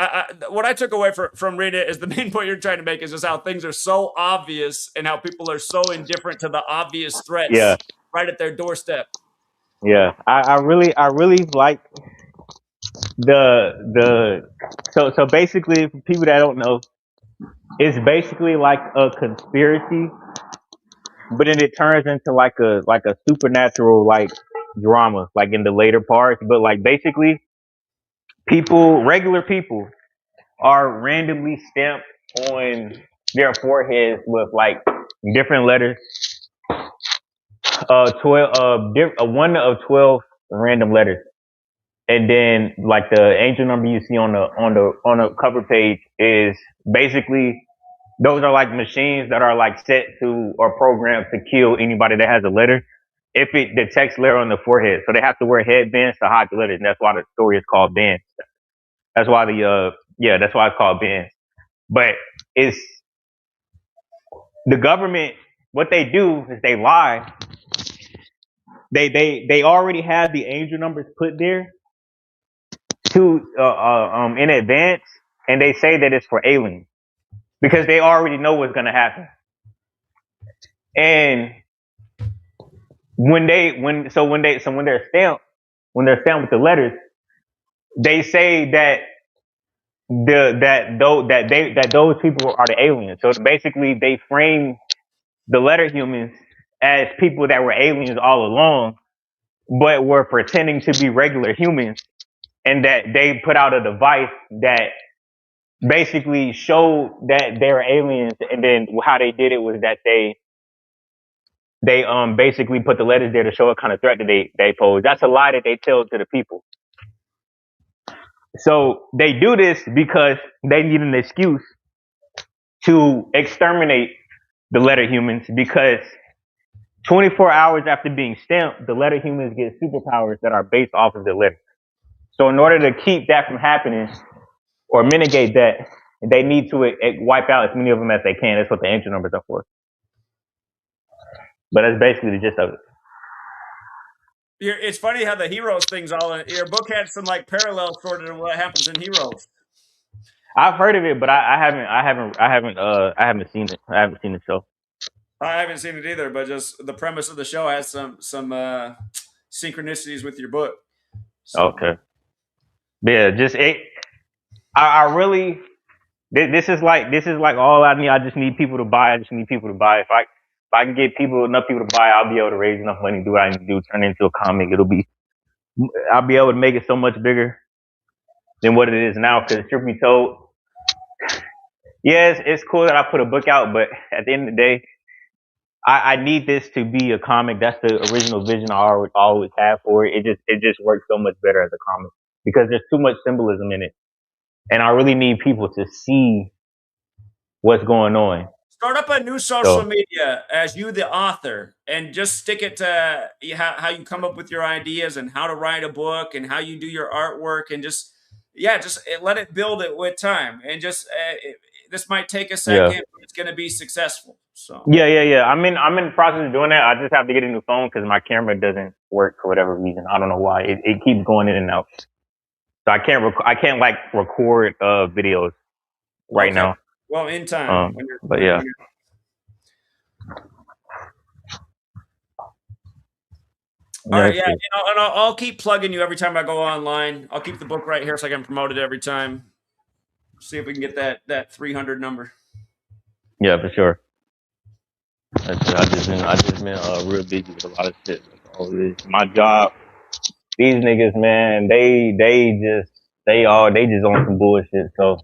what I took away from reading it is the main point you're trying to make is just how things are so obvious and how people are so indifferent to the obvious threats right at their doorstep. Yeah, I really like so basically, for people that don't know, it's basically like a conspiracy, but then it turns into like a supernatural like drama, like in the later parts. But like basically, regular people, are randomly stamped on their foreheads with like different letters. 1 of 12 random letters. And then like the angel number you see on the cover page is basically, those are like machines that are like set to or programmed to kill anybody that has a letter if it detects letter on the forehead. So they have to wear headbands to hide the letters, and that's why the story is called bands. That's why that's why it's called bands. But it's the government, what they do is they lie. They already have the angel numbers put there in advance, and they say that it's for aliens because they already know what's gonna happen. And when they're stamped with the letters, they say that those people are the aliens. So basically, they frame the letter humans as people that were aliens all along, but were pretending to be regular humans, and that they put out a device that basically showed that they're aliens. And then how they did it was that they basically put the letters there to show what kind of threat that they pose. That's a lie that they tell to the people. So they do this because they need an excuse to exterminate the letter humans, because 24 hours after being stamped, the letter humans get superpowers that are based off of the letter. So in order to keep that from happening or mitigate that, they need to wipe out as many of them as they can. That's what the angel numbers are for. But that's basically the gist of it. It's funny how the Heroes thing's all in. Your book had some like parallels sort of to what happens in Heroes. I've heard of it, but I haven't seen it. I haven't seen the show. I haven't seen it either, but just the premise of the show has some synchronicities with your book. So. Okay. Yeah, I really, this is like all I need. I just need people to buy. If I can get enough people to buy, I'll be able to raise enough money to do what I need to do, turn it into a comic. I'll be able to make it so much bigger than what it is now. Because truth be told, yes, it's cool that I put a book out, but at the end of the day, I need this to be a comic. That's the original vision I always had for it. It just works so much better as a comic because there's too much symbolism in it, and I really need people to see what's going on. Start up a new social media as you, the author, and just stick it to how you come up with your ideas and how to write a book and how you do your artwork, and just let it build it with time. And this might take a second, but it's going to be successful. So yeah. I'm in the process of doing that. I just have to get a new phone because my camera doesn't work for whatever reason. I don't know why. It keeps going in and out. So I can't like record videos right now. Well, in time. But yeah. All right, yeah, and I'll keep plugging you every time I go online. I'll keep the book right here so I can promote it every time. See if we can get that 300 number. Yeah, for sure. I just been real busy with a lot of shit. My job, these niggas, man, they just on some bullshit. So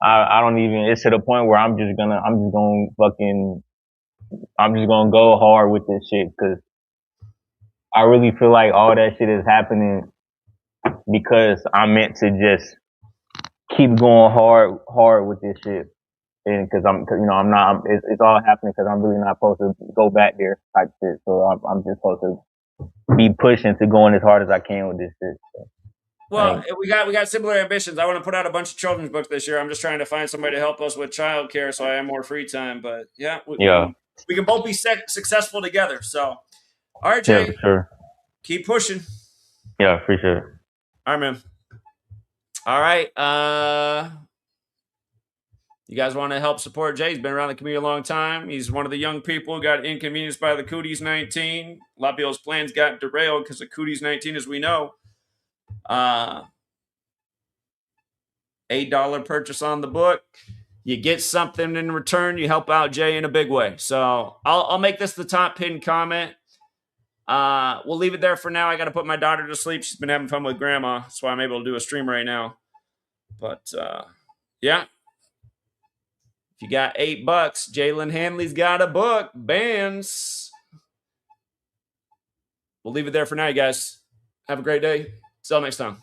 I don't even. It's to the point where I'm just gonna go hard with this shit because I really feel like all that shit is happening because I'm meant to just keep going hard with this shit. And because I'm not, it's all happening because I'm really not supposed to go back there type shit. So I'm just supposed to be pushing to going as hard as I can with this shit. So, well, we got similar ambitions. I want to put out a bunch of children's books this year. I'm just trying to find somebody to help us with childcare so I have more free time. But we can both be successful together. So, all right, Jay. Yeah, for sure. Keep pushing. Yeah, appreciate it. All right, man. All right. You guys want to help support Jay? He's been around the community a long time. He's one of the young people who got inconvenienced by the Cooties 19. A lot of people's plans got derailed because of Cooties 19, as we know. $8 purchase on the book. You get something in return. You help out Jay in a big way. So I'll make this the top pinned comment. We'll leave it there for now. I got to put my daughter to sleep. She's been having fun with grandma. That's why I'm able to do a stream right now. But, yeah. If you got $8, Jalen Hanley's got a book. Bands. We'll leave it there for now, you guys. Have a great day. See you all next time.